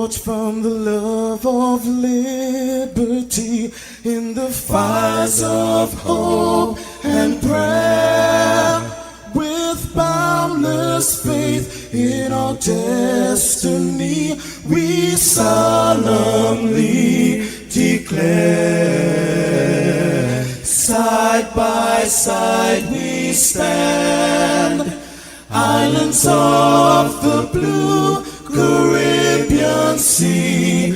forged from the love of liberty in the fires of hope and prayer, with boundless faith in our destiny, we solemnly declare. Side by side we stand, islands of the blue Caribbean Sea,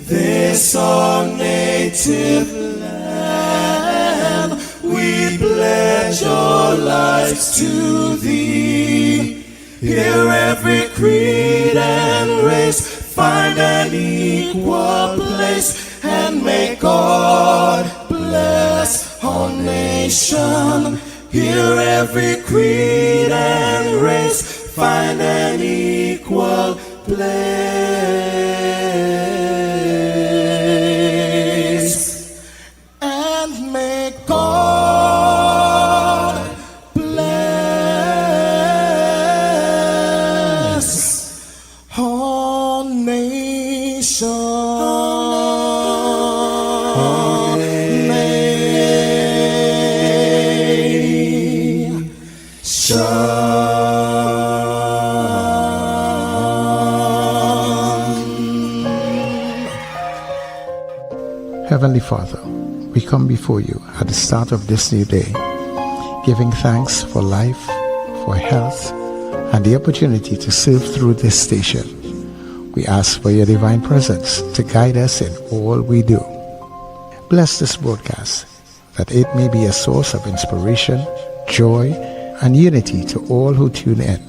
this our native land. We pledge our lives to thee. Here every creed and race find an equal place, and may God bless our nation. Here every creed and race find an equal place, and may God bless our nation. Heavenly Father, we come before you at the start of this new day, giving thanks for life, for health, and the opportunity to serve through this station. We ask for your divine presence to guide us in all we do. Bless this broadcast, that it may be a source of inspiration, joy, and unity to all who tune in.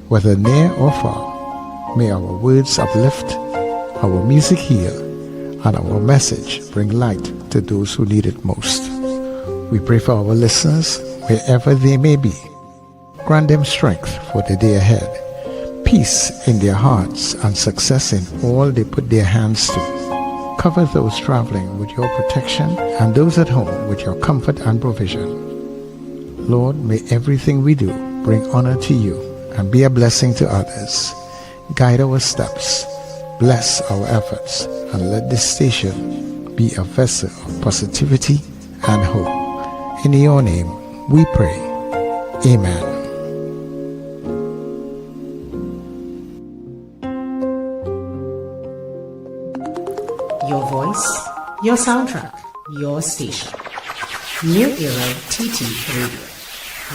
Whether near or far, may our words uplift, our music heal, and our message bring light to those who need it most. We pray for our listeners wherever they may be. Grant them strength for the day ahead, peace in their hearts, and success in all they put their hands to. Cover those traveling with your protection and those at home with your comfort and provision. Lord, may everything we do bring honor to you and be a blessing to others. Guide our steps, bless our efforts, and let this station be a vessel of positivity and hope. In your name we pray. Amen. Your voice, your soundtrack, your station. New Era TT Radio.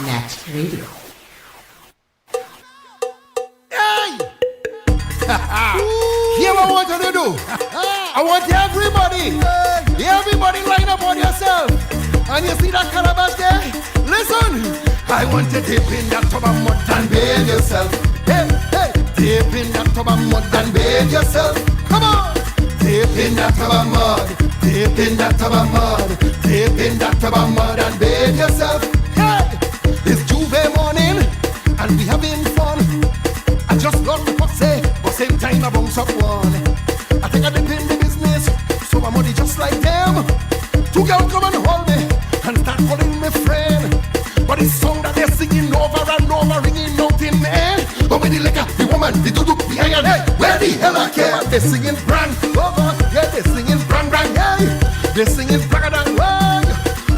NETT Radio. Here's what I want you to do. I want everybody line up on yourself. And you see that calabash there? Listen. I want you to dip in that tub of mud and bathe yourself. Hey, hey. Dip in that tub of mud and bathe yourself. Come on. Dip in that tub of mud. Dip in that tub of mud. Dip in that tub of mud and bathe yourself. Hey. It's Juve morning and we having fun. I just got the posse, but same time I bounce up one. I think I dip in the business, so I'm money just like them. Two girls come and hold me and start calling me friend. But this song that they're singing over and over, ringing out in me. But with the liquor, the woman, the doo-doo, the iron, hey, where the hell I care? They're singing brand, over, yeah, they're singing brand, hey. They're singing bragadang, hey.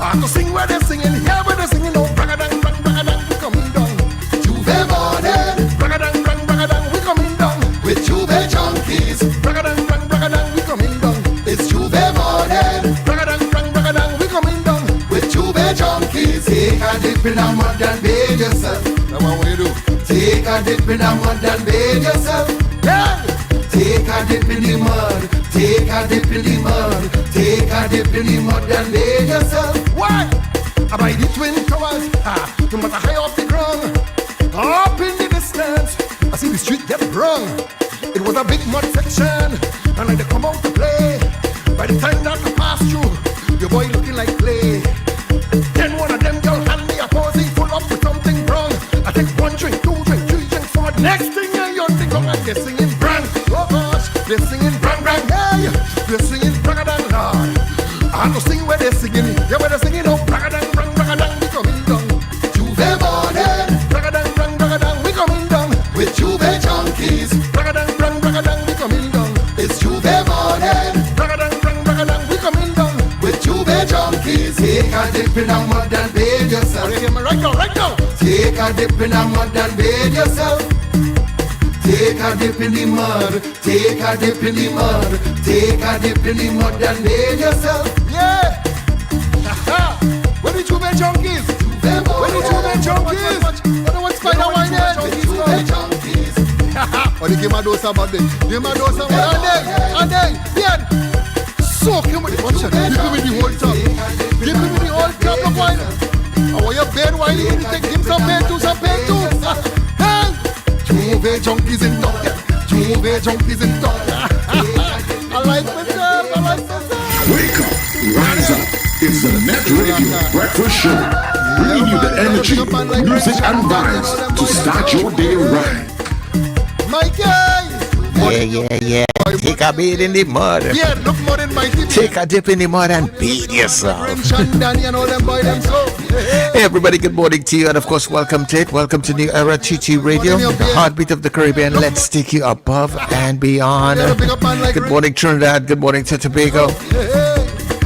I have to sing where they're singing, yeah, where they're singing, oh, bragadang, bragadang, we coming down. Juve morning, bragadang, bragadang, we coming down. With Juve junkies, bragadang, bragadang, we coming down. It's Juve morning, bragadang, bragadang, we coming down. With Juve junkies, take a dip in the mud and bathe yourself. That's what we do. Take a dip in the mud and bathe yourself. Yeah. Take a dip in the mud. Take a dip in the mud. Take a dip in the mud and bathe yourself. Why? I buy the twin towers. No matter high off the ground, up in the distance, I see the street get wrong. It was a big mud section, and I they come out to play. By the time that I pass through, your boy looking like clay. Then one of them girl hand me a posy full up with something wrong. I take one drink, two drink, three drink, four. Next thing you think of, and they're singing brand. Oh gosh, they're singing brand, brand, hey. They're singing bragadang, Lord. I have to sing where they're singing. Yeah, where they're singing, oh bragadang, brand, bragadang, we coming down. Juve morning, bragadang, brand, bragadang, we coming down. With Juve junkies, bragadang, brand, bragadang, we coming down. dip in a mud and bathe yourself. You hear me right now, right now. Take a dip in a mud and bathe yourself. Take a dip in the mud. Take a dip in the mud. Take a dip in the mud and bathe yourself. Yeah. Where the 2 men junkies? Where the 2 men junkies? What the one spider wine head? Junkies. Oh, they give my dose about them. Give my dose about and then, yeah. Soak him with the watch. Give him with the whole top. Give him with the whole top of wine. I want your bed wine. Take him some bed too, some bed too. Hey, Juve junkies in top. Juve junkies in top. I like myself. I like myself. Wake up, rise up. It's the NETT Radio Breakfast Show, bringing you the energy, music, and vibes to start your day right. My guy. Yeah. Take a beat in the mud. Yeah, look more than my TV. Take a dip in the mud and beat yourself. Danny and all them boy them so. Hey everybody, good morning to you, and of course welcome to it. Welcome to New Era TT Radio, the heartbeat of the Caribbean. Let's take you above and beyond. Good morning Trinidad, good morning to Tobago,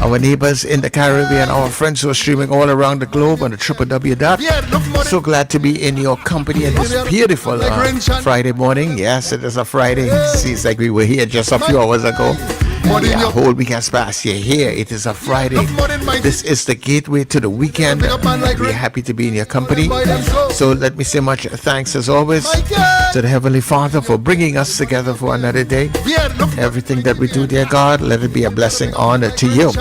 our neighbors in the Caribbean, our friends who are streaming all around the globe on the www. So glad to be in your company in this beautiful Friday morning. Yes, it is a Friday. Seems like we were here just a few hours ago. Yeah, a whole week has passed. You're here. It is a Friday. This is the gateway to the weekend. We're happy to be in your company. So let me say much thanks as always to the Heavenly Father for bringing us together for another day. Everything that we do, dear God, let it be a blessing, honor to you.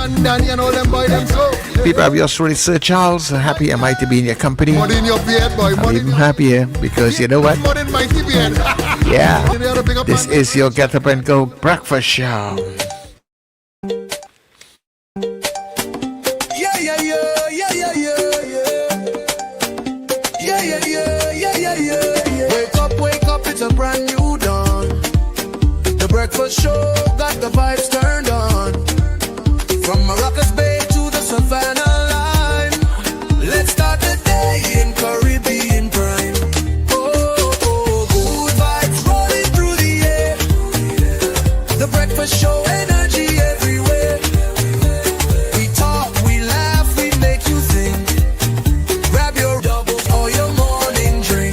People, I'm yours truly, Sir Charles. Happy am I to be in your company. I'm even happier because you know what? Yeah, this is your Get Up and Go breakfast show. Wake up, it's a brand new dawn. The breakfast show got the vibes turned on. From Maracas Bay to the Savannah line, let's start the day in Caribbean prime. Oh, good vibes rolling through the air. The breakfast show, energy everywhere. We talk, we laugh, we make you think. Grab your doubles or your morning drink.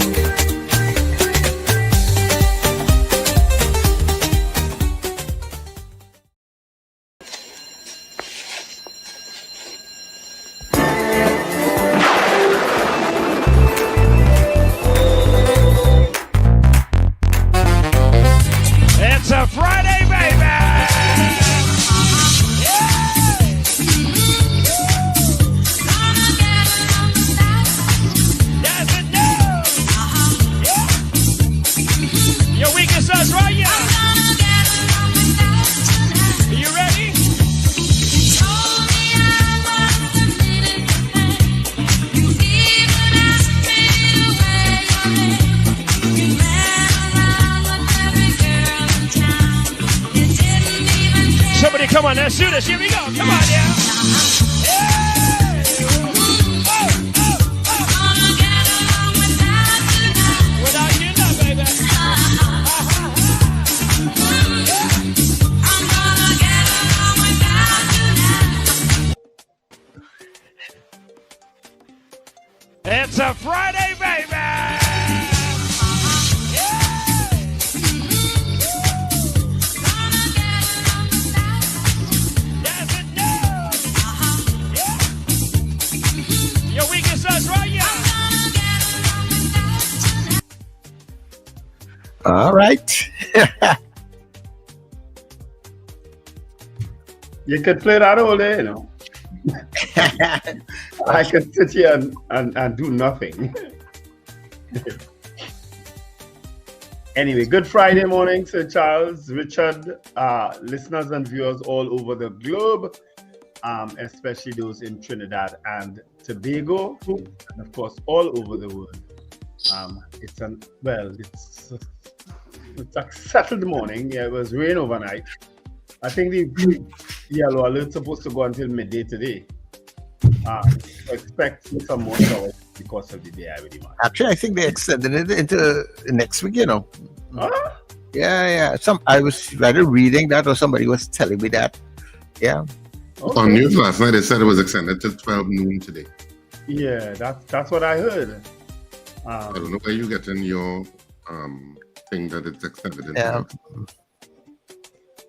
It's a Friday, baby! Yes, it does! Your weekend starts right here! Are you ready? Somebody come on, let's do this. Here we go. Come on, yeah. Without you, no, baby. It's a Friday, baby. Your weekend starts right here. All right. You could play that all day, you know. I could sit here and do nothing. Anyway, good Friday morning, Sir Charles, Richard, listeners and viewers all over the globe, especially those in Trinidad and Tobago, and of course all over the world. It's a settled morning. Yeah, it was rain overnight. I think the yellow alert supposed to go until midday today. Expect some more showers because of the day, I would imagine. Actually, I think they extended it into next week, you know. Huh? Yeah. I was rather reading that, or somebody was telling me that. Yeah. On news last night, they said it was extended to 12 noon today. Yeah, that's what I heard. I don't know where you're getting your thing that it's extended into. Yeah.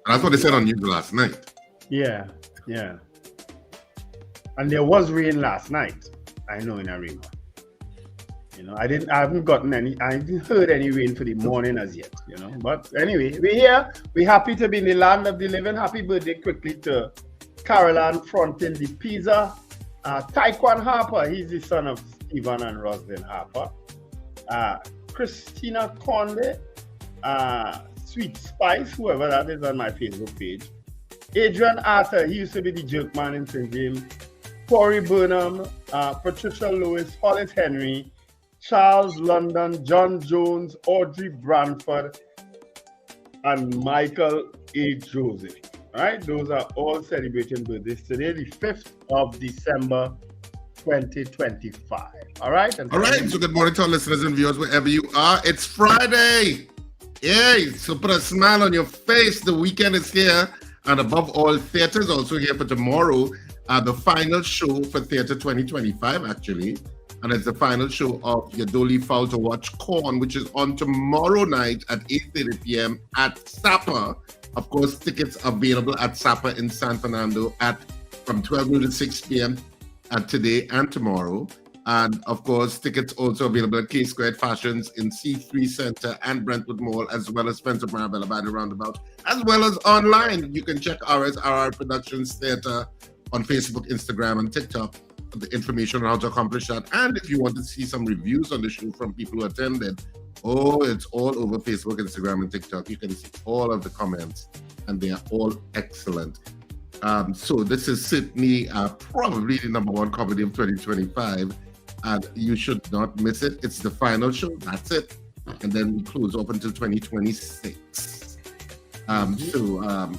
That's what they said on news last night. Yeah. And there was rain last night. I know in Arima. You know, I haven't heard any rain for the morning as yet, you know. But anyway, we're here. We're happy to be in the land of the living. Happy birthday quickly to Caroline fronting the pizza. Taekwon Harper, he's the son of Stephen and Roslyn Harper. Christina Conde, Sweet Spice, whoever that is on my Facebook page. Adrian Arthur, he used to be the jerk man in St. James. Corey Burnham, Patricia Lewis, Hollis Henry, Charles London, John Jones, Audrey Branford, and Michael A. Joseph. All right, those are all celebrating birthdays today, the 5th of December, 2025. All right? All right, so good morning to our listeners and viewers wherever you are. It's Friday. Yay, so put a smile on your face. The weekend is here. And above all, theater is also here for tomorrow. The final show for Theater 2025, actually. And it's the final show of Yadoli Foul to Watch Corn, which is on tomorrow night at 8:30 p.m. at Sapa. Of course, tickets available at Sapa in San Fernando from 12 noon to 6 p.m. Today and tomorrow. And of course, tickets also available at K Squared Fashions in C3 Center and Brentwood Mall, as well as Spencer Marabella by the Roundabout, as well as online. You can check RSRR Productions Theater on Facebook, Instagram, and TikTok for the information on how to accomplish that. And if you want to see some reviews on the show from people who attended, it's all over Facebook, Instagram, and TikTok. You can see all of the comments, and they are all excellent. So this is certainly probably the #1 comedy of 2025, and you should not miss it. It's the final show. That's it. And then we close off until 2026.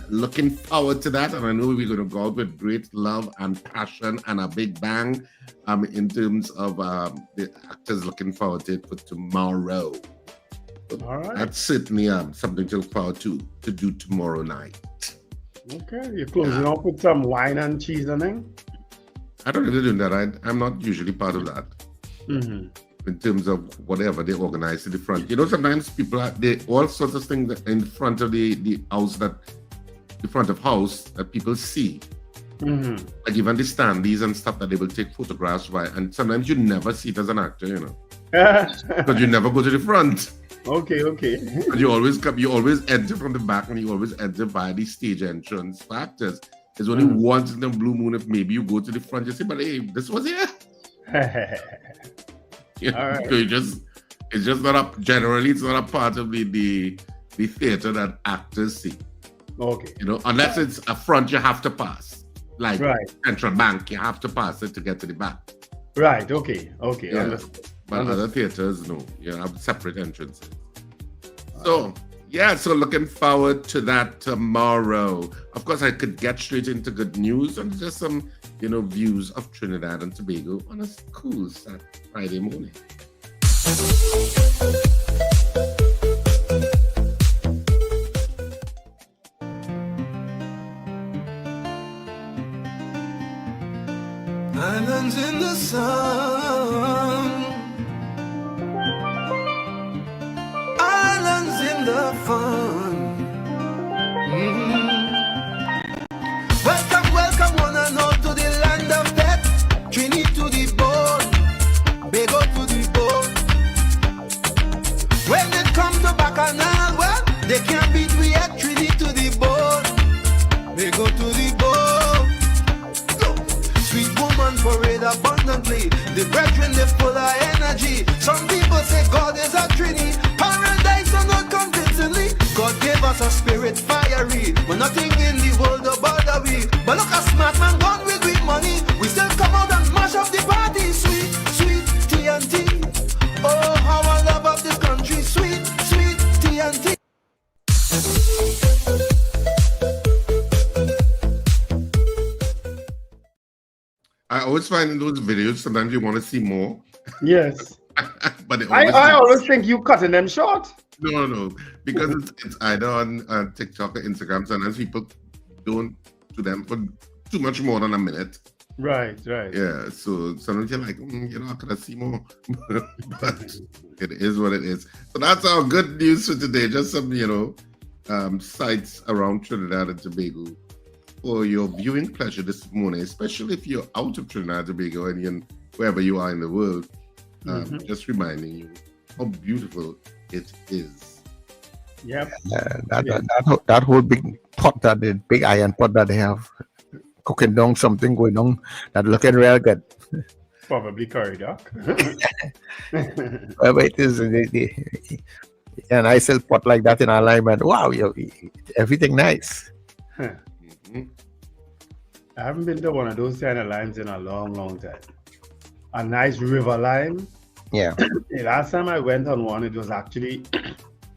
Looking forward to that, and I know we're going to go out with great love and passion and a big bang in terms of the actors looking forward to it for tomorrow. All right. That's certainly something to look forward to do tomorrow night. Okay, you're closing off with some wine and cheese and thing? I don't really do that. I'm not usually part of that. Mm-hmm. In terms of whatever they organize in the front. You know, sometimes people they all sorts of things in front of the house the front of house that people see. Mm-hmm. Like even the standees and stuff that they will take photographs by, and sometimes you never see it as an actor, you know. Because you never go to the front. Okay. But you always enter from the back, and you always enter by the stage entrance for actors. There's only once in the blue moon if maybe you go to the front, you say, but hey, this was here. All right. So it's just not generally it's not a part of the theater that actors see. Okay. You know, unless it's a front you have to pass. Like Central Bank, you have to pass it to get to the back. Right, okay. Yeah. But other theaters, no. You have separate entrances. So looking forward to that tomorrow. Of course, I could get straight into good news and just some, views of Trinidad and Tobago on a cool Friday morning. Islands in the sun, islands in the fun. Welcome one and all to the land of NETT. Trini to the bone, Tobago to the bone. When it comes to Bacchanal, well, they can't beat we at Trini to the bone, Tobago to the bone. Sweet woman parade abundantly. The brethren, they full of energy. Some people say God is a Trini. Paradise or not convincingly. God gave us a spirit fiery. But nothing in the world will bother we. But look a smart man gone with money. We still come out and mash up the party. Sweet, sweet TNT. Oh, how I love up this country. Sweet, sweet TNT. I always find in those videos, sometimes you want to see more. Yes. But I always think you cutting them short. No. Because it's either on TikTok or Instagram. Sometimes people don't do them for too much more than a minute. Right. Yeah, so sometimes you're like, I could have seen more. But it is what it is. So that's our good news for today. Just some, sites around Trinidad and Tobago for your viewing pleasure this morning, especially if you're out of Trinidad and Tobago and wherever you are in the world. Just reminding you how beautiful it is. Yep. That whole big pot, the big iron pot that they have cooking down something going on that looking real good. Probably curry duck. Whatever it is, a nice little pot like that in alignment. Wow, everything nice. I haven't been to one of those kind of limes in a long time. A nice river lime. Yeah. The last time I went on one, it was actually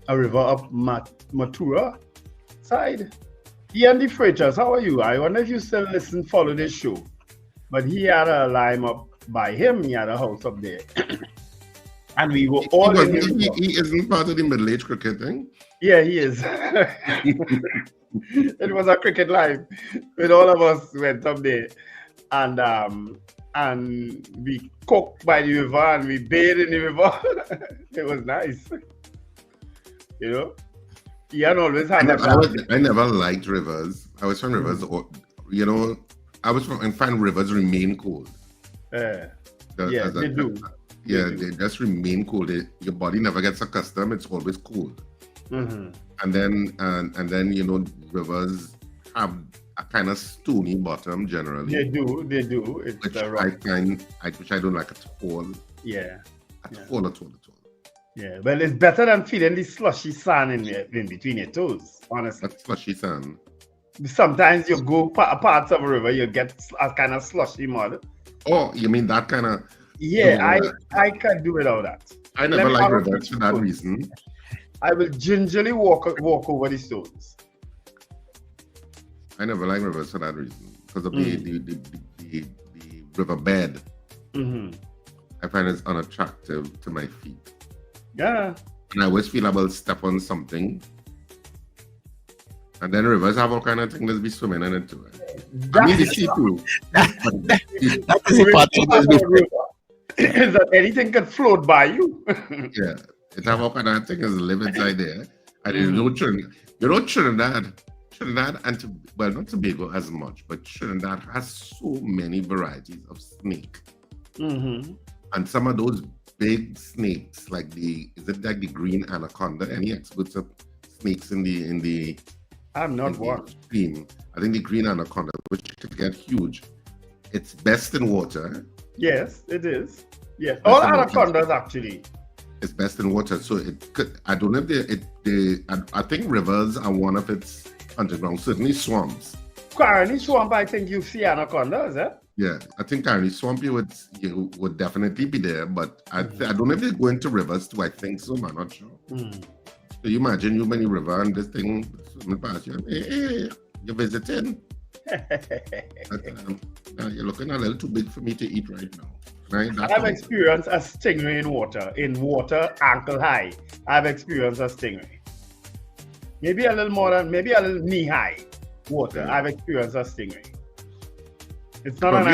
a river up Matura side. Ian the Freitas, how are you? I wonder if you still follow this show. But he had a lime up by him. He had a house up there. And we were all he isn't part of the middle-age cricket thing? Yeah, he is. It was a cricket lime. When all of us went up there. And we cooked by the river and we bathed in the river. It was nice. Ian always had I never liked rivers. I was from rivers, I was from, and find rivers remain cold. They do. Yeah, they just remain cold. Your body never gets accustomed. It's always cold. Mm-hmm. And then rivers have a kind of stony bottom generally. They do. It's which I find, which I don't like at all. Yeah. At all. Yeah, well, it's better than feeling the slushy sand in between your toes, honestly. That's slushy sand. Sometimes you go parts of a river, you get a kind of slushy mud. Oh, you mean that kind of... Yeah, I can't do without that. I never like rivers for that reason. I will gingerly walk over the stones. I never like rivers for that reason. Because of the river bed. Mm-hmm. I find it's unattractive to my feet. Yeah. And I always feel I will step on something. And then rivers have all kind of things to be swimming in it too. I mean, the sea too. That is the part is that anything can float by you. Yeah. It have all kind of things live inside there. And Trinidad and not Tobago as much, but Trinidad has so many varieties of snake. Mm-hmm. And some of those big snakes, like the green anaconda? Any experts of snakes in the I'm not one. Stream? I think the green anaconda, which could get huge. It's best in water. Yes, it is. Yes, all anacondas actually. It's best in water, so it could. I don't know if I think rivers are one of its underground. Certainly swamps. Quarry swamp, I think you see anacondas, eh? Yeah, I think Carney Swamp you would definitely be there, but I don't know if they're going to rivers too. I think so, I'm not sure. So you imagine you many river and this thing swimming past you. Hey, you're visiting. But, you're looking a little too big for me to eat right now. Right? I've experienced a stingray in water ankle high. I've experienced a stingray. Maybe a little knee high water. Yeah. I've experienced a stingray. It's not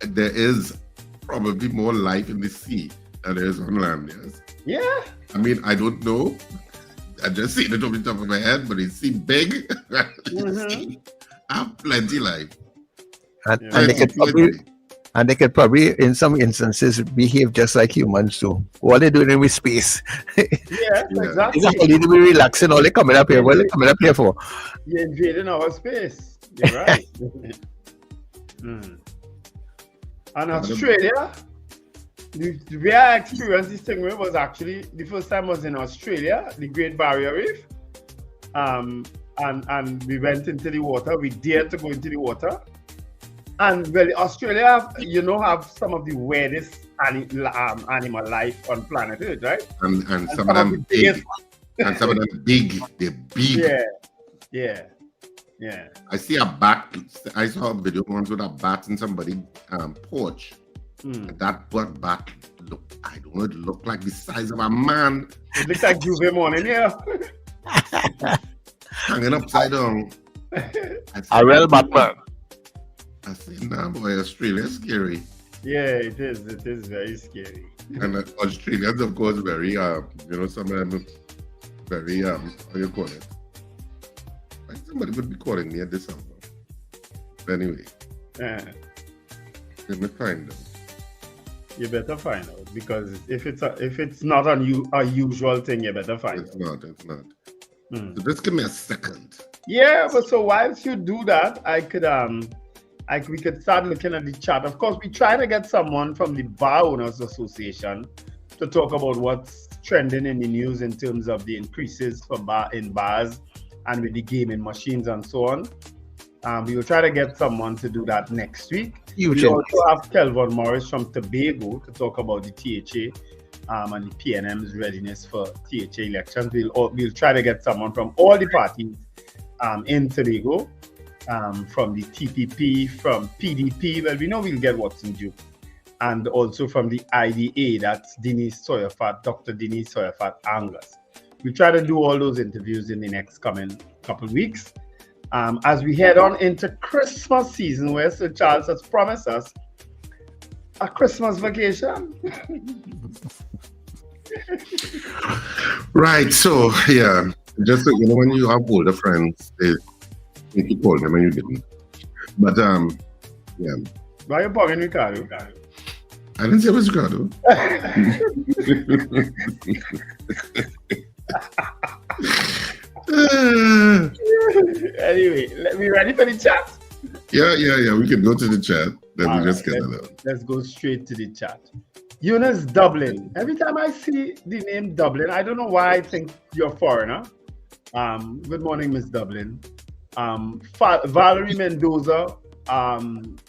there is probably more life in the sea than there is on land, yes. Yeah. I mean, I don't know. I just seen it off the top of my head, but it seems big. I have plenty life. And they could probably, in some instances, behave just like humans too. What they doing with space? Yeah, exactly. Exactly. They be relaxing. All they coming up here. What they coming up here for? You're invading our space. You're right. And Australia, the way I experienced this thing was actually the first time was in Australia, the Great Barrier Reef. And we went into the water. We dared to go into the water. And well, Australia, have some of the weirdest animal life on planet Earth, right? And some of them big. And some of them big. They're big. Yeah. I see a bat. I saw a video once with a bat in somebody's porch. That bat looked, I don't know, it looked like the size of a man. It looks like Juve morning, yeah. Hanging upside down. I real Batman. I said, nah, boy, Australia's scary. Yeah, it is. It is very scary. And Australians, of course, very, some of them very, how you call it? Like somebody would be calling me at this hour. Anyway, let me find out. You better find out, because if it's not a usual thing, you better find out. It's not. So just give me a second. Yeah, but so whilst you do that, we could start looking at the chat. Of course, we try to get someone from the Bar Owners Association to talk about what's trending in the news in terms of the increases in bars and with the gaming machines and so on. We will try to get someone to do that next week. We also have Kelvin Morris from Tobago to talk about the THA and the PNM's readiness for THA elections. We'll try to get someone from all the parties in Tobago, from the TPP, from PDP. Well, we know we'll get Watson Duke, and also from the IDA, that's Dr. Denise Soyafat Angus. We'll try to do all those interviews in the next coming couple weeks. As we head on into Christmas season, where Sir Charles has promised us a Christmas vacation. Right, so yeah, just so you know, when you have older friends, they think you call them and you didn't. But yeah. Why are you bugging Ricardo? I didn't say it was Ricardo. Anyway, we ready for the chat? Yeah. We can go to the chat. Let me just get it out. Let's go straight to the chat. Eunice Dublin. Every time I see the name Dublin, I don't know why I think you're a foreigner. Good morning, Miss Dublin. Valerie Mendoza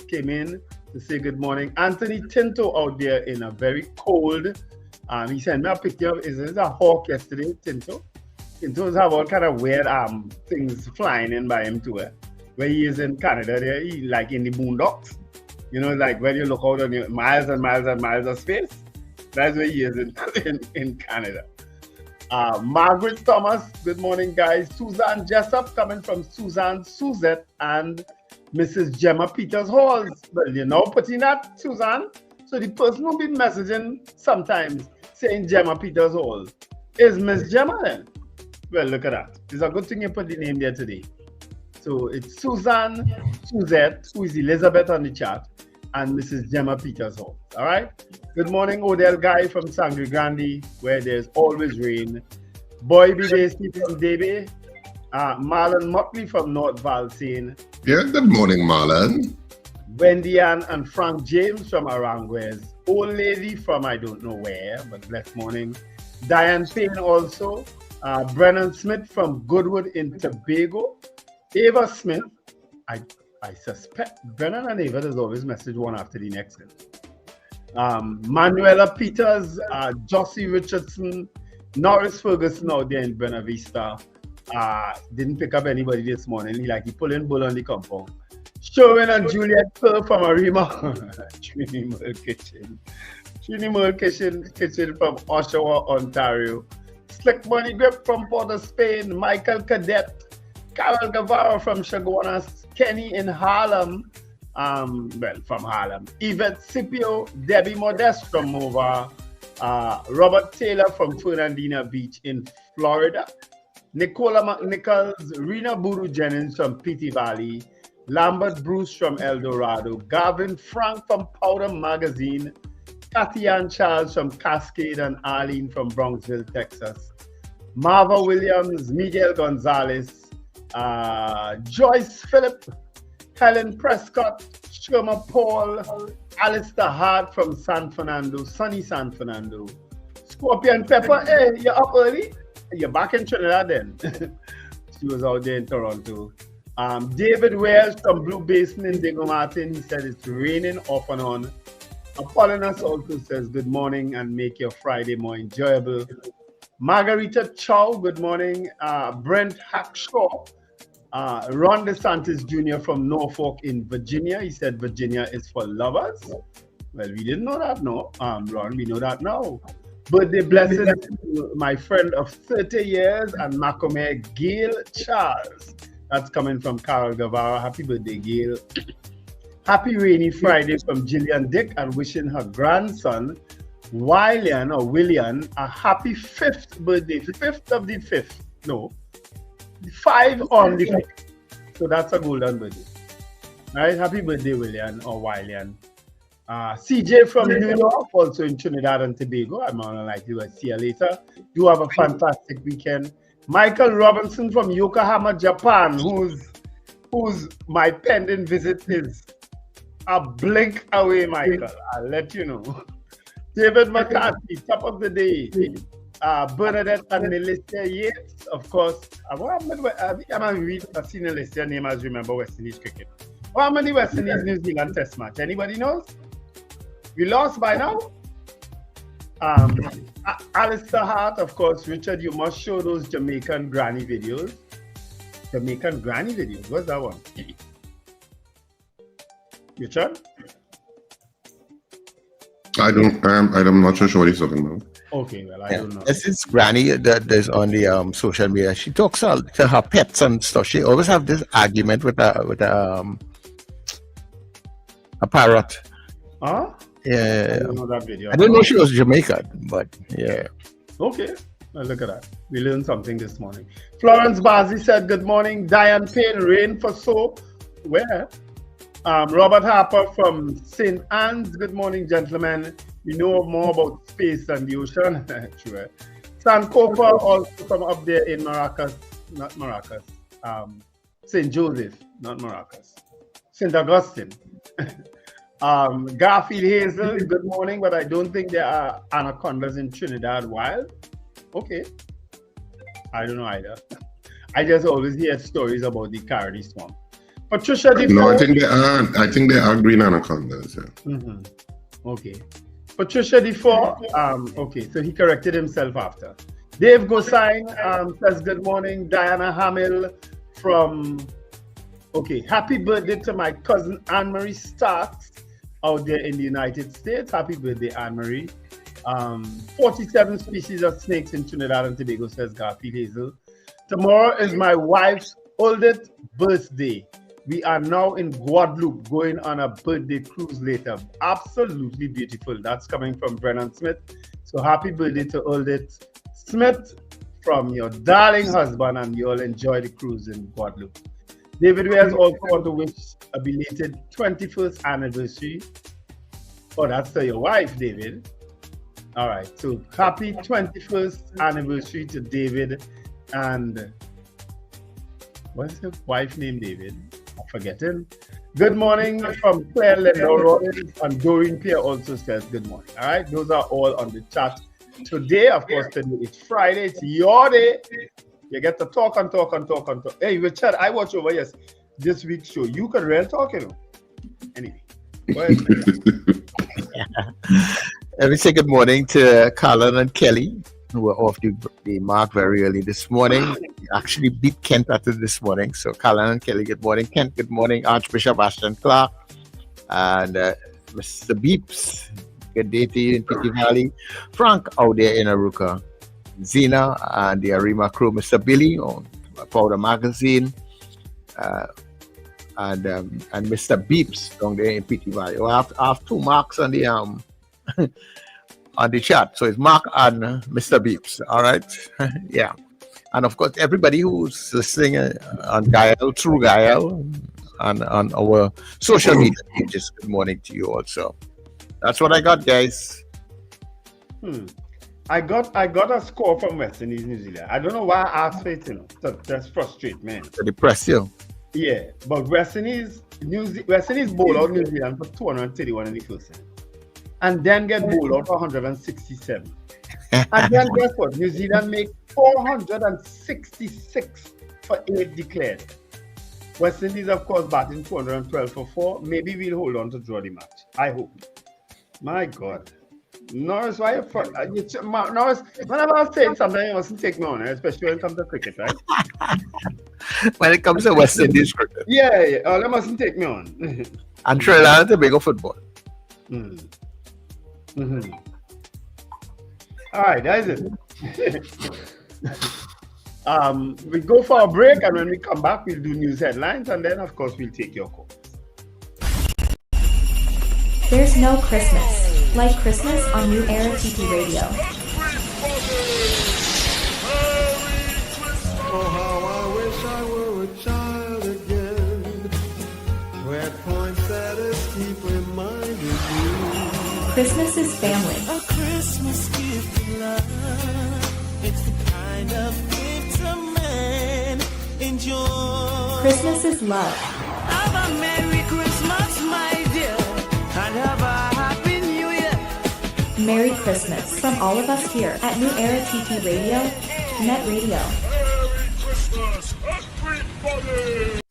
came in to say good morning. Anthony Tinto out there in a very cold. He sent me a picture of, is this a hawk yesterday, Tinto? Tinto's have all kind of weird things flying in by him too. Where he is in Canada, there, he like in the boondocks. You know, like when you look out on your miles and miles and miles of space. That's where he is in Canada. Margaret Thomas, good morning, guys. Suzanne Jessup coming from Suzanne Suzette and Mrs. Gemma Peters Halls. Well, you know, putting that, Suzanne. So the person who be messaging sometimes saying Gemma Peters Hall is Miss Gemma then. Well, look at that. It's a good thing you put the name there today. So it's Suzanne Suzette, who is Elizabeth on the chat, and Mrs. Gemma Peters Hall. All right? Good morning, Odell Guy from Sangre Grande, where there's always rain. Boy Bidesi from Debe. Marlon Motley from North Valsane. Yeah, good morning, Marlon. Wendy Ann and Frank James from Aranguez. Old lady from I don't know where, but blessed morning. Diane Payne also. Brennan Smith from Goodwood in Tobago. Ava Smith. I suspect Brennan and Ava does always message one after the next one. Manuela Peters, Jossie Richardson, Norris Ferguson out there in Buena Vista. Didn't pick up anybody this morning. He pulling bull on the compound. Sherwin and Juliet Pearl from Arima. Trini Merle Kitchen from Oshawa, Ontario. Slick Money Grip from Port of Spain. Michael Cadet. Carol Guevara from Chaguanas. Kenny in Harlem. From Harlem. Yvette Scipio. Debbie Modest from Mova. Robert Taylor from Fernandina Beach in Florida. Nicola McNichols. Rena Buru Jennings from Petey Valley. Lambert Bruce from El Dorado. Gavin Frank from Powder Magazine. Kathy-Ann Charles from Cascade and Arlene from Bronxville, Texas. Marva Williams, Miguel Gonzalez, Joyce Phillip, Helen Prescott, Sherma Paul, Alistair Hart from San Fernando, sunny San Fernando. Scorpion Pepper, hey, you're up early? You're back in Trinidad then. She was out there in Toronto. David Wells from Blue Basin in Dingo Martin, he said it's raining off and on. Apollonius also says good morning and make your Friday more enjoyable. Margarita Chow, good morning. Brent Hackshaw. Ron DeSantis Jr. from Norfolk in Virginia. He said Virginia is for lovers. Well, we didn't know that, no. Ron, we know that now. Birthday blessings to my friend of 30 years and Macomé Gail Charles. That's coming from Carol Guevara. Happy birthday, Gail. Happy rainy Friday from Gillian Dick and wishing her grandson, William, a happy 5th birthday. 5th of the 5th. No. 5 on the 5th. So that's a golden birthday. All right. Happy birthday, William or William. CJ from New York, also in Trinidad and Tobago. I'm on like you. I'll see you later. You have a fantastic weekend. Michael Robinson from Yokohama, Japan, whose my pending visit is a blink away, Michael. I'll let you know. David McCarthy, top of the day. Bernadette and Melissa Yates, of course. I've seen Melissa name as remember West Indies cricket. How many West Indies New Zealand test match? Anybody knows? We lost by now? Alistair Hart, of course. Richard, you must show those Jamaican granny videos. Jamaican granny videos. What's that one? Richard? I'm not sure what he's talking about. Okay, well, I don't know. This is Granny that is on the social media. She talks to her pets and stuff. She always have this argument with a parrot. Huh? Yeah. I don't know that video. I didn't know she was Jamaican, but yeah. Okay. Well, look at that. We learned something this morning. Florence Bazi said, good morning. Diane Payne, rain for so. Where? Robert Harper from St. Anne's. Good morning, gentlemen. We know more about space than the ocean. Sure. Sankofa also from up there in Maracas. Not Maracas. St. Joseph, not Maracas. St. Augustine. Garfield Hazel, good morning, but I don't think there are anacondas in Trinidad wild. Okay. I don't know either. I just always hear stories about the Cardi swamp. Patricia Defoe. No, I think there are green anacondas. Yeah. Okay. Patricia Defoe. Okay, so he corrected himself after. Dave Gosine says good morning. Diana Hamill from. Okay, happy birthday to my cousin Anne-Marie Starks out there in the United States. Happy birthday, Anne-Marie. 47 species of snakes in Trinidad and Tobago, says Garfield Hazel. Tomorrow is my wife's oldest birthday. We are now in Guadeloupe going on a birthday cruise later. Absolutely beautiful. That's coming from Brennan Smith. So happy birthday to oldest Smith from your darling husband, and you all enjoy the cruise in Guadeloupe. David Wears also want to wish a belated 21st anniversary. Oh, that's to your wife, David. All right, so happy 21st anniversary to David. And what's his wife name, David? I'm forgetting. Good morning from Claire Lendor Robbins, and Doreen Pierre also says good morning. All right, those are all on the chat. Today, of course, today it's Friday. It's your day. You get to talk and talk and talk and talk. Hey, Richard, I watch over this week's show. You can real talk, you know. Anyway, go ahead. Let me say good morning to Colin and Kelly, who were off the mark very early this morning. Actually beat Kent at it this morning. So Colin and Kelly, good morning. Kent, good morning. Archbishop Ashton Clark and Mr. Beeps, good day to you in Pity Valley. Frank out there in Aruka. Zena and the Arima crew, Mr. Billy on Powder Magazine, and Mr. Beeps down there in Pity Valley. I have two marks on the on the chat, so it's Mark and Mr. Beeps. All right, yeah, and of course everybody who's listening on Gael through Gael and on our social media pages. Good morning to you also. That's what I got, guys. I got a score from West Indies, New Zealand. I don't know why I asked for it, you know. That's frustrating, man. To depress you. Yeah, but West Indies bowl out New Zealand for 231 in the first inning. And then get bowled out for 167. And then guess what? New Zealand make 466 for 8 declared. West Indies, of course, batting 212 for 4. Maybe we'll hold on to draw the match. I hope. My God. Norris, why Norris, whenever I'm saying something, you mustn't take me on, especially when it comes to cricket, right? When it comes to West Indies cricket. Yeah, you mustn't take me on. And Trinidad and Tobago football. All right, that is it. We go for a break, and when we come back, we'll do news headlines, and then, of course, we'll take your call. There's no Christmas like Christmas on New Era TT Radio. Oh, how I wish I were a child again, where poinsettias keep reminding you. Christmas is family. A Christmas gift of love. It's the kind of gift a man enjoys. Christmas is love. Have a Merry Christmas, my dear, and have a Happy New Year. Merry Christmas from all of us here at New Era TT Radio, NETT Radio. Merry Christmas, everybody!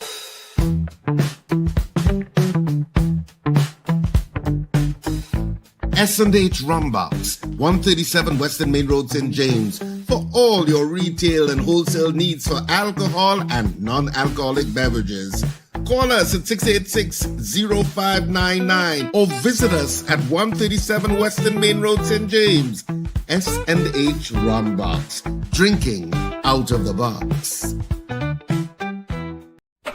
S&H Rumbox, 137 Western Main Road, St. James, for all your retail and wholesale needs for alcohol and non-alcoholic beverages. Call us at 686-0599 or visit us at 137 Western Main Road, St. James. S&H Rumbox, drinking out of the box.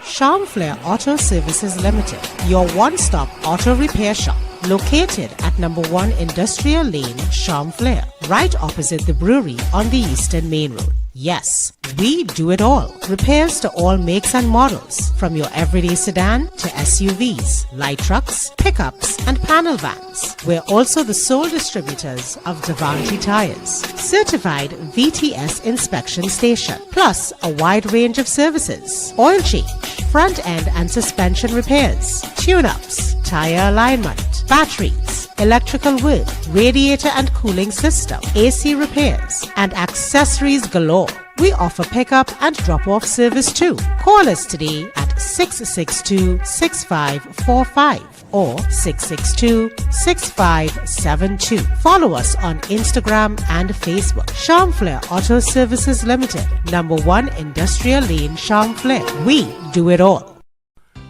Charm Flair Auto Services Limited, your one-stop auto repair shop, located at number 1 Industrial Lane, Charm Flair, right opposite the brewery on the Eastern Main Road. Yes, we do it all. Repairs to all makes and models, from your everyday sedan to SUVs, light trucks, pickups, and panel vans. We're also the sole distributors of Davanti tires, certified VTS inspection station, plus a wide range of services: oil change, front end and suspension repairs, tune-ups, tire alignment, batteries, electrical work, radiator and cooling system, AC repairs, and accessories galore. We offer pickup and drop-off service too. Call us today at 662-6545 or 662-6572. Follow us on Instagram and Facebook. Charm Flair Auto Services Limited, number 1 Industrial Lane, Charm Flair. We do it all.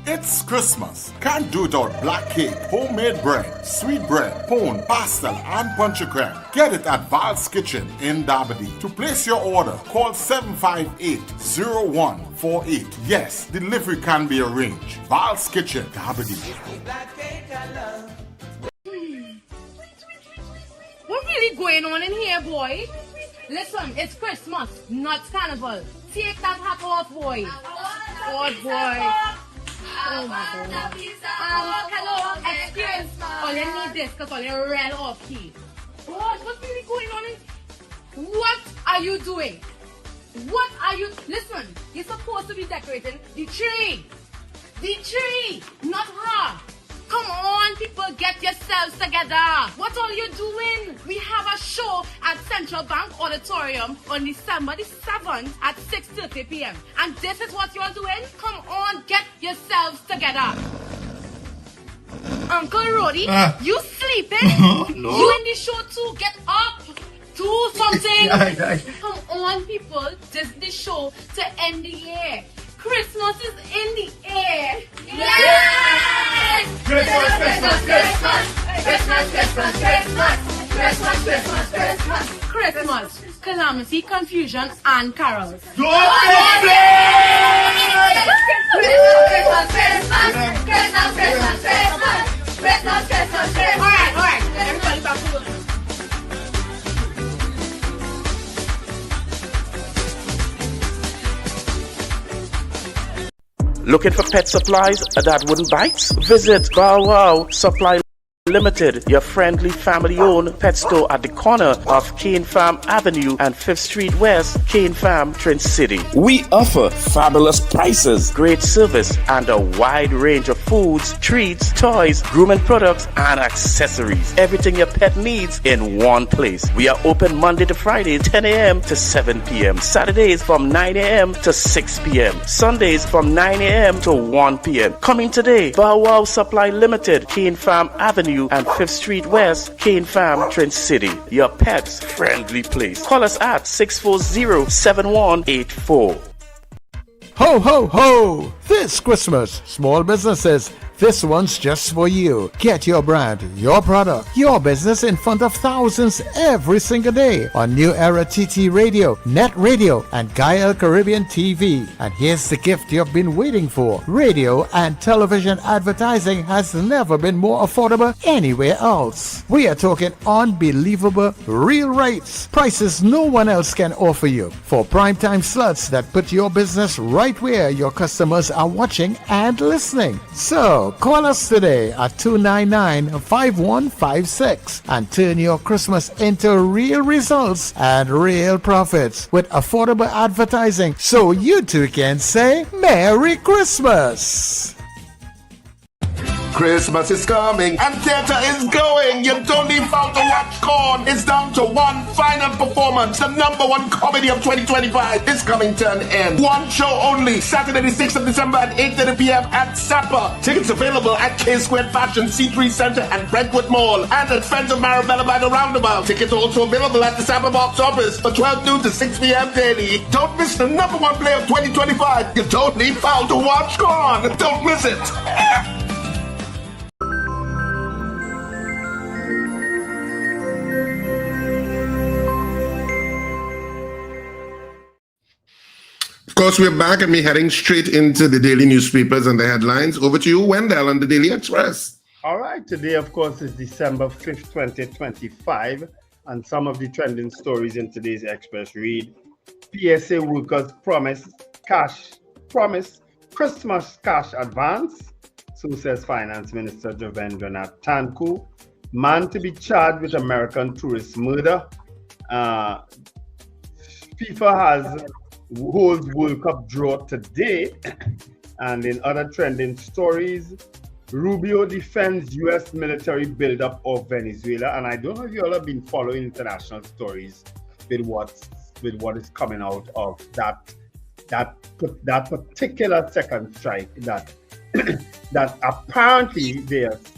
It's Christmas. Can't do without black cake, homemade bread, sweet bread, pone, pastel, and punchacram. Get it at Val's Kitchen in Dabadi. To place your order, call 758-0148. Yes, delivery can be arranged. Val's Kitchen, Dabadi. What really going on in here, boy? Listen, it's Christmas, not carnival. Take that hat off, boy. Oh, boy. Oh my God. Hello, excuse. All you need this because all you're real off key. What's really going on? What are you doing? What are you? Listen, you're supposed to be decorating the tree. The tree, not her. Come on, people, get yourselves together. What are you doing? We have a show at Central Bank Auditorium on December the 7th at 6:30 p.m. And this is what you're doing? Come on, get yourselves together. Uncle Rody, you sleeping? No. You in the show too. Get up. Do something. Come on, people. This is the show to end the year. Christmas is in the air. Yes! Christmas, Christmas, Christmas! Christmas, Christmas, Christmas! Christmas, Christmas, Christmas! Christmas, calamity, confusion, and carols. Christmas, Christmas, Christmas! Christmas, Christmas, Christmas! Christmas, Christmas, Christmas! All right. Everybody back to work. Looking for pet supplies that wouldn't bite? Visit Bow Wow Supply Limited, your friendly family-owned pet store at the corner of Cane Farm Avenue and 5th Street West, Cane Farm, Trinidad City. We offer fabulous prices, great service, and a wide range of foods, treats, toys, grooming products, and accessories. Everything your pet needs in one place. We are open Monday to Friday, 10 a.m. to 7 p.m. Saturdays from 9 a.m. to 6 p.m. Sundays from 9 a.m. to 1 p.m. Coming today, Bow Wow Supply Limited, Cane Farm Avenue and 5th Street West, Cane Farm, Trinidad City. Your pet's friendly place. Call us at 640-7184. Ho, ho, ho! This Christmas, small businesses This one's just for you. Get your brand, your product, your business in front of thousands every single day on New Era TT Radio, NETT Radio, and Gaia Caribbean TV. And here's the gift you've been waiting for. Radio and television advertising has never been more affordable anywhere else. We are talking unbelievable real rates. Prices no one else can offer you for primetime slots that put your business right where your customers are watching and listening. So call us today at 299-5156 and turn your Christmas into real results and real profits with affordable advertising so you too can say Merry Christmas. Christmas is coming and theater is going. You don't need out to watch corn. It's down to one final performance. The #1 comedy of 2025 is coming to an end. One show only. Saturday the 6th of December at 8:30 p.m. at Sapa. Tickets available at K Squared Fashion, C3 Center and Brentwood Mall. And at Friends of Marabella by the Roundabout. Tickets also available at the Sapa box office for 12 noon to 6 p.m. daily. Don't miss the #1 play of 2025. You don't need foul to watch corn. Don't miss it. Of course, we're back and we're heading straight into the daily newspapers and the headlines. Over to you, Wendell, on the Daily Express. All right, today, of course, is December 5th, 2025, and some of the trending stories in today's Express read: PSA workers promise Christmas cash advance, so says Finance Minister Javendranath Tanku. Man to be charged with American tourist murder. FIFA holds World Cup draw today. And in other trending stories, Rubio defends U.S. military buildup of Venezuela. And I don't know if you all have been following international stories with what is coming out of that particular second strike that that apparently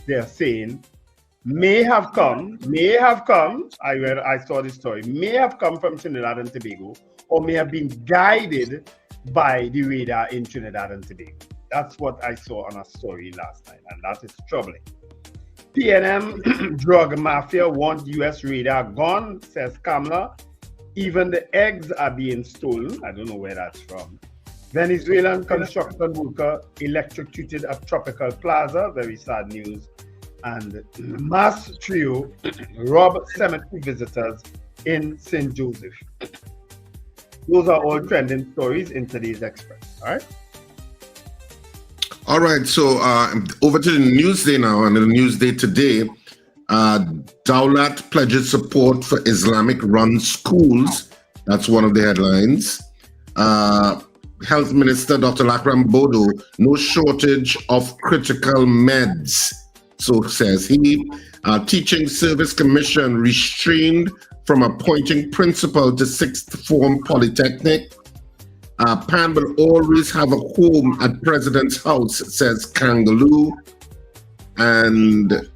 they're saying may have come. I saw this story. May have come from Trinidad and Tobago, or may have been guided by the radar in Trinidad and Tobago. That's what I saw on a story last night, and that is troubling. PNM drug mafia want U.S. radar gone, says Kamala. Even the eggs are being stolen. I don't know where that's from. Venezuelan construction worker electrocuted at Tropical Plaza. Very sad news. And mass trio rob cemetery visitors in St. Joseph. Those are all trending stories in today's Express. All right, so over to the Newsday now. And the Newsday today, Daulat pledges support for Islamic-run schools. That's one of the headlines. Health Minister Dr. Lakram Bodo, no shortage of critical meds, so says he. Teaching Service Commission restrained from appointing principal to sixth form polytechnic. Pan will always have a home at President's house, says Kangaloo. And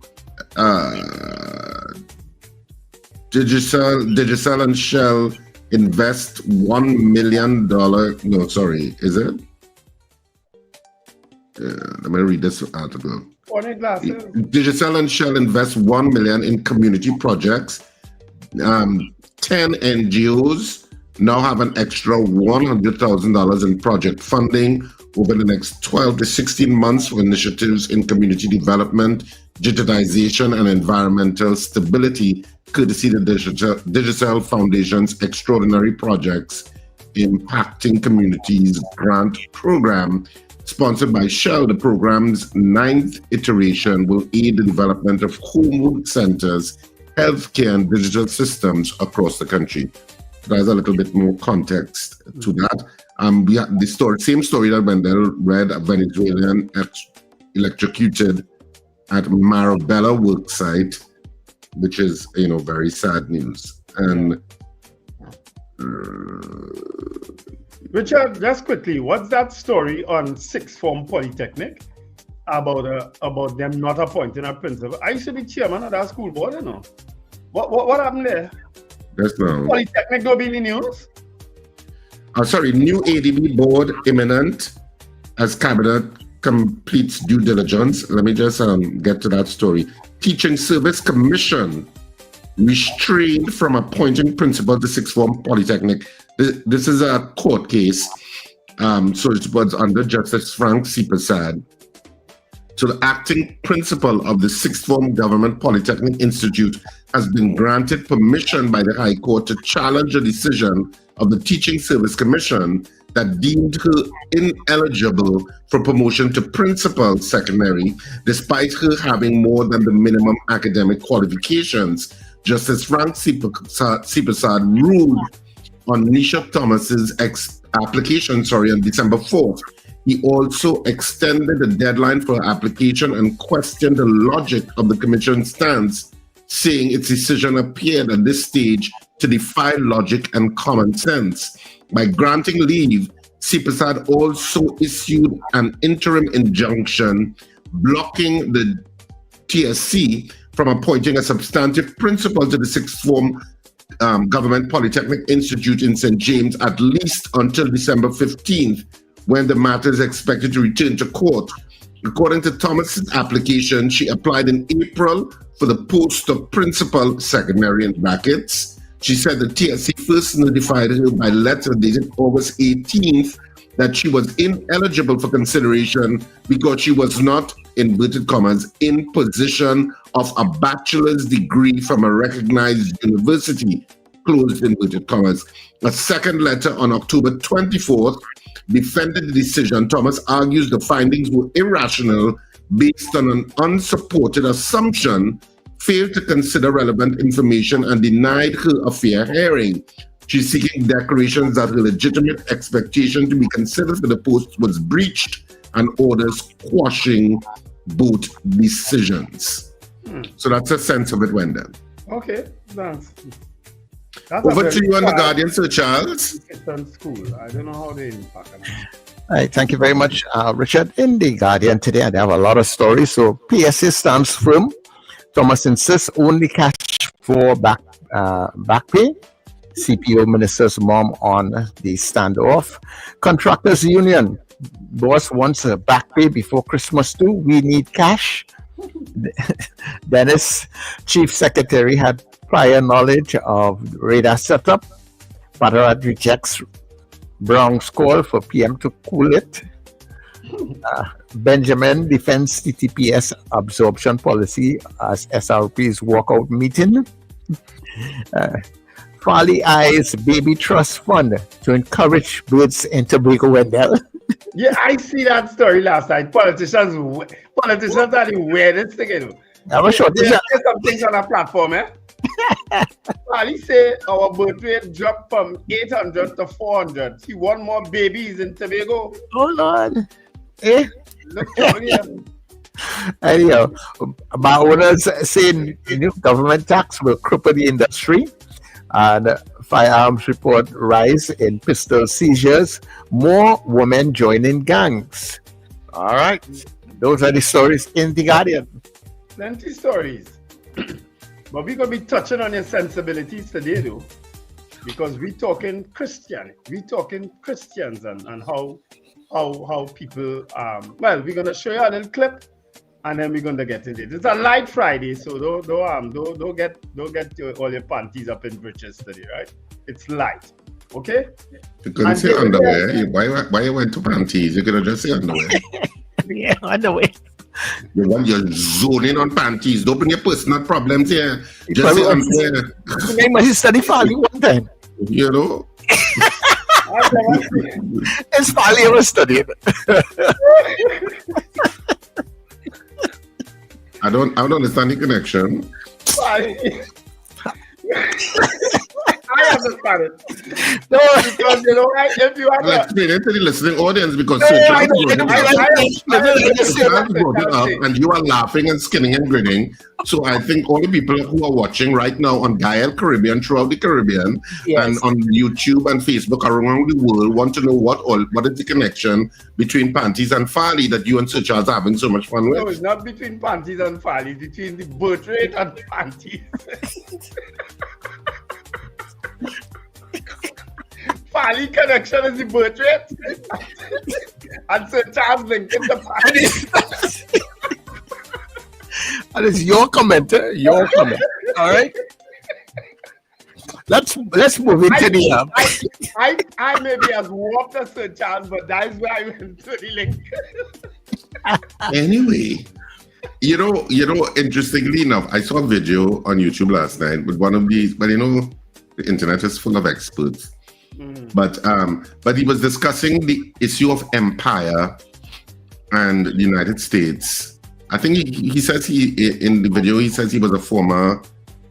Digicel and Shell invest $1 million. No, sorry, is it? Let me read this article. Digicel and Shell invest $1 million in community projects. 10 NGOs now have an extra $100,000 in project funding over the next 12 to 16 months for initiatives in community development, digitization, and environmental stability, courtesy the Digicel Foundation's extraordinary projects impacting communities grant program. Sponsored by Shell, the program's 9th iteration will aid the development of homework centers, healthcare, and digital systems across the country. So there's a little bit more context to that. We have the same story that Wendell read: a Venezuelan electrocuted at Marabella work site, which is, very sad news. And Richard, just quickly, what's that story on sixth form polytechnic about them not appointing a principal? I used to be chairman of that school board, What happened there? That's now. Polytechnic don't be in the news? New ADB board imminent as cabinet completes due diligence. Let me just get to that story. Teaching Service Commission restrained from appointing principal to sixth form polytechnic. This is a court case. So it was under Justice Frank C. Prasad. So the acting principal of the sixth form government polytechnic institute has been granted permission by the High Court to challenge a decision of the Teaching Service Commission that deemed her ineligible for promotion to principal secondary, despite her having more than the minimum academic qualifications. Justice Frank C. Prasad ruled on Nisha Thomas's application on December 4th. He also extended the deadline for application and questioned the logic of the commission's stance, saying its decision appeared at this stage to defy logic and common sense. By granting leave, C. Prasad also issued an interim injunction blocking the TSC from appointing a substantive principal to the sixth form Government Polytechnic Institute in St. James at least until December 15th, when the matter is expected to return to court. According to Thomas's application, she applied in April for the post of principal secondary in brackets. She said the TSC first notified her by letter dated August 18th that she was ineligible for consideration because she was not, inverted commas, in possession of a bachelor's degree from a recognized university, closed inverted commas. A second letter on October 24th defended the decision. Thomas argues the findings were irrational based on an unsupported assumption, failed to consider relevant information, and denied her a fair hearing. She's seeking declarations that her legitimate expectation to be considered for the post was breached and orders quashing both decisions. So that's a sense of it, Wendell. Okay, thanks. Over to you on the Guardian, Sir Charles. School. I don't know how they impact it. All right, thank you very much, Richard. In the Guardian today, I have a lot of stories. So PSA stands firm. Thomas insists only cash for back pay. CPO minister's mom on the standoff. Contractors union. Boss wants a back pay before Christmas too. We need cash. Dennis, chief secretary, had prior knowledge of radar setup. Patarad rejects Brown's call for PM to cool it. Benjamin defends TTPS absorption policy as SRP's walkout meeting. Farley eyes baby trust fund to encourage births in Tobago, Wendell. Yeah, I see that story last night. Politicians are the weirdest thing, you know. I'm a short. They say some things on a platform, eh? Farley say our birth rate dropped from 800 to 400. See, one more babies in Tobago. Oh Lord. Eh? Look here. Anyhow, bar owners saying government tax will cripple the industry. And firearms report rise in pistol seizures. More women joining gangs. All right. Those are the stories in the Guardian. Plenty stories. But we're going to be touching on your sensibilities today, though. Because we're talking Christian. We're talking Christians and how people, well, we're going to show you a little clip. And then we're going to get into it. It's a light Friday, so don't get all your panties up in britches today, right? It's light, okay? You couldn't say underwear. Why you went to panties? You could have just said underwear. Yeah, underwear. You're zoning on panties. Don't bring your personal problems here. Just say underwear. I must study Farley one time. You know? It's Farley I was studying. I don't understand the connection. I understand it. No, because if you I'll explain it to the listening audience because I brought it up and you are laughing and skinning and grinning. So I think all the people who are watching right now on Gael Caribbean, throughout the Caribbean, and on YouTube and Facebook around the world want to know what is the connection between panties and Farley that you and Sir Charles are having so much fun with. No, it's not between panties and Farley, it's between the birth rate and panties. Farley connection is the birth rate. And Sir Charles linking the party. And it's your comment, your comment. All right. Let's move into the. I maybe as warped as Sir Charles, but that is where I went to the link. Anyway, you know, interestingly enough, I saw a video on YouTube last night with one of these, but you know, the internet is full of experts. But he was discussing the issue of empire and the United States. I think he says in the video he says he was a former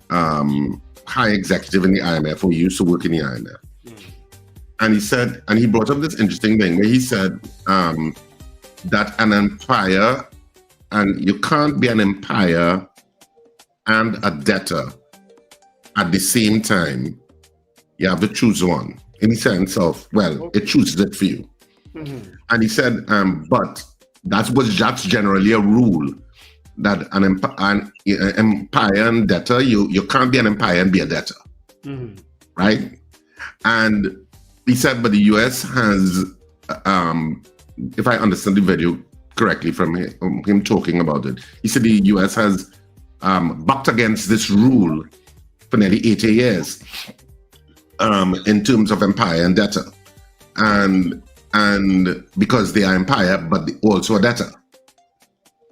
high executive in the IMF or used to work in the IMF. And he said, and he brought up this interesting thing where he said that an empire, and you can't be an empire and a debtor at the same time. You have to choose one in the sense of, well, it chooses it for you. And he said, but that's generally a rule that an empire and debtor, you can't be an empire and be a debtor, right? And he said, but the US has, if I understand the video correctly from him talking about it, he said the US has bucked against this rule for nearly 80 years in terms of empire and debtor. And because they are empire, but also a debtor.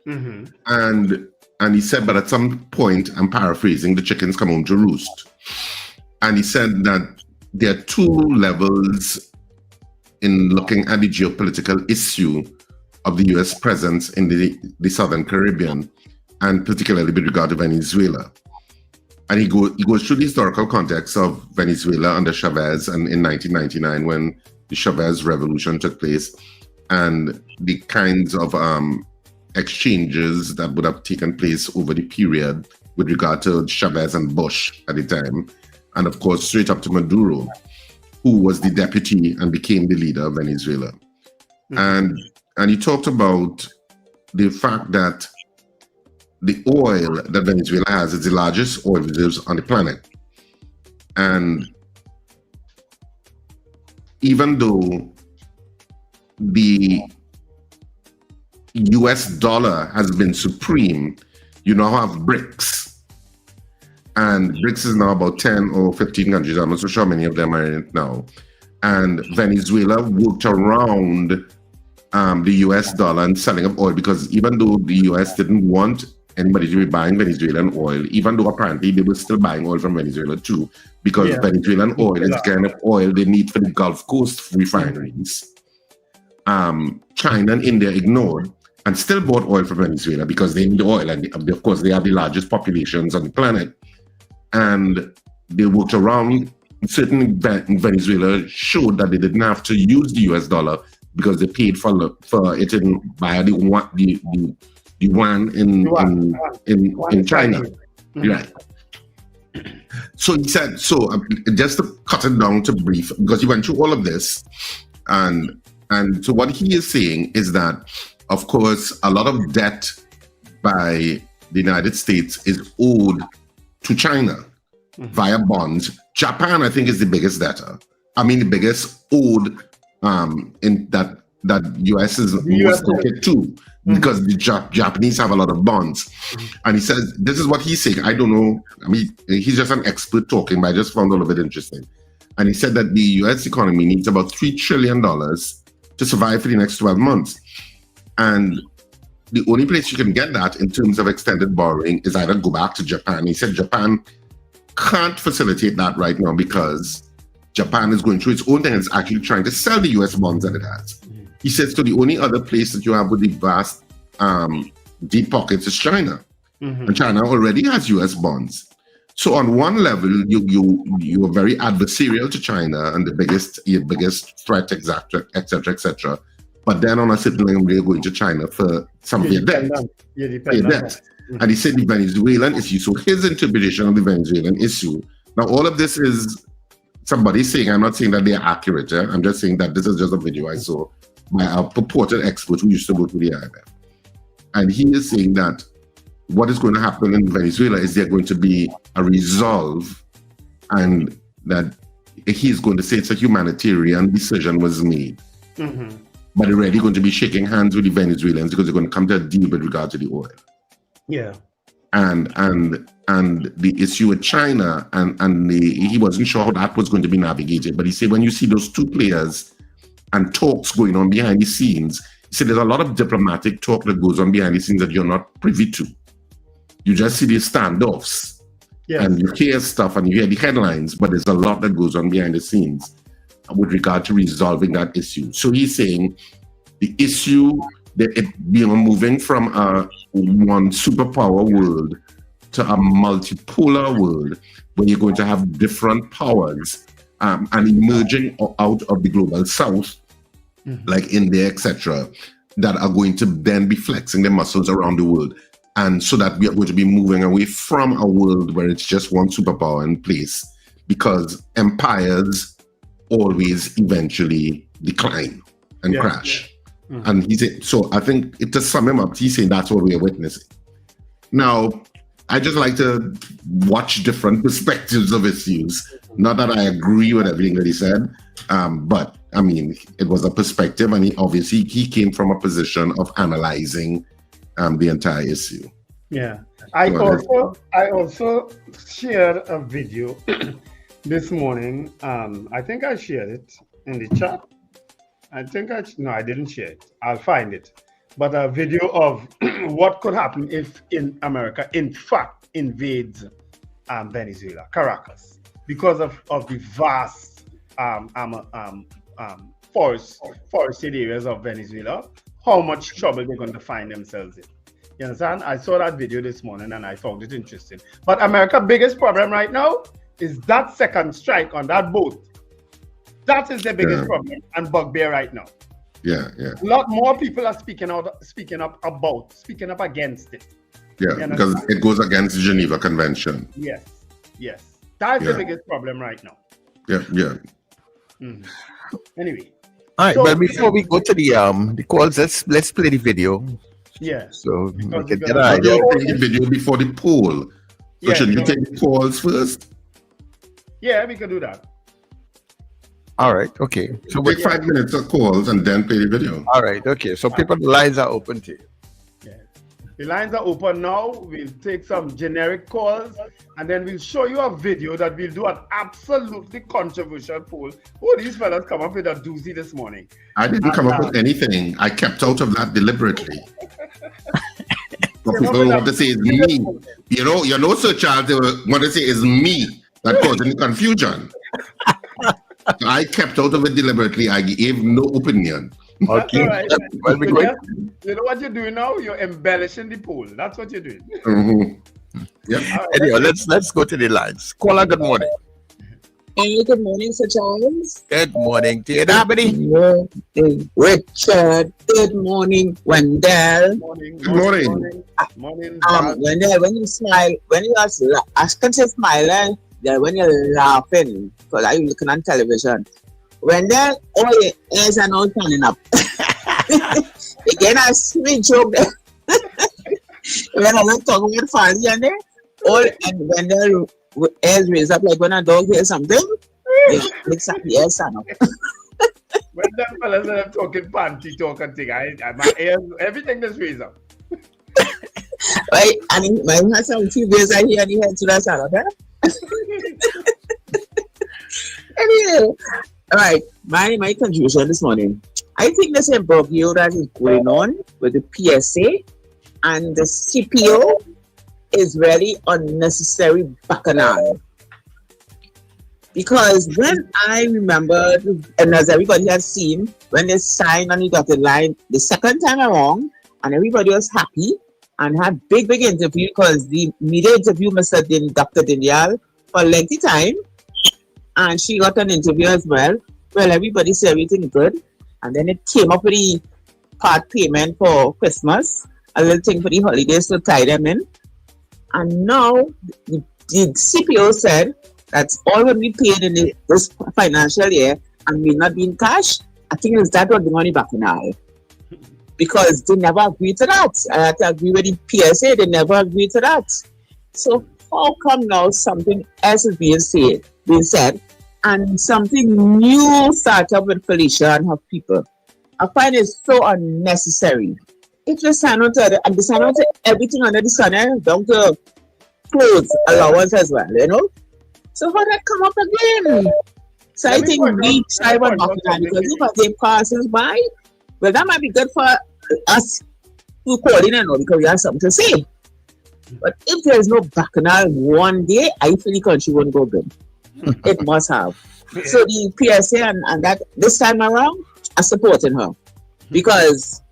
And he said, but at some point, I'm paraphrasing, the chickens come home to roost. And he said that there are two levels in looking at the geopolitical issue of the US presence in the Southern Caribbean, and particularly with regard to Venezuela. And he goes through the historical context of Venezuela under Chavez and in 1999 when the Chavez revolution took place, and the kinds of exchanges that would have taken place over the period with regard to Chavez and Bush at the time, and of course straight up to Maduro, who was the deputy and became the leader of Venezuela. And he talked about the fact that the oil that Venezuela has is the largest oil reserves on the planet. And even though the US dollar has been supreme, you now have BRICS. And BRICS is now about 10 or 15 countries. I'm not so sure many of them are in it now. And Venezuela worked around the US dollar and selling of oil, because even though the US didn't want anybody to be buying Venezuelan oil, even though apparently they were still buying oil from Venezuela too, because Venezuelan oil is the kind of oil they need for the Gulf Coast refineries. China and India ignored and still bought oil from Venezuela because they need oil, and of course they have the largest populations on the planet. And they worked around. Certain in Venezuela showed that they didn't have to use the US dollar because they paid for it via the yuan in China. Right. So he said, just to cut it down to brief, because he went through all of this, and so what he is saying is that, of course, a lot of debt by the United States is owed to China via bonds. Japan, I think, is the biggest debtor. I mean, the biggest owed in that US is most crooked too, because the Japanese have a lot of bonds. And he says, this is what he's saying. I don't know. I mean, he's just an expert talking, but I just found all of it interesting. And he said that the US economy needs about $3 trillion to survive for the next 12 months. And the only place you can get that in terms of extended borrowing is either go back to Japan. He said Japan can't facilitate that right now because Japan is going through its own thing and it's actually trying to sell the US bonds that it has. He says, so the only other place that you have with the vast deep pockets is China. And China already has US bonds. So on one level, you are very adversarial to China and your biggest threat, et cetera. But then on a certain level, you're going to China for some of your debt. And he said the Venezuelan issue. So his interpretation of the Venezuelan issue. Now, all of this is somebody saying, I'm not saying that they're accurate. I'm just saying that this is just a video I saw by a purported expert who used to go to the IMF. And he is saying that what is going to happen in Venezuela is there going to be a resolve, and that he's going to say it's a humanitarian decision was made. but they're really going to be shaking hands with the Venezuelans because they're going to come to a deal with regard to the oil. Yeah. And the issue with China, he wasn't sure how that was going to be navigated. But he said when you see those two players and talks going on behind the scenes, he said there's a lot of diplomatic talk that goes on behind the scenes that you're not privy to. You just see these standoffs, and you hear stuff and you hear the headlines, but there's a lot that goes on behind the scenes with regard to resolving that issue. So he's saying the issue that moving from a one superpower world to a multipolar world where you're going to have different powers and emerging out of the global south, like India, etc., that are going to then be flexing their muscles around the world. And so that we are going to be moving away from a world where it's just one superpower in place, because empires always eventually decline and crash. And he said, so I think to sum him up, he's saying that's what we are witnessing. Now, I just like to watch different perspectives of issues. Not that I agree with everything that he said, but I mean, it was a perspective, and he came from a position of analyzing the entire issue. Yeah. I also shared a video this morning. I think I shared it in the chat. I didn't share it. I'll find it. But a video of what could happen if America, in fact, invades Venezuela, Caracas, because of the vast forested areas of Venezuela, how much trouble they're going to find themselves in. You understand? I saw that video this morning and I found it interesting. But America's biggest problem right now is that second strike on that boat. That is the biggest problem and bugbear right now. Yeah. A lot more people are speaking up against it. Yeah, because it goes against the Geneva Convention. Yes. That's the biggest problem right now. Yeah. Anyway. All right, but before we go to the calls, let's play the video. Yeah. So we can get an idea. Play the video before the poll. So should you take the calls first? Yeah, we can do that. All right. Okay. So take 5 minutes of calls and then play the video. All right. Okay. So the lines are open to you. Yeah. The lines are open now. We'll take some generic calls and then we'll show you a video that we'll do an absolutely controversial poll. Oh, these fellas come up with a doozy this morning. I didn't come up with anything. I kept out of that deliberately. But people want to say it's me. You know, Sir Charles, they want to say it's me that caused any confusion. I kept out of it deliberately. I gave no opinion. Okay. Right. Well, you know what you're doing now? You're embellishing the poll. That's what you're doing. Yeah. Anyway, let's go to the lines. Caller, good morning. Hey, good morning, Sir Charles. Good morning to you, Dabney. Good morning, Richard. Good morning, Wendell. Good morning. Wendell, when you smile, when you are smiling, when you're laughing, because I'm looking on television, when all your ears are not turning up. Again, I sweet joke there. When I'm talking with family and and when their ears raise up, like when a dog hears something, it makes up the ears stand up. When them fellas are talking panty talk and thing, my ears, everything just raise up. Right, and my husband, few days I hear the head to that sound, okay? Anyway, all right, my contribution this morning. I think there's a imbroglio that is going on with the PSA and the CPO is really unnecessary bacchanal. Because when I remember, and as everybody has seen, when they signed on the dotted line the second time around, and everybody was happy and had big interview because the media interview Dr. Dinial for a lengthy time, and she got an interview as well. Well, everybody said everything good, and then it came up with the part payment for Christmas, a little thing for the holidays to tie them in, and now the CPO said that's all will be paid in this financial year and will not be in cash. I think it's that what the money back now, because they never agreed to that. I have to agree with the PSA, they never agreed to that. So how come now something else is being said, and something new start up with Felicia and her people? I find it so unnecessary. If you sign on to and they sign on to everything under the sun, down to clothes allowance as well, you know. So how that come up again? So I think we try one back because if a day passes by, well, that might be good for us to call in and know because we have something to say. But if there is no bacchanal one day, I feel the country won't go good. It must have. So the PSA and that this time around, I'm supporting her because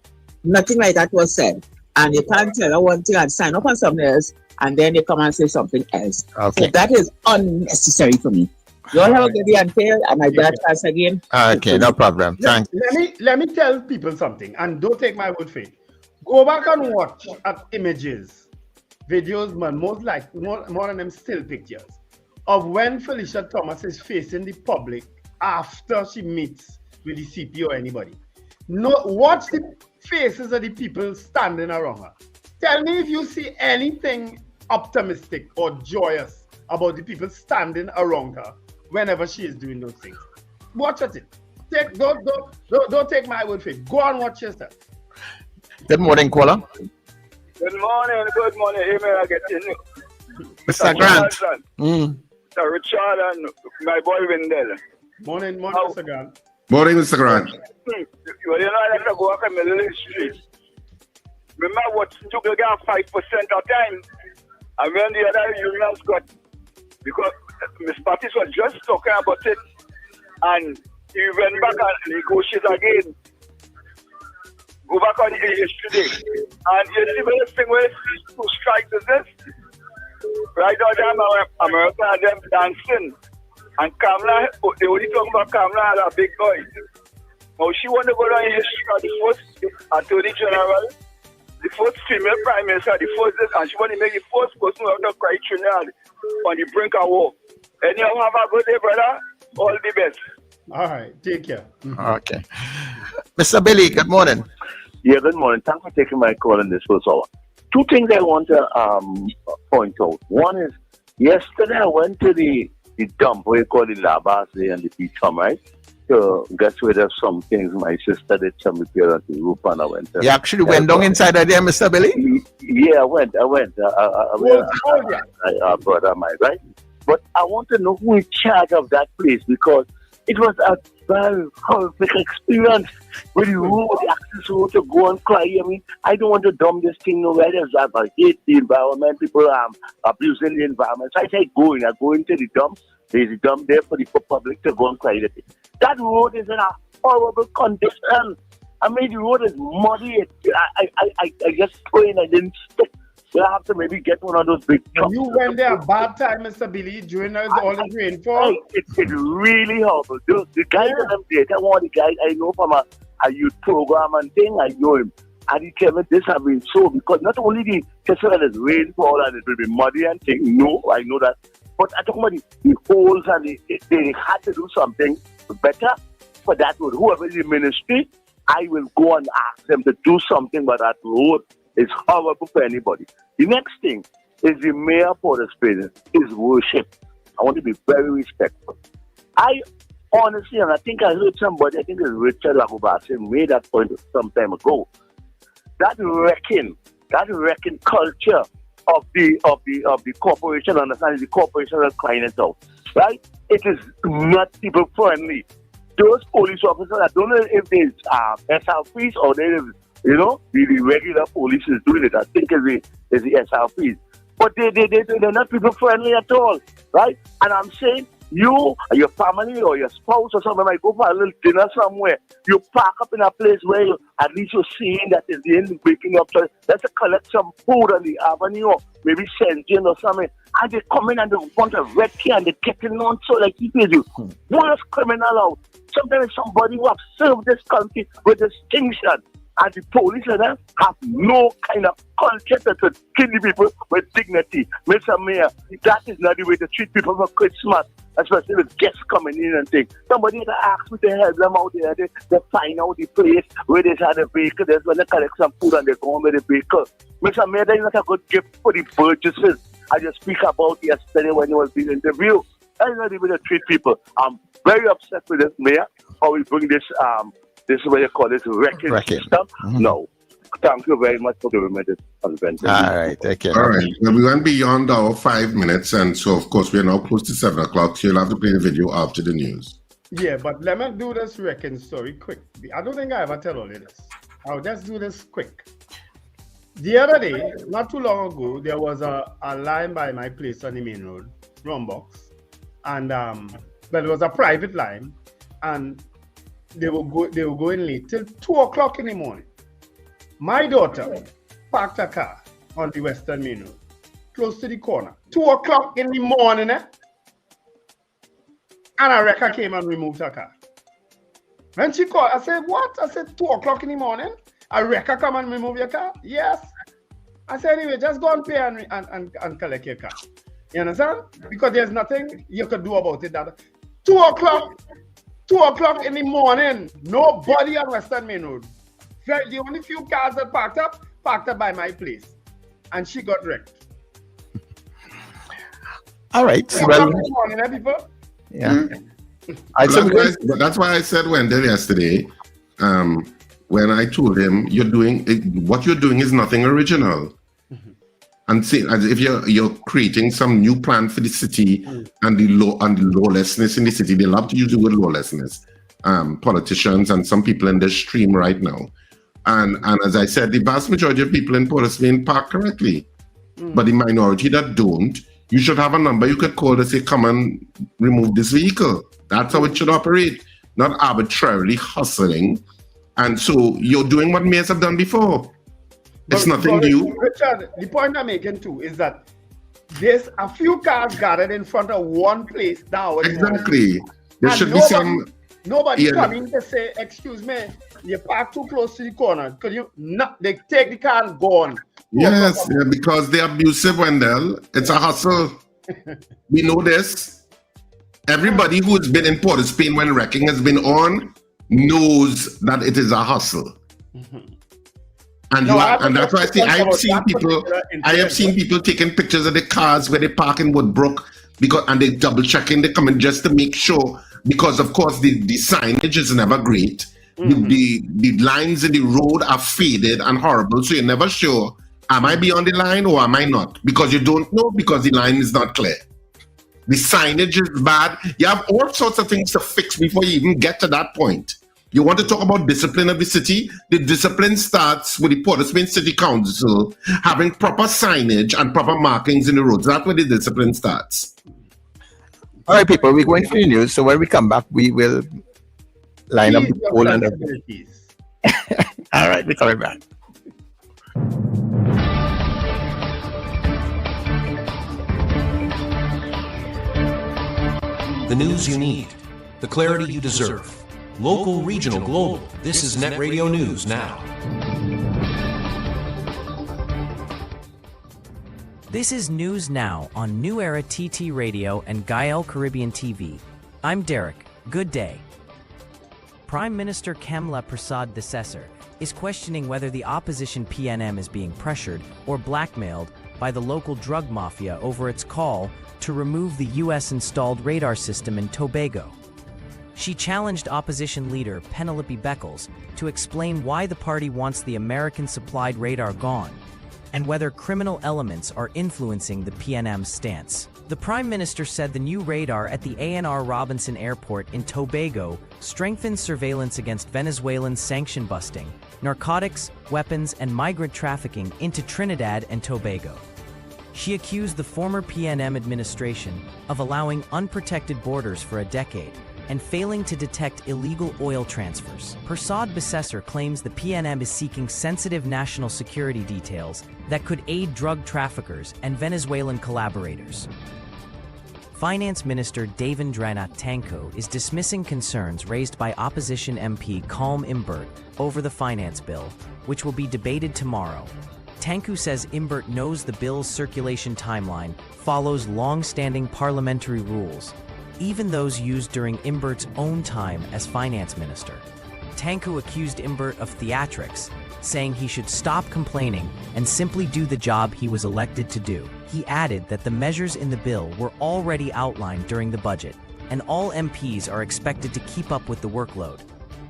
nothing like that was said. And you can't tell her one thing and sign up on something else, and then they come and say something else. Okay. So that is unnecessary for me. You all have a good day and fail, and I got class again. Okay, no problem. Thank you. Let me tell people something, and don't take my word for it. Go back and watch at images, videos, man, more than them still pictures of when Felicia Thomas is facing the public after she meets with the CP or anybody. Watch the faces of the people standing around her. Tell me if you see anything optimistic or joyous about the people standing around her whenever she is doing those things. Watch at it. Don't take my word for it. Go and watch yourself. Good morning, caller. Good morning. Hey, man, I get you. Mr. Grant. Mr. Richard and my boy Wendell. Morning, Mr. Grant. Morning, Mr. Grant. You know, I like to go up in the little street. Remember what took again 5% of time, and when the other unions got, because Ms. Pattis was just talking about it, and he went back and negotiated again. Go back on yesterday, and you see the thing where to strike is this. Right now, them America and them dancing, and Kamala, they only talk about Kamala as a big boy. Now she want to go down in history as the first Attorney General, the first female Prime Minister, the first this, and she want to make the first person who have to cry Trinidad on the brink of war. Anyhow, have a good day, brother. All the best. All right, take care. Okay. Mr. Billy, good morning. Yeah, good morning. Thanks for taking my call in this first hour. Two things I want to point out. One is, yesterday I went to the dump, where you call it Labase and the beach farm, right? To get rid of some things. My sister did some repair on the roof and I went. You actually went down inside of there, Mr. Billy? Yeah, I went. I brought my right? But I want to know who is in charge of that place because it was a very horrific experience with the road, the access road to go and cry. I mean, I don't want to dump this thing nowhere. I hate the environment. People are abusing the environment. So I say I go into the dump. There's a dump there for the public to go and cry. That road is in a horrible condition. I mean, the road is muddy. I just praying I didn't stick. So I have to maybe get one of those big trucks. You went there a bad time, Mr. Billy, during all the rainfall. It's really horrible. The guy that I'm dating, one of the guys I know from a youth program and thing, I know him. And he tell me this have been so, because not only the case that there's rainfall and it will be muddy and things, no, I know that. But I talk about the holes and they had to do something better for that road. Whoever is in the ministry, I will go and ask them to do something about that road. It's horrible for anybody. The next thing is the mayor for the space is worship. I want to be very respectful. I honestly, and I think I heard somebody, I think it's Richard Lagobasi, made that point some time ago. That wrecking culture of the corporation, understand the corporation is crying it out, right? It is not people friendly. Those police officers, I don't know if there's SRPs or there is, the regular police is doing it. I think it's the SRPs. But they're not people friendly at all, right? And I'm saying, you, your family or your spouse or something might go for a little dinner somewhere. You park up in a place where at least you're seeing that is the end waking up. So let's collect some food on the avenue or maybe Shenzhen or something. And they come in and they want a red key and they're getting on so like he pays you. Worst criminal out. Sometimes somebody who have served this country with distinction. And the police and them have no kind of culture to kill the people with dignity. Mr. Mayor, that is not the way to treat people for Christmas, especially with guests coming in and things. Somebody had asked me to help them out there. They find out the place where they had a vehicle. There's when they collect some food and they go on with the vehicle. Mr. Mayor, that is not a good gift for the Burgesses. I just speak about yesterday when he was being interviewed. That is not the way to treat people. I'm very upset with this mayor, how we bring this This is what you call this wrecking system. No. Thank you very much for giving me this adventure. All right, take care. All right. Well, we went beyond our 5 minutes, and so of course we are now close to 7 o'clock. So you'll have to play the video after the news. Yeah, but let me do this wrecking story quick. I don't think I ever tell all of this. I'll just do this quick. The other day, not too long ago, there was a line by my place on the main road, Rumbox, and well, it was a private line, and they were going late till 2 o'clock in the morning. My daughter parked her car on the Western Main Road, close to the corner. 2 o'clock in the morning, and a wrecker came and removed her car. When she called, I said, what? I said, 2 o'clock in the morning? A wrecker come and remove your car? Yes. I said, anyway, just go and pay and collect your car. You understand? Because there's nothing you could do about it. That 2 o'clock in the morning, nobody on Western Main Road. The only few cars that parked up by my place. And she got wrecked. All right. Well, morning, people? Yeah. That's why I said Wendell yesterday, when I told him what you're doing is nothing original. And see, as if you're creating some new plan for the city and the lawlessness in the city. They love to use the word lawlessness. Politicians and some people in this stream right now. And as I said, the vast majority of people in Port of Spain park correctly. But the minority that don't, you should have a number you could call to say, come and remove this vehicle. That's how it should operate, not arbitrarily hustling. And so you're doing what mayors have done before. It's nothing new. Richard, the point I'm making too is that there's a few cars gathered in front of one place now. Exactly. There should be some... Nobody coming to say, excuse me, you park too close to the corner. Could you not? They take the car and go on. Yes, because they're abusive, Wendell. It's a hustle. We know this. Everybody who's been in Port of Spain when wrecking has been on knows that it is a hustle. And that's why I say I have seen people taking pictures of the cars where they park in Woodbrook and they double checking, they come in just to make sure, because of course the signage is never great. The lines in the road are faded and horrible, so you're never sure, am I beyond the line or am I not? Because you don't know, because the line is not clear. The signage is bad. You have all sorts of things to fix before you even get to that point. You want to talk about discipline of the city? The discipline starts with the Port of Spain City Council having proper signage and proper markings in the roads. That's where the discipline starts. All right, people, we're going for the news. So when we come back, we will line up the poll and all right, we're coming back. The news you need, the clarity you deserve. Local, regional, global. This is Net Radio News Now. This is News Now on New Era TT Radio and Gael Caribbean TV. I'm Derek. Good day. Prime Minister Kamla Prasad Desessar is questioning whether the opposition PNM is being pressured or blackmailed by the local drug mafia over its call to remove the U.S.-installed radar system in Tobago. She challenged opposition leader Penelope Beckles to explain why the party wants the American-supplied radar gone and whether criminal elements are influencing the PNM's stance. The Prime Minister said the new radar at the ANR Robinson Airport in Tobago strengthens surveillance against Venezuelan sanction busting, narcotics, weapons, and migrant trafficking into Trinidad and Tobago. She accused the former PNM administration of allowing unprotected borders for a decade and failing to detect illegal oil transfers. Prasad Desessar claims the PNM is seeking sensitive national security details that could aid drug traffickers and Venezuelan collaborators. Finance Minister Devendranath Tanko is dismissing concerns raised by opposition MP Calm Imbert over the finance bill, which will be debated tomorrow. Tanku says Imbert knows the bill's circulation timeline follows long-standing parliamentary rules, even those used during Imbert's own time as finance minister. Tanku accused Imbert of theatrics, saying he should stop complaining and simply do the job he was elected to do. He added that the measures in the bill were already outlined during the budget, and all MPs are expected to keep up with the workload.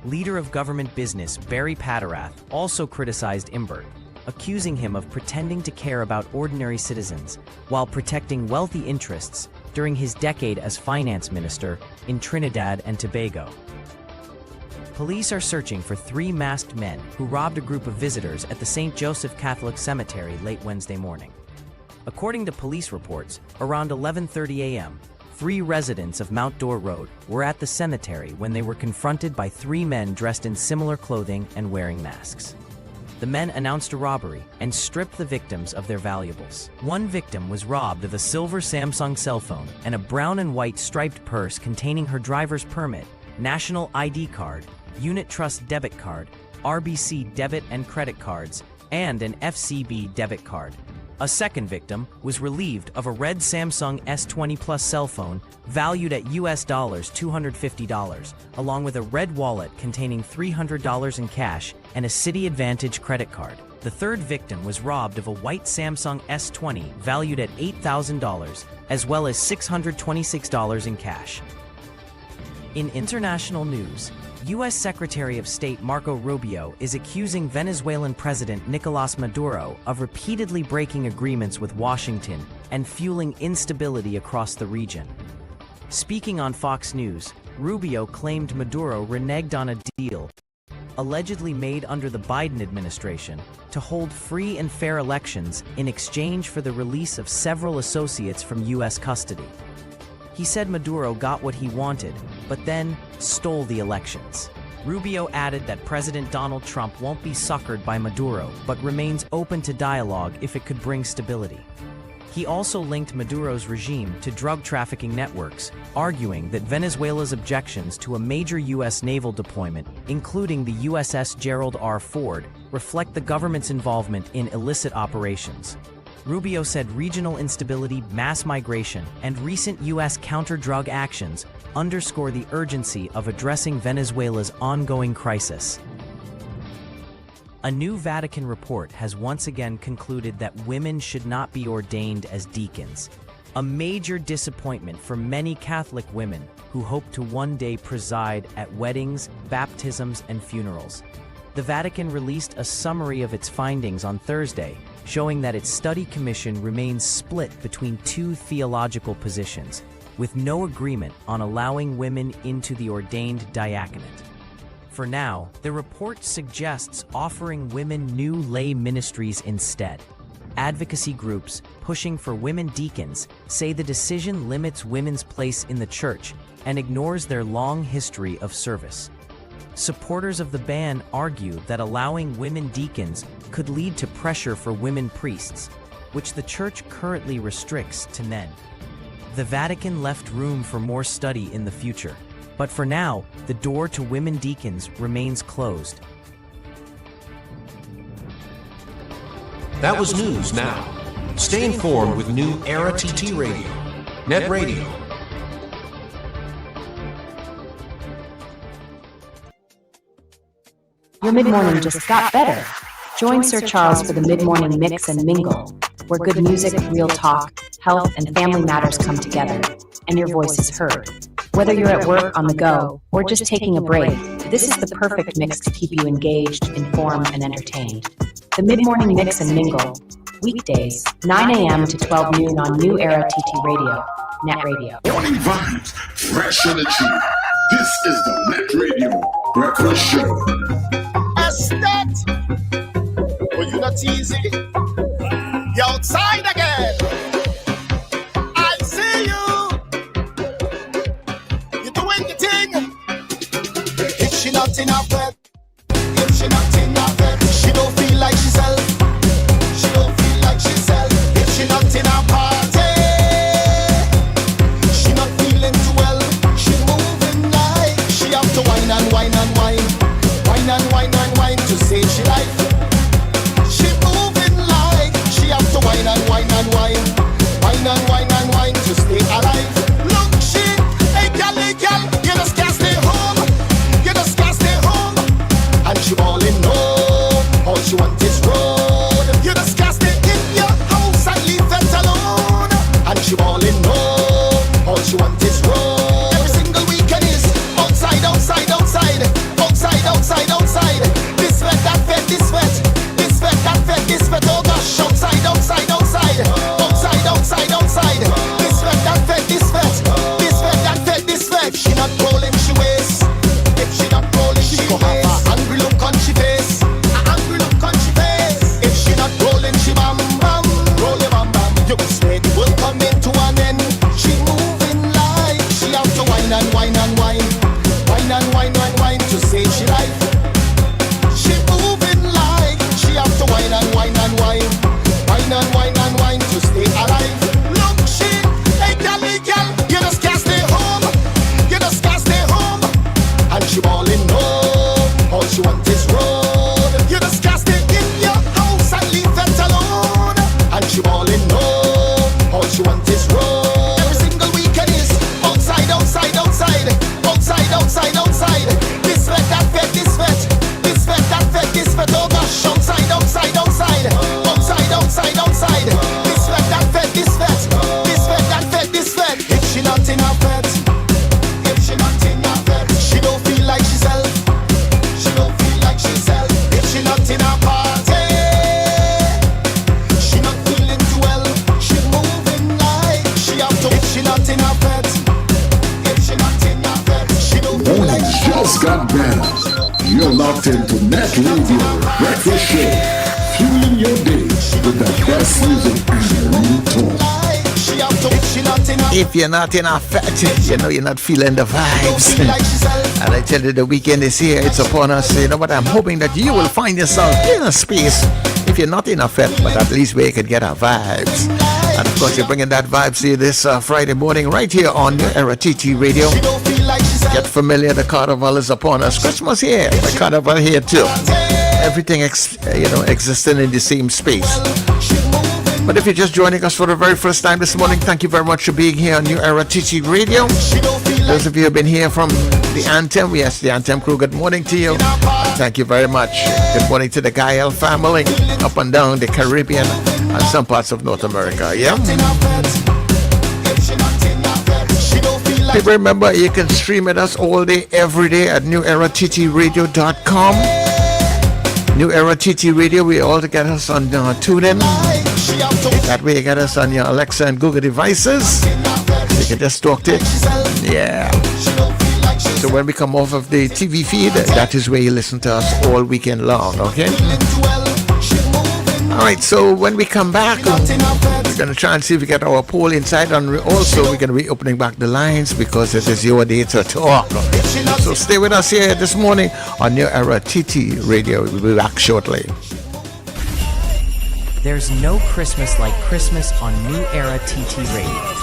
leader of government business Barry Patterath also criticized Imbert, accusing him of pretending to care about ordinary citizens while protecting wealthy interests during his decade as finance minister in Trinidad and Tobago. Police are searching for 3 masked men who robbed a group of visitors at the St. Joseph Catholic Cemetery late Wednesday morning. According to police reports, around 11:30 a.m., 3 residents of Mount Dore Road were at the cemetery when they were confronted by 3 men dressed in similar clothing and wearing masks. The men announced a robbery and stripped the victims of their valuables. One victim was robbed of a silver Samsung cell phone and a brown and white striped purse containing her driver's permit, national ID card, Unit Trust debit card, RBC debit and credit cards, and an FCB debit card. A second victim was relieved of a red Samsung S20 Plus cell phone valued at US $250, along with a red wallet containing $300 in cash and a Citi Advantage credit card. The third victim was robbed of a white Samsung S20 valued at $8,000, as well as $626 in cash. In international news, U.S. Secretary of State Marco Rubio is accusing Venezuelan President Nicolás Maduro of repeatedly breaking agreements with Washington and fueling instability across the region. Speaking on Fox News, Rubio claimed Maduro reneged on a deal allegedly made under the Biden administration to hold free and fair elections in exchange for the release of several associates from U.S. custody. He said Maduro got what he wanted, but then stole the elections. Rubio added that President Donald Trump won't be suckered by Maduro, but remains open to dialogue if it could bring stability. He also linked Maduro's regime to drug trafficking networks, arguing that Venezuela's objections to a major U.S. naval deployment, including the USS Gerald R. Ford, reflect the government's involvement in illicit operations. Rubio said regional instability, mass migration, and recent U.S. counter-drug actions underscore the urgency of addressing Venezuela's ongoing crisis. A new Vatican report has once again concluded that women should not be ordained as deacons, a major disappointment for many Catholic women who hope to one day preside at weddings, baptisms, and funerals. The Vatican released a summary of its findings on Thursday, showing that its study commission remains split between 2 theological positions, with no agreement on allowing women into the ordained diaconate. For now, the report suggests offering women new lay ministries instead. Advocacy groups pushing for women deacons say the decision limits women's place in the church and ignores their long history of service. Supporters of the ban argue that allowing women deacons could lead to pressure for women priests, which the church currently restricts to men. The Vatican left room for more study in the future, but for now, the door to women deacons remains closed. That was news now. Stay informed with New Era TT Radio, Net Radio. Your mid-morning just got better. Join Sir Charles for the mid-morning mix and mingle, where good music, real talk, health, and family matters come together, and your voice is heard. Whether you're at work, on the go, or just taking a break, this is the perfect mix to keep you engaged, informed, and entertained. The mid-morning mix and mingle, weekdays, 9 a.m. to 12 noon on New Era TT Radio, Net Radio. Morning vibes, fresh energy. This is the Net Radio Breakfast Show. Well, you not easy. You're outside again. I see you. You're doing your thing. If she not in her bed, if she not in her bed, she don't feel like herself. She don't feel like herself. If she not in her party, she not feeling too well. She moving like she have to whine and whine and whine. Whine and whine and whine to save she life. She moving like she have to whine and whine and whine. Whine and whine and whine to stay alive. Look, she, hey gal, you just can't stay home. You just can't stay home. And she ballin' no, all she want is roll. got better. You're locked into NETT Radio Breakfast Show, fueling your day with the best music and real talk. If you're not in effect, you know you're not feeling the vibes. And I tell you, the weekend is here, it's upon us. You know what? I'm hoping that you will find yourself in a space, if you're not in effect, but at least where you can get our vibes. And of course, you're bringing that vibes here this Friday morning right here on New Era TT Radio. Get familiar, the carnival is upon us. Christmas here, the carnival here too. Everything existing in the same space. But if you're just joining us for the very first time this morning, thank you very much for being here on New Era TT Radio. Those of you who have been here from the Anthem, yes, the Anthem crew, good morning to you. Thank you very much. Good morning to the Gael family up and down the Caribbean and some parts of North America, yeah? People, remember, you can stream at us all day, every day at newerattradio.com. New Era TT Radio, we all get us on TuneIn. That way you get us on your Alexa and Google devices. You can just talk to it. Yeah. So when we come off of the TV feed, that is where you listen to us all weekend long, okay? Alright, so when we come back, we're going to try and see if we get our poll inside, and also we're going to be opening back the lines because it is your day to talk. So stay with us here this morning on New Era TT Radio. We'll be back shortly. There's no Christmas like Christmas on New Era TT Radio.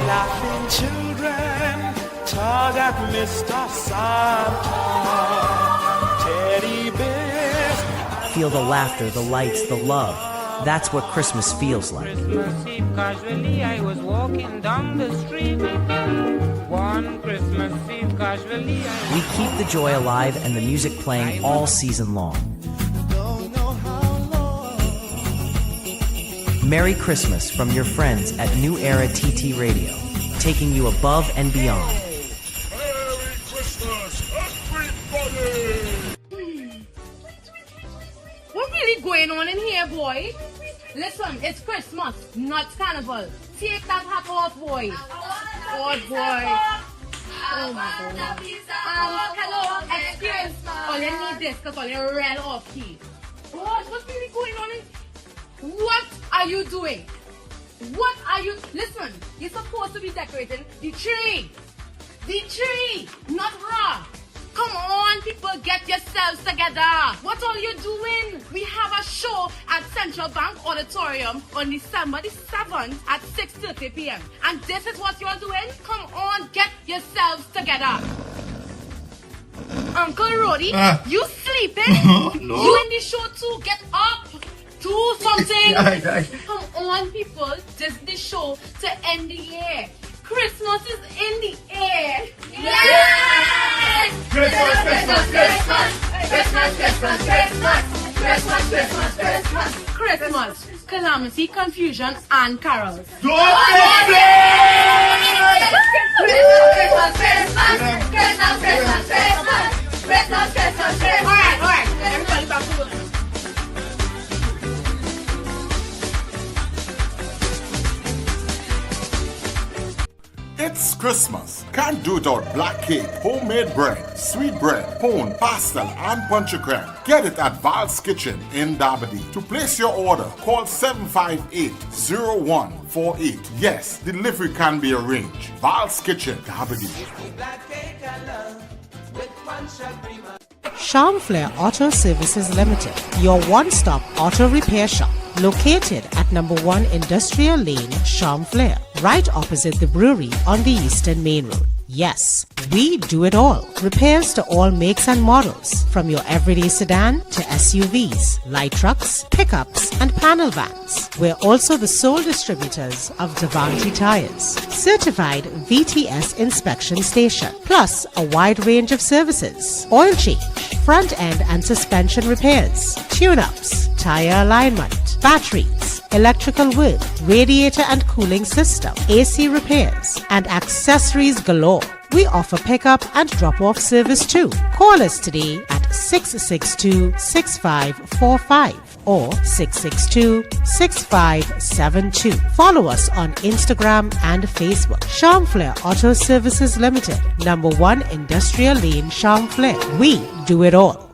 Laughing children tug at Mr. Santa. Teddy bears. Feel the laughter, the lights, the love. That's what Christmas feels like. Christmas Eve, casually I was walking down the street. One Christmas Eve, casually We keep the joy alive and the music playing all season long. Merry Christmas from your friends at New Era TT Radio, taking you above and beyond. Merry Christmas, everybody! What really going on in here, boy? Listen, it's Christmas, not carnival. Take that hat off, boy. Oh, boy. Oh, my God. Hello, excuse. Oh, let me this, because I'll real off key. What's really going on in... What are you doing? What are you... Listen, you're supposed to be decorating the tree. The tree, not her. Come on, people, get yourselves together. What are you doing? We have a show at Central Bank Auditorium on December the 7th at 6:30 p.m. And this is what you're doing? Come on, get yourselves together. Uncle Rody, you sleeping? No. You in the show too? Get up. Do something. Come on, people. This is the show to end the year. Christmas is in the air. Yes! Christmas, Christmas, Christmas. Christmas, Christmas, Christmas. Christmas, Christmas, Christmas. Christmas, calamity, confusion, and carols. Christmas, Christmas, Christmas. Christmas, Christmas, Christmas. Christmas, Christmas, Christmas. All right. Everybody back to work. It's Christmas. Can't do without black cake, homemade bread, sweet bread, pone, pastel, and punch creme. Get it at Val's Kitchen in Dabadi. To place your order, call 758-0148. Yes, delivery can be arranged. Val's Kitchen, Dabadi. Charm Flair Auto Services Limited, your one-stop auto repair shop, located at number 1 Industrial Lane, Charm Flair, right opposite the brewery on the Eastern Main Road. Yes, we do it all. Repairs to all makes and models, from your everyday sedan to SUVs, light trucks, pickups, and panel vans. We're also the sole distributors of Devante tires, certified VTS inspection station, plus a wide range of services: oil change, front end and suspension repairs, tune-ups, tire alignment, batteries, electrical work, radiator and cooling system, AC repairs, and accessories galore. We offer pickup and drop-off service too. Call us today at 662-6545 or 662-6572. Follow us on Instagram and Facebook. Charmflair Auto Services Limited, number 1 Industrial Lane, Charmflair. We do it all.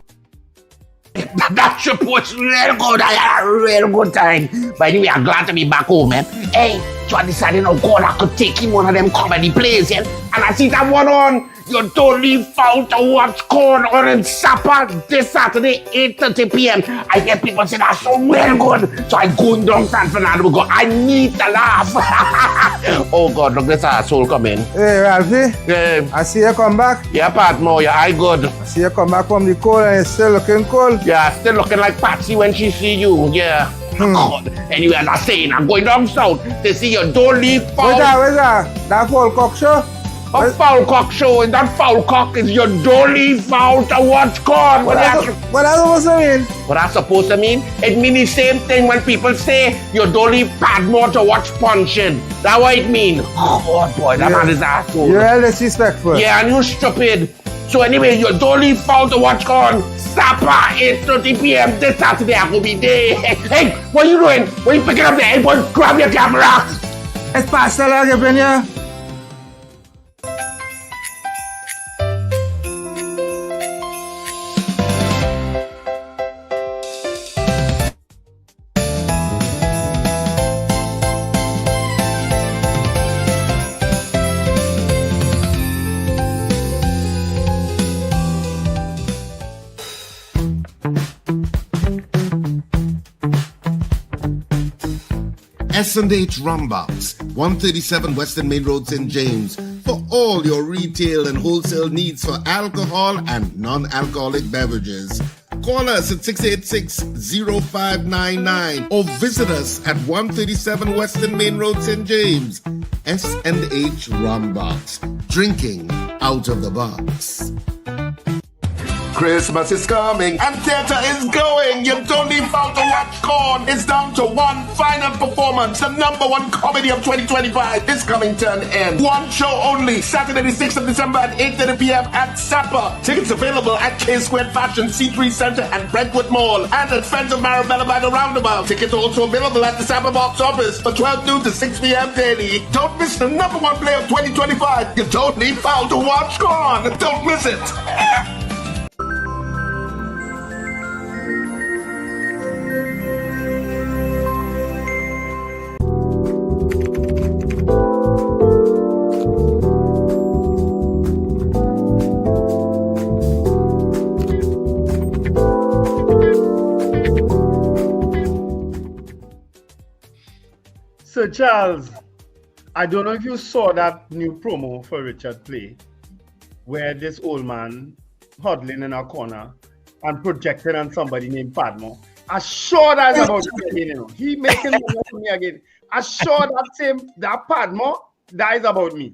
That trip was real good. I had a real good time. By the way, I'm glad to be back home, man. Hey, so I decided, oh God, I could take him one of them comedy plays, yeah? And I see that one on. You don't leave out to watch Corn or in Supper this Saturday, 8:30 p.m. I hear people say that's so well good. So I go down San Fernando, go, I need to laugh. Oh God, look, this asshole come in. Hey, Ralphie. Yeah. I see you come back. Yeah, Pat Mo, yeah, I good. I see you come back from the cold and you're still looking cold. Yeah, still looking like Patsy when she see you, yeah. God. Anyway, as I saying, I'm going down south to see you. Don't leave foul. Where's that? That foul cock show? A foul cock show, and that foul cock is your don't leave foul to watch corn. What that's supposed to mean? What that's supposed to mean? It means the same thing when people say you don't leave Padmore to watch punching. That's what it means. Oh boy, that man is asshole. You're hell disrespectful. Yeah, and you stupid. So anyway, you don't leave foul to watch corn. Supper, 8:30 p.m. this Saturday, I will be there. Hey, what are you doing? What are you picking up there? Hey, boy, grab your camera. It's Pastor again here. S&H Rumbox, 137 Western Main Road, St. James, for all your retail and wholesale needs for alcohol and non-alcoholic beverages. Call us at 686-0599 or visit us at 137 Western Main Road, St. James. S&H Rumbox, drinking out of the box. Christmas is coming and theater is going. You don't leave out to watch Corn. It's down to one final performance. The #1 comedy of 2025 is coming to an end. One show only, Saturday the 6th of December at 8:30 p.m. at Sapper. Tickets available at K Squared Fashion, C3 Center and Brentwood Mall, and at Friends of Marabella by the Roundabout. Tickets are also available at the Sapper box office for 12 noon to 6 p.m. daily. Don't miss the #1 play of 2025. You don't leave out to watch Corn. Don't miss it. So Charles, I don't know if you saw that new promo for Richard play, where this old man huddling in a corner and projecting on somebody named Padmo. I'm sure that's about him again, you know. He making me look at me again. I'm sure that Padmo, that is about me.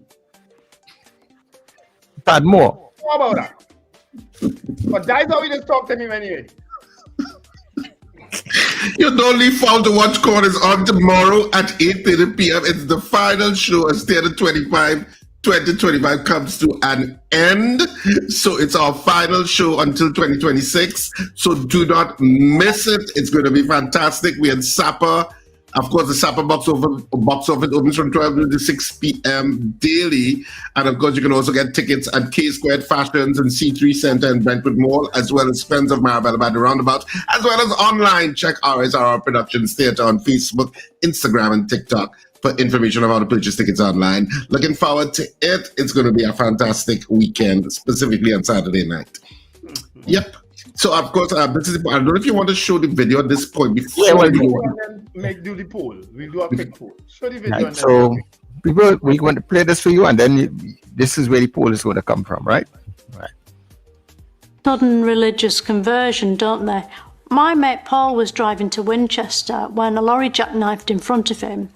Padmo. How about that? But that is how we just talk to him anyway. You don't leave foul to watch Corn is on tomorrow at 8:30 p.m. It's the final show as Theater 2025 comes to an end. So it's our final show until 2026. So do not miss it. It's going to be fantastic. We had Sapper. Of course, the Sapper box office opens from 12 to 6 p.m. daily. And of course, you can also get tickets at K Squared Fashions and C3 Center and Brentwood Mall, as well as Friends of Marabella by the Roundabout, as well as online. Check RSR Productions Theater on Facebook, Instagram, and TikTok for information on how to purchase tickets online. Looking forward to it. It's going to be a fantastic weekend, specifically on Saturday night. Yep. So, of course, this is. I don't know if you want to show the video at this point before Do the poll. We'll do a quick poll. Show the video. Right, so, we're going to play this for you, and then this is where the poll is going to come from, right? Right. Sudden religious conversion, don't they? My mate Paul was driving to Winchester when a lorry jackknifed in front of him,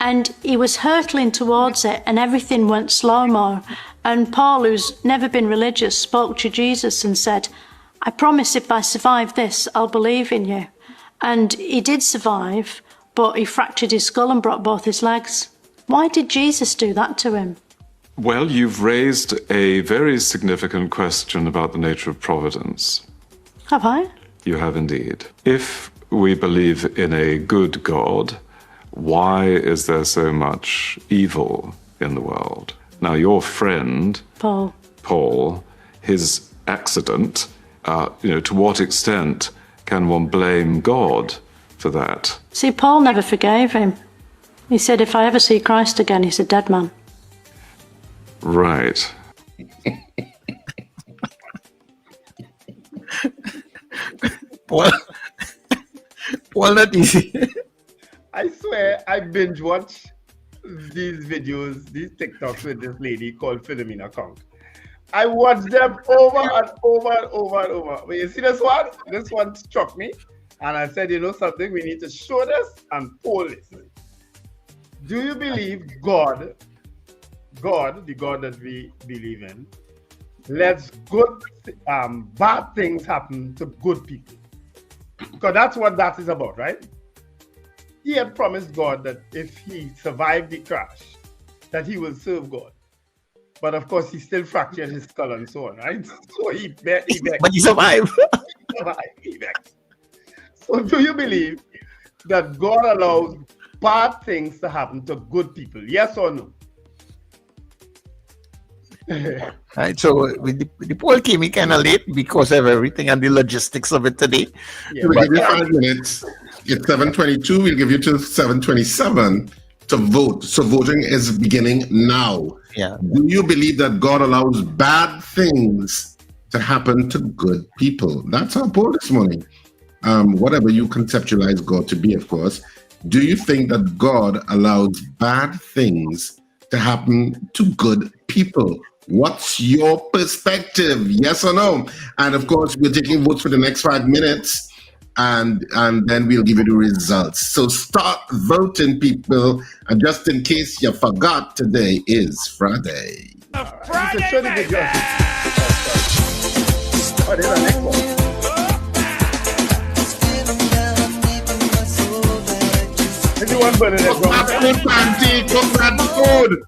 and he was hurtling towards it, and everything went slow-mo. And Paul, who's never been religious, spoke to Jesus and said, I promise if I survive this, I'll believe in you. And he did survive, but he fractured his skull and broke both his legs. Why did Jesus do that to him? Well, you've raised a very significant question about the nature of providence. Have I? You have indeed. If we believe in a good God, why is there so much evil in the world? Now, your friend, Paul, his accident, to what extent can one blame God for that? See, Paul never forgave him. He said, if I ever see Christ again, he's a dead man. Right. Paul, not easy. I swear, I binge watch these videos, these TikToks with this lady called Philomena Conk. I watch them over and over and over and over. But you see this one? This one struck me. And I said, you know something? We need to show this and poll this. Do you believe God, the God that we believe in, lets bad things happen to good people? Because that's what that is about, right? He had promised God that if he survived the crash, that he will serve God. But of course, he still fractured his skull and so on, right? So he begged. But he survived. He begged. So do you believe that God allows bad things to happen to good people? Yes or no? Right, so the poll came in kind of late because of everything and the logistics of it today. Yeah, we'll give you 5 minutes. It's 7:22. We'll give you till 7:27 to vote. So voting is beginning now. Yeah. Do you believe that God allows bad things to happen to good people? That's our poll this morning. Whatever you conceptualize God to be, of course. Do you think that God allows bad things to happen to good people? What's your perspective? Yes or no? And of course, we're taking votes for the next 5 minutes, and then we'll give you the results. So start voting, people. And just in case you forgot, today is Friday. Friday, baby! Oh, there's our next one. Anyone but cook that food, Panty. Cook that food.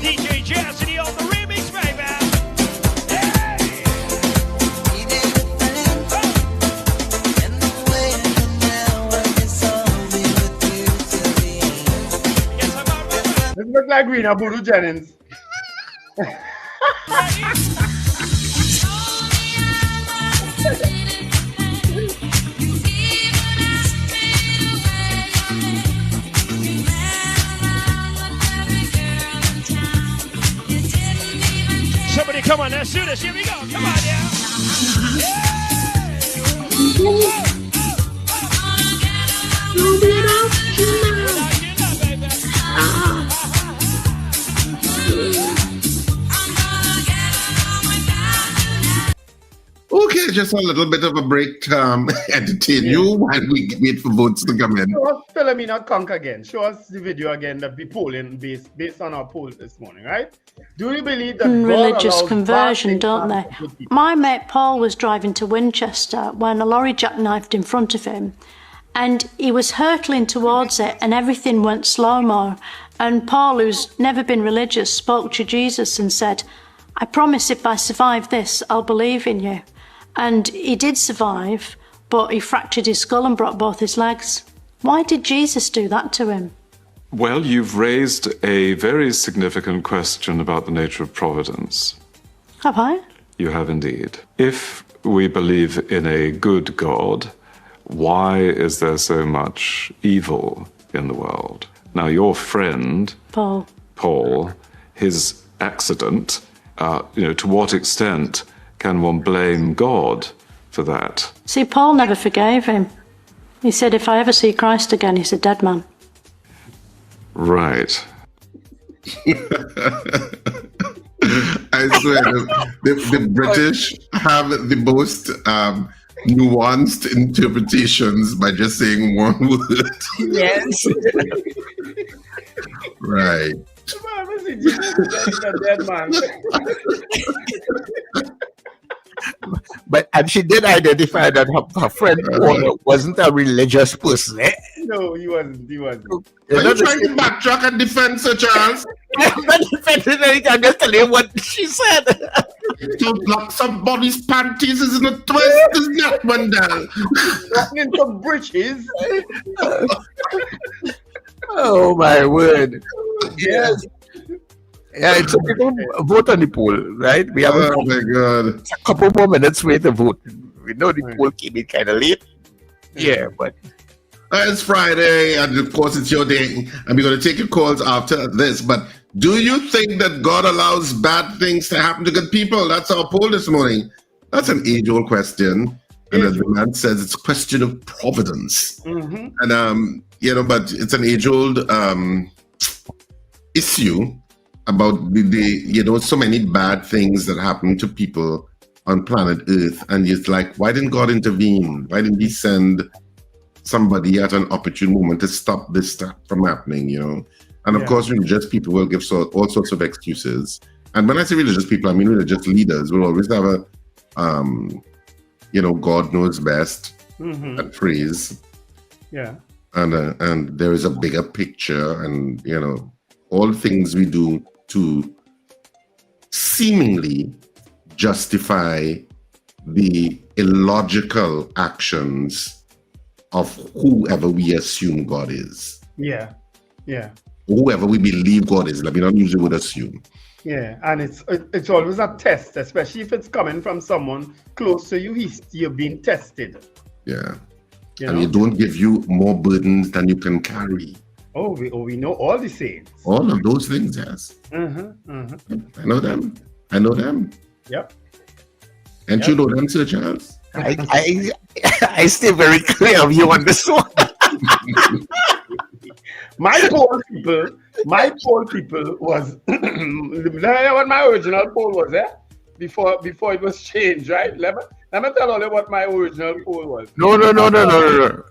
DJ Jazzy on the remix, baby. This look like Rena Buru Jennings. Somebody come on, let's do this. Here we go. Come on now. Okay, just a little bit of a break to entertain you while we wait for votes to come in. Show us Philomena Conk again. Show us the video again that we polling based on our poll this morning, right? Do you believe that religious God conversion, don't they? My mate Paul was driving to Winchester when a lorry jackknifed in front of him, and he was hurtling towards it, and everything went slow-mo. And Paul, who's never been religious, spoke to Jesus and said, I promise if I survive this, I'll believe in you. And he did survive, but he fractured his skull and broke both his legs. Why did Jesus do that to him? Well, you've raised a very significant question about the nature of providence. Have I? You have indeed. If we believe in a good God, why is there so much evil in the world? Now, your friend, Paul, his accident, to what extent can one blame God for that? See, Paul never forgave him. He said, if I ever see Christ again, he's a dead man. Right. I swear, the British have the most nuanced interpretations by just saying one word. Yes. Right. And she did identify that her friend Paul wasn't a religious person. Eh? No, he wasn't. Are you trying to backtrack and defend Sir Charles? I'm not defending anything. I'm just telling you what she said. It sounds like somebody's panties is in a twist, isn't it, Wendell? Walking into bridges. Oh my word. Yes. Yeah, so people vote on the poll, right? We have Oh my God. a couple more minutes wait to vote. We know the poll came in kind of late. Yeah, but It's Friday, and of course it's your day, and we're going to take your calls after this. But do you think that God allows bad things to happen to good people? That's our poll this morning. That's an age-old question, and as the man says, it's a question of providence. Mm-hmm. And but it's an age-old issue about the so many bad things that happen to people on planet Earth, and it's like, why didn't God intervene? Why didn't He send somebody at an opportune moment to stop this stuff from happening? And of course, religious people will give all sorts of excuses. And when I say religious people, I mean religious leaders will always have a God knows best that phrase. Yeah. And there is a bigger picture, and all things we do to seemingly justify the illogical actions of whoever we assume God is. Yeah. Yeah. Whoever we believe God is. Let me not use the word assume. Yeah, and it's always a test, especially if it's coming from someone close to you. You're being tested. Yeah. And you don't give you more burdens than you can carry. Oh, we know all the sayings. All of those things, yes. I know them. Yep. And you know them, Sir Charles? I stay very clear of you on this one. My poll people was what my original poll was, before it was changed, right? Let me tell you what my original poll was. No.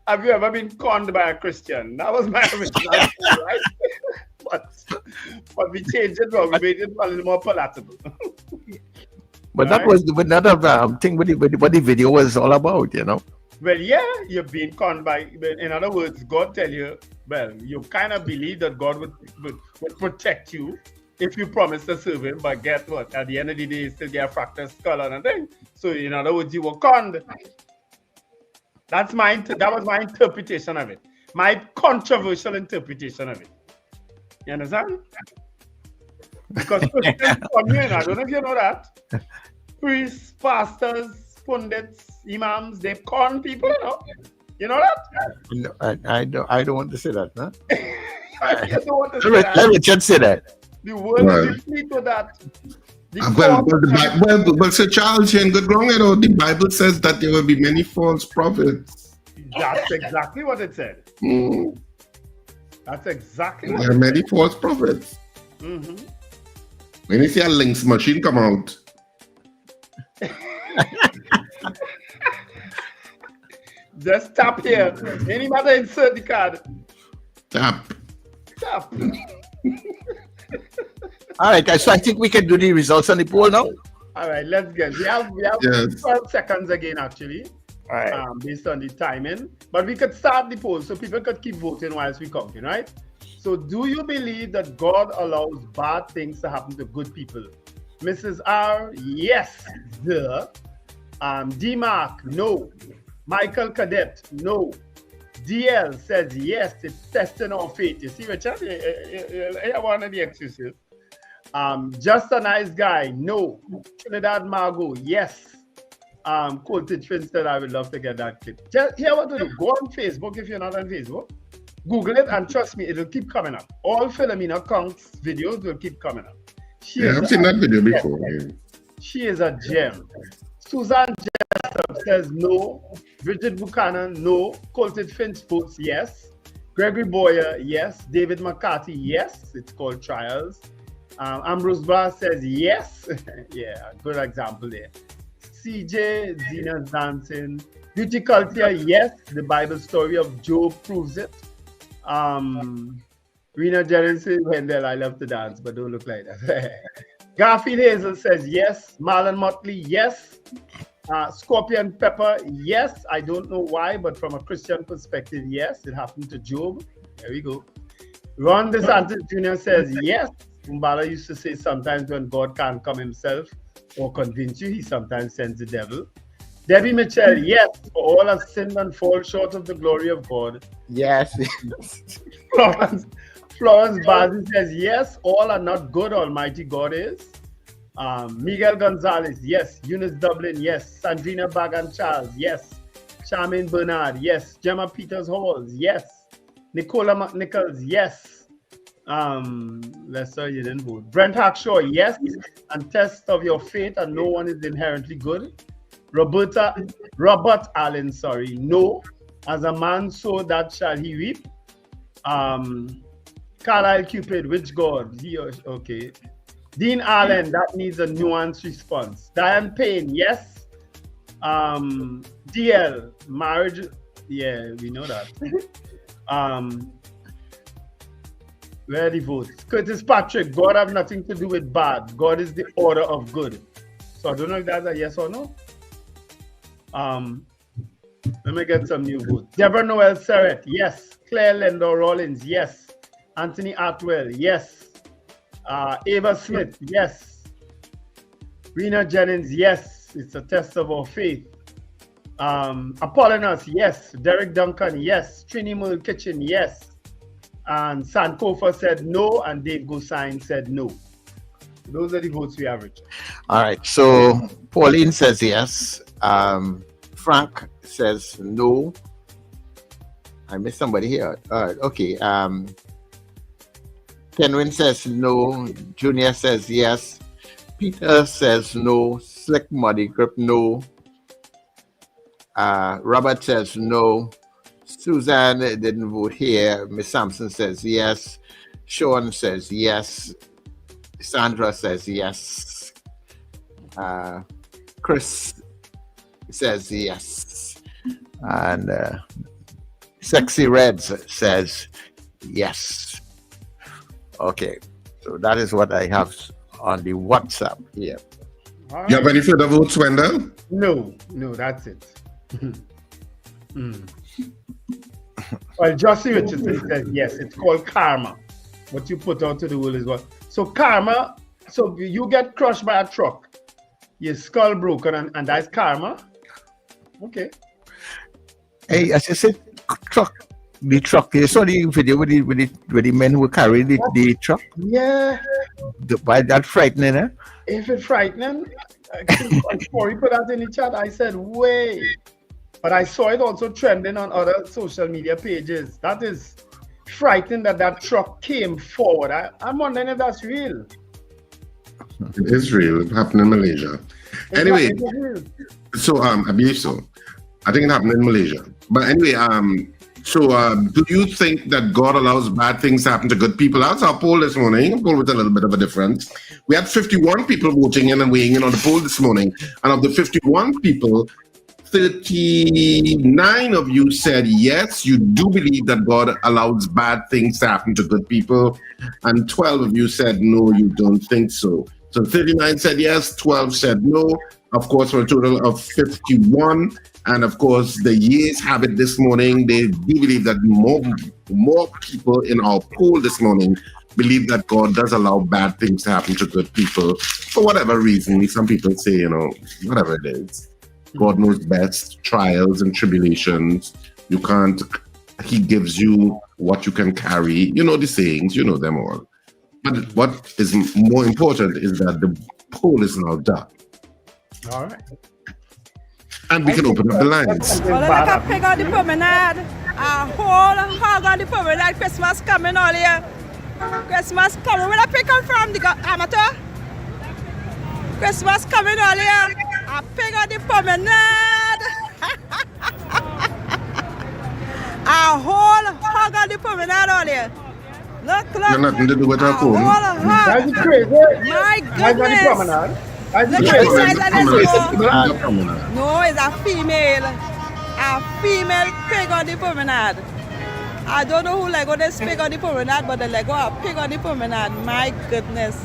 Have you ever been conned by a Christian? That was my original poll, right? but we changed it, we made it a little more palatable. But that was another thing what the video was all about, Well, yeah, you've been conned by, in other words, God tell you, well, you kind of believe that God would protect you if you promise to serve Him, but guess what? At the end of the day, you still get a fractured skull and a thing. So, in other words, you were conned. That was my interpretation of it. My controversial interpretation of it. You understand? Because Christians come in, I don't know if you know that. Priests, pastors, pundits, imams, they con people, You know that? No, I don't want to say that, huh? You don't want to say that. Let me just say that. The world is complete with that. Well, Sir Charles, you're in good ground. The Bible says that there will be many false prophets. That's exactly what it said. That's exactly what there are many false prophets. Mm-hmm. When you see a links machine come out, just tap here. Any matter, insert the card. Tap. All right, guys. So I think we can do the results on the poll now. All right, let's get. We have 12 seconds again, actually. All right. Based on the timing, but we could start the poll so people could keep voting whilst we counting, right? So, do you believe that God allows bad things to happen to good people? Mrs. R, yes. D-Mark, no. Michael Cadet, no. DL says yes, it's testing our faith. You see, Richard? I have one of the excuses. Just a nice guy, no. Trinidad Margo, yes. Coltage Finstead, I would love to get that clip. Just hear what to do. Go on Facebook if you're not on Facebook. Google it and trust me, it'll keep coming up. All Philomena Counts videos will keep coming up. I've seen that video before. She is a gem. Susan Jessup says no. Bridget Buchanan, no. Coltage Finch votes yes. Gregory Boyer, yes. David McCarthy, yes. It's called Trials. Ambrose Brass says yes. Yeah, good example there. CJ, Zena's dancing. Beauty Culture, yes. The Bible story of Job proves it. Rena Jennings says, Wendell, I love to dance, but don't look like that. Garfield Hazel says yes. Marlon Motley, yes. Scorpion Pepper, yes. I don't know why, but from a Christian perspective, yes. It happened to Job. There we go. Ron DeSantis Jr. says yes. Umbala used to say sometimes when God can't come himself, or convince you. He sometimes sends the devil. Debbie Mitchell, yes, for all have sinned and fall short of the glory of God. Yes. Florence Bazzi says, yes, all are not good, Almighty God is. Miguel Gonzalez, yes. Eunice Dublin, yes. Sandrina Bagan Charles, yes. Charmaine Bernard, yes. Gemma Peters Halls, yes. Nicola McNichols, yes. Lester, you didn't vote. Brent Hackshaw, yes. And test of your faith, and no one is inherently good. Robert Allen, sorry, no. As a man sow, that shall he reap. Carlisle Cupid, which God? Okay. Dean Allen, that needs a nuanced response. Diane Payne, yes. DL, marriage, yeah, we know that. Where are the votes? Curtis Patrick, God have nothing to do with bad. God is the order of good. So I don't know if that's a yes or no. Let me get some new votes. Deborah Noel Serret, yes. Claire Lendor Rollins, yes. Anthony Atwell, yes. Ava Smith, yes. Rena Jennings, yes. It's a test of our faith. Apollonius, yes. Derek Duncan, yes. Trini Mull Kitchen, yes. And Sankofa said no, and Dave Gosine said no. Those are the votes we average. All right. So Pauline says yes. Frank says no. I missed somebody here. All right. Okay. Kenwin says no. Junior says yes. Peter says no. Slick Muddy Grip, no. Robert says no. Suzanne didn't vote here. Miss Sampson says yes. Sean says yes. Sandra says yes. Chris says yes. And Sexy Reds says yes. Okay, so that is what I have on the WhatsApp here. Right. You have any further votes, Wendell? No, that's it. Well, Josie Richardson says yes, it's called karma. What you put out to the world is what. So karma, so you get crushed by a truck, your skull broken, and that's karma. Okay. Hey, as I said, the truck. You saw the video with the men who carried the truck? Yeah. Why that frightening, eh? If it's frightening, before he put that in the chat, I said, wait. But I saw it also trending on other social media pages. That is frightening that truck came forward. I'm wondering if that's real. It is real. It happened in Malaysia. Anyway, so I believe so. I think it happened in Malaysia. But anyway, do you think that God allows bad things to happen to good people? That's our poll this morning. A poll with a little bit of a difference. We had 51 people voting in and weighing in on the poll this morning. And of the 51 people, 39 of you said yes, you do believe that God allows bad things to happen to good people. And 12 of you said no, you don't think so. So 39 said yes, 12 said no. Of course, for a total of 51. And of course, the yeas have it this morning. They do believe that more people in our poll this morning believe that God does allow bad things to happen to good people for whatever reason. Some people say, whatever it is. God knows best. Trials and tribulations. He gives you what you can carry. You know the sayings, you know them all. But what is more important is that the poll is now done. All right. And we can open up the lines. Well, look at pig on the promenade. A whole hog on the promenade. Christmas coming all here. Christmas coming. Where the pig come from? The amateur? Christmas coming all here. A pig on the promenade. A whole hog on the promenade all here. Look. Got nothing to do with our poll. That's crazy. My goodness. Look at the size of this one. No, it's a female. A female pig on the promenade. I don't know who Lego this pig on the promenade, but the Lego a pig on the promenade. My goodness.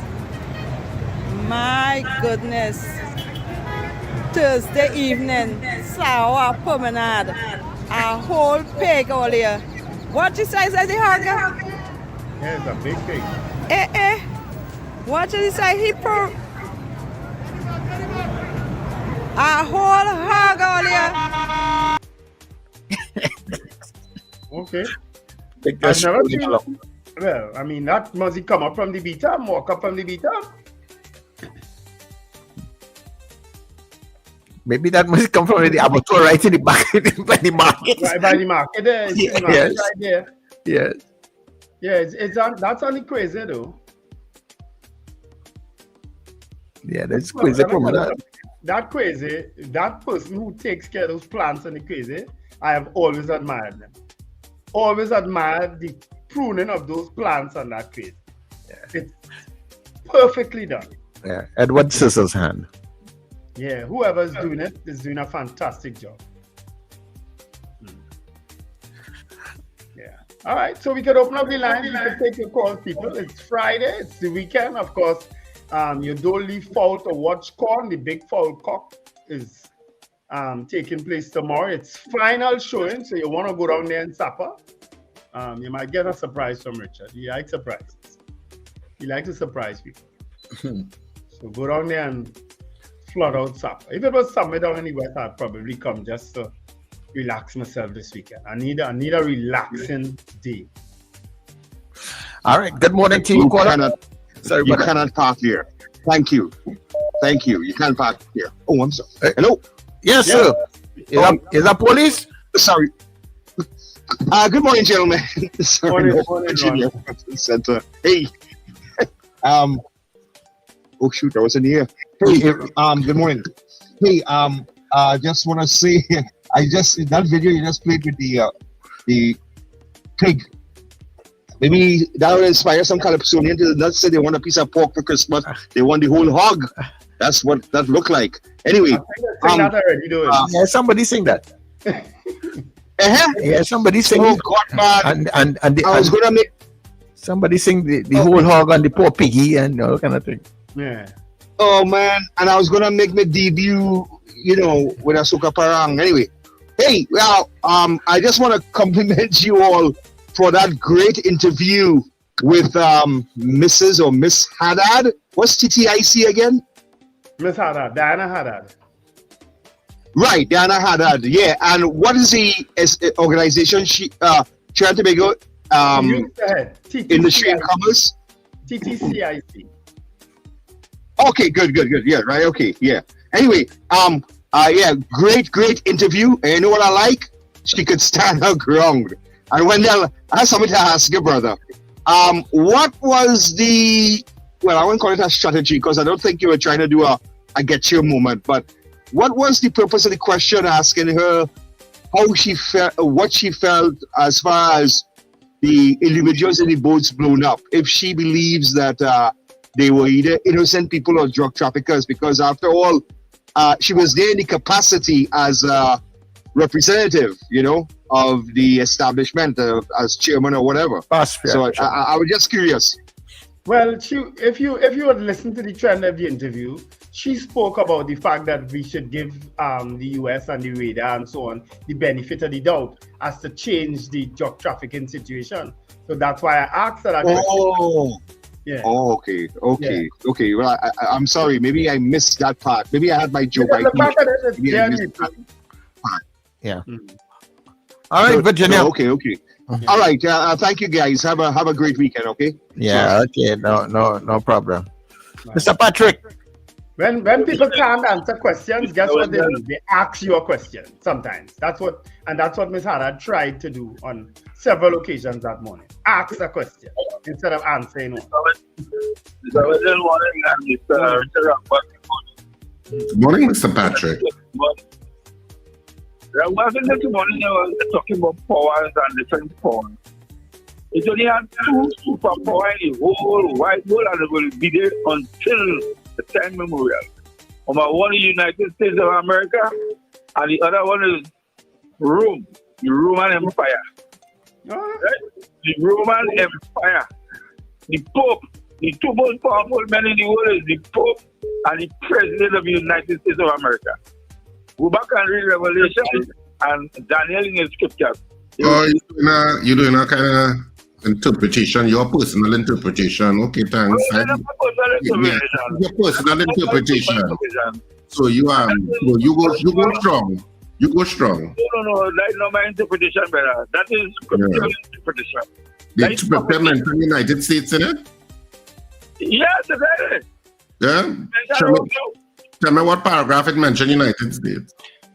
My goodness. Thursday evening, sour promenade. A whole pig all here. What the size of the hog? Yeah, it's a big pig. What is the size? A whole hog all here. Okay. Big I've never spoon seen. along. Well, I mean, that must he come up from the beta, walk up from the beta. Maybe that must come from the abattoir right in the back by the market. Right by the market there. It's the market Yes. right there. Yes. Yeah, it's on, that's only crazy though. Yeah, that's crazy. That crazy, that person who takes care of those plants and the crazy, I have always admired them. Always admired the pruning of those plants and that crazy. Yeah. It's perfectly done. Yeah, Edward Scissorhands. Yeah, whoever's doing it is doing a fantastic job. Yeah. All right, so we can open up the line. We can take your calls, people. It's Friday. It's the weekend, of course. You don't leave foul to watch corn. The big foul cock is taking place tomorrow. It's final showing, so you want to go down there and supper. You might get a surprise from Richard. He likes surprises. He likes to surprise people. So go down there and flood out supper. If it was somewhere down in the west, I'd probably come just to relax myself this weekend. I need a relaxing day. All right. Good morning to you, caller. Sorry, you cannot park here. Thank you. Thank you. You can't park here. Oh, I'm sorry. Hello? Yes, sir. Is that police? Sorry. Good morning, gentlemen. Sorry, morning, Virginia Center. Hey. Oh shoot, I was in the air. Hey, good morning. Hey, just want to say, that video you just played with the pig. Maybe that will inspire some Calypsonian to not say they want a piece of pork for Christmas. They want the whole hog. That's what that looked like. Anyway, yeah, somebody sing that. Yeah, somebody sing. Oh God, man! And I was gonna make somebody sing the whole hog and the poor piggy and all kind of thing. Yeah. Oh man, and I was gonna make my debut, with a soca parang. Anyway, hey, well, I just want to compliment you all for that great interview with Mrs. or Miss Haddad. What's TTIC again? Miss Haddad, Diana Haddad. Right, Diana Haddad. Yeah, and what is the organization Trinidad and Tobago in the Stream Commerce? TTCIC. Okay, good. Yeah, right. Okay, yeah. Anyway, yeah, great interview. And you know what I like? She could stand her ground. And Wendell, I have something to ask you, brother. What was well, I won't call it a strategy because I don't think you were trying to do a get you moment, but what was the purpose of the question asking her how she felt, what she felt as far as the individuals in the boats blown up, if she believes that they were either innocent people or drug traffickers, because after all, she was there in the capacity as a representative, of the establishment, as chairman or whatever. So I was just curious. Well, if you had listened to the trend of the interview, she spoke about the fact that we should give the US and the radar and so on the benefit of the doubt as to change the drug trafficking situation. So that's why I asked her that question. Yeah. Oh, okay. Well, I'm sorry. Maybe I missed that part. Maybe I had my joke. Yeah. All right, Virginia. Okay. All right. Thank you, guys. Have a great weekend. Okay. Yeah. Okay. No problem. Mr. Patrick. When people can't answer questions, guess what they do? They ask you a question sometimes. That's what Ms. Haddad tried to do on several occasions that morning. Ask a question instead of answering one. Good morning, Mr. Patrick. This morning I was talking about powers and different powers. It only had two superpowers in the whole wide world, and it will be there until the time memorial. Number one is the United States of America, and the other one is Rome, the Roman Empire. Right? The Roman Empire. The Pope, the two most powerful men in the world is the Pope and the President of the United States of America. Go back and read Revelation and Daniel in the scriptures. You're doing a kind of interpretation, your personal interpretation. Okay, thanks. Well, Your personal interpretation. So you go strong. You go strong. No, that's not my interpretation, brother. That is scriptural interpretation. They mention the United States in it? Yes, it is. Yeah? Tell me what paragraph it mentioned United States.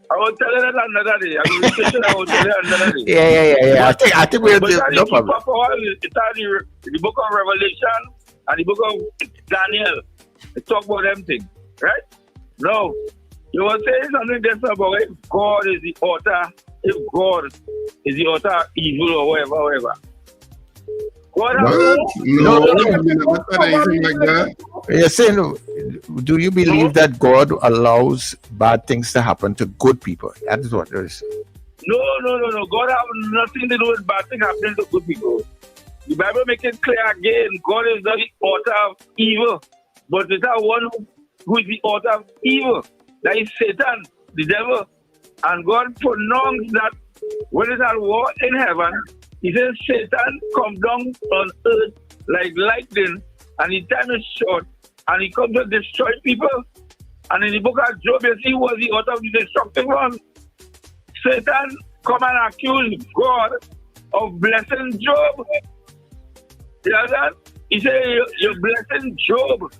I will tell you that another day. I will tell you another day. Yeah. I think we'll do no problem. It's the book of Revelation and the book of Daniel. They talk about them things, right? No. You were saying something just about if God is the author, if God is the author of evil or whatever. God No, anything like that. You're saying, do you believe that God allows bad things to happen to good people? That is what it is. No. God have nothing to do with bad things happening to good people. The Bible makes it clear again, God is not the author of evil, but it's the one who is the author of evil. That is Satan, the devil. And God pronounced that when it's at war in heaven, he says Satan come down on earth like lightning, and his time is short, and he comes to destroy people. And in the book of Job, you see, was the author of the destructive one. Satan come and accuse God of blessing Job. You know that? He said, you're blessing Job.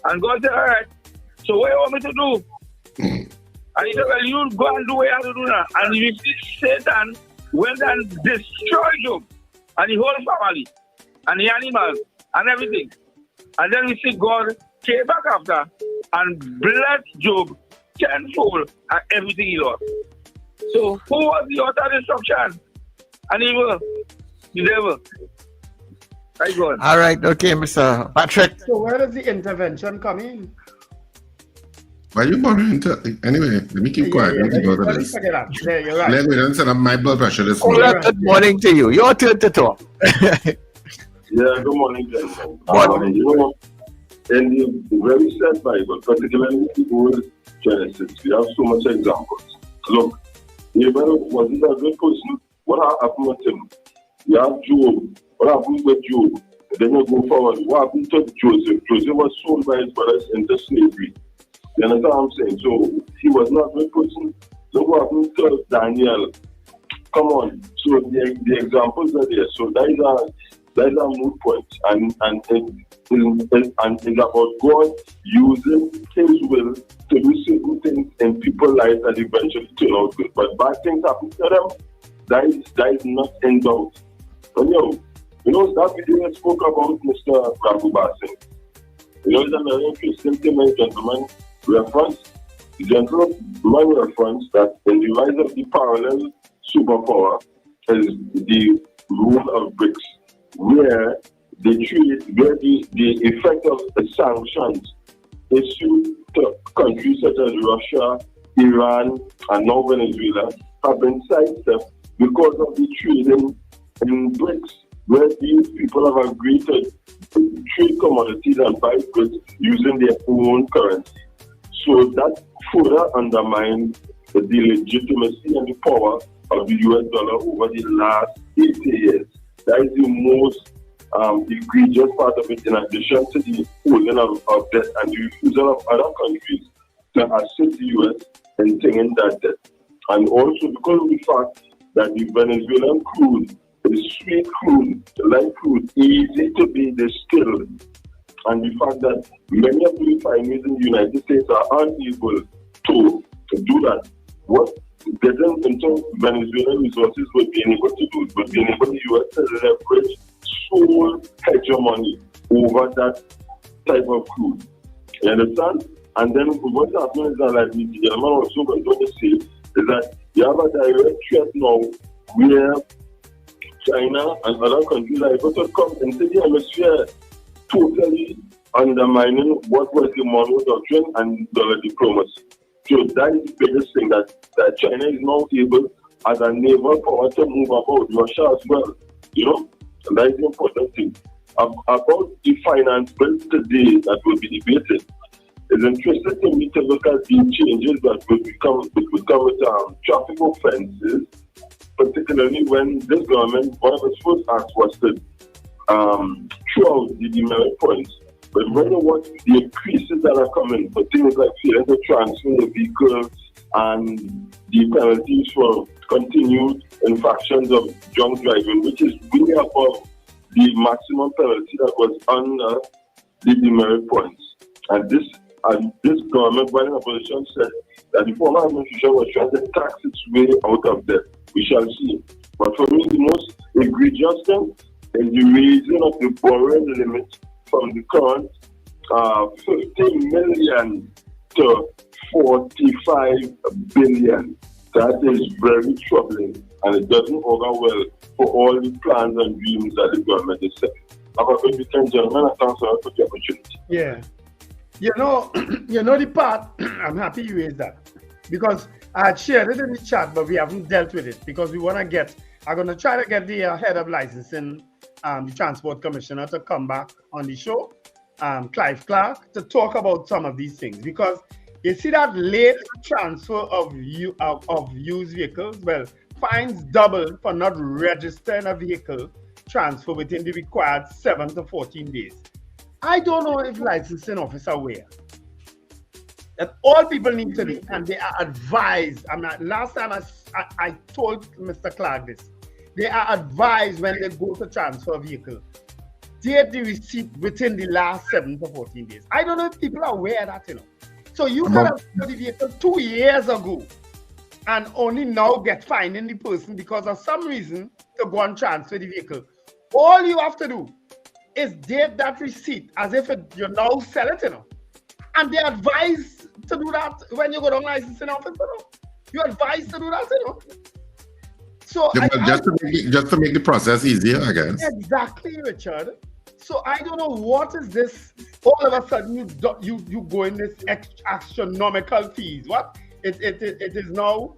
And God said, all right, so what do you want me to do? And he said, well, you go and do what you have to do now. And you see Satan went and destroyed Job and the whole family and the animals and everything. And then we see God came back after and blessed Job tenfold and everything he lost. So who was the author of destruction? And evil, the devil. Right, go on. All right, okay, Mr. Patrick. So where does the intervention come in? Why you bothering to anyway? Let me keep quiet. Let me go to this. Yeah, you're right. Let me don't set up my blood pressure this morning. Good morning to you. Your turn to talk. Yeah, good morning, gentlemen. You know, in the very sad Bible, particularly the old Genesis, we have so much examples. Look, Abraham wasn't a good person. What happened with him? You have Job. What happened with Job? Then you go forward. What happened to Joseph? Joseph was sold by his brothers into slavery. You understand what I'm saying? So he was not a good person. Look what happened to Daniel. Come on. So the examples are there. So that is a moot point. And it's about God using his will to do certain things in people's lives that eventually turn out good. But bad things happen to them, that is not in doubt. So you know that video I spoke about Mr. Prabhu Basin. You know, it's another interesting thing, gentlemen. The gentleman reference that in the rise of the parallel superpower is the rule of BRICS, where the effect of the sanctions issued to countries such as Russia, Iran, and now Venezuela have been sidestepped because of the trading in BRICS, where these people have agreed to trade commodities and buy goods using their own currency. So that further undermines the legitimacy and the power of the US dollar over the last 80 years. That is the most egregious part of it, in addition to the holding of debt and the refusal of other countries to assist the US in taking that debt. And also because of the fact that the Venezuelan crude, the sweet crude, the light crude, easy to be distilled, and the fact that many of the refineries in the United States are unable to do that. What getting into Venezuelan resources would be able to do, would be able the US to leverage sole hegemony over that type of crude. You understand? And then what's happening is that, like the gentleman also going to say, is that you have a direct threat now where China and other countries are able to come into the hemisphere, totally undermining what was the Monroe Doctrine and dollar diplomacy. So that is the biggest thing, that China is now able, as a naval power, to move about Russia as well. You know, and that is the important thing. About the finance bill today that will be debated, it's interesting to me to look at the changes that will come with traffic offences, particularly when this government, one of its first acts was to throw out the demerit points But when you watch the increases that are coming for things like failing to transfer the vehicles and the penalties for continued infractions of drunk driving, which is way above the maximum penalty that was under the demerit points. And this government, while in opposition, said that the former administration was trying to tax its way out of debt. We shall see. But for me, the most egregious thing is the raising of the borrowing limit from the current 50 million to 45 billion. That is very troubling, and it doesn't augur well for all the plans and dreams that the government is setting. Have a good weekend, gentlemen, and thanks for the opportunity. Yeah. You know the part, I'm happy you raised that. Because I had shared it in the chat, but we haven't dealt with it because I'm going to try to get the head of licensing, the Transport Commissioner, to come back on the show, Clive Clark, to talk about some of these things. Because you see that late transfer of used vehicles, well, fines double for not registering a vehicle transfer within the required 7 to 14 days. I don't know if licensing officers are aware that all people need to do, and they are advised. Last time I told Mr. Clark this, they are advised when they go to transfer a vehicle, date the receipt within the last 7 to 14 days. I don't know if people are aware of that, So you could have sold the vehicle 2 years ago and only now get fining the person because of some reason to go and transfer the vehicle. All you have to do is date that receipt as if you now sell it, And they advise to do that when you go down licensing office, You advise to do that, So Yeah, just to make the process easier, I guess. Exactly, Richard. So I don't know what is this. All of a sudden you go in this astronomical fees. What? It is now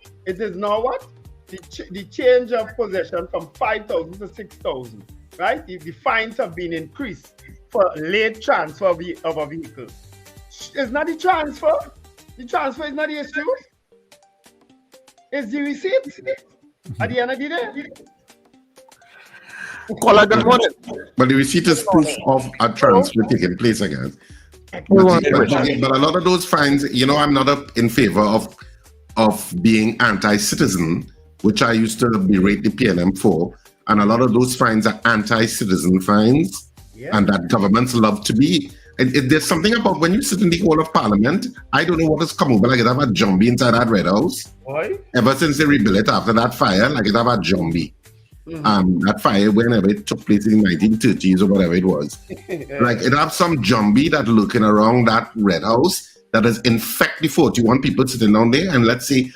what? The change of possession from 5,000 to 6,000. Right? The fines have been increased for late transfer of a vehicle. It's not the transfer. The transfer is not the issue. It's the receipt at the end of the day. Caller, good morning. But the receipt is proof of a transfer taking place, I guess. But a lot of those fines, I'm not in favor of being anti-citizen, which I used to berate the PLM for. And a lot of those fines are anti-citizen fines, and that governments love to be. There's something about when you sit in the Hall of Parliament, I don't know what has come over, like it have a zombie inside that Red House. Why? Ever since they rebuilt it after that fire, like it have a zombie. That fire, whenever it took place in the 1930s or whatever it was. Like it have some zombie that looking around that Red House that has infected the 41 people sitting down there, and let's see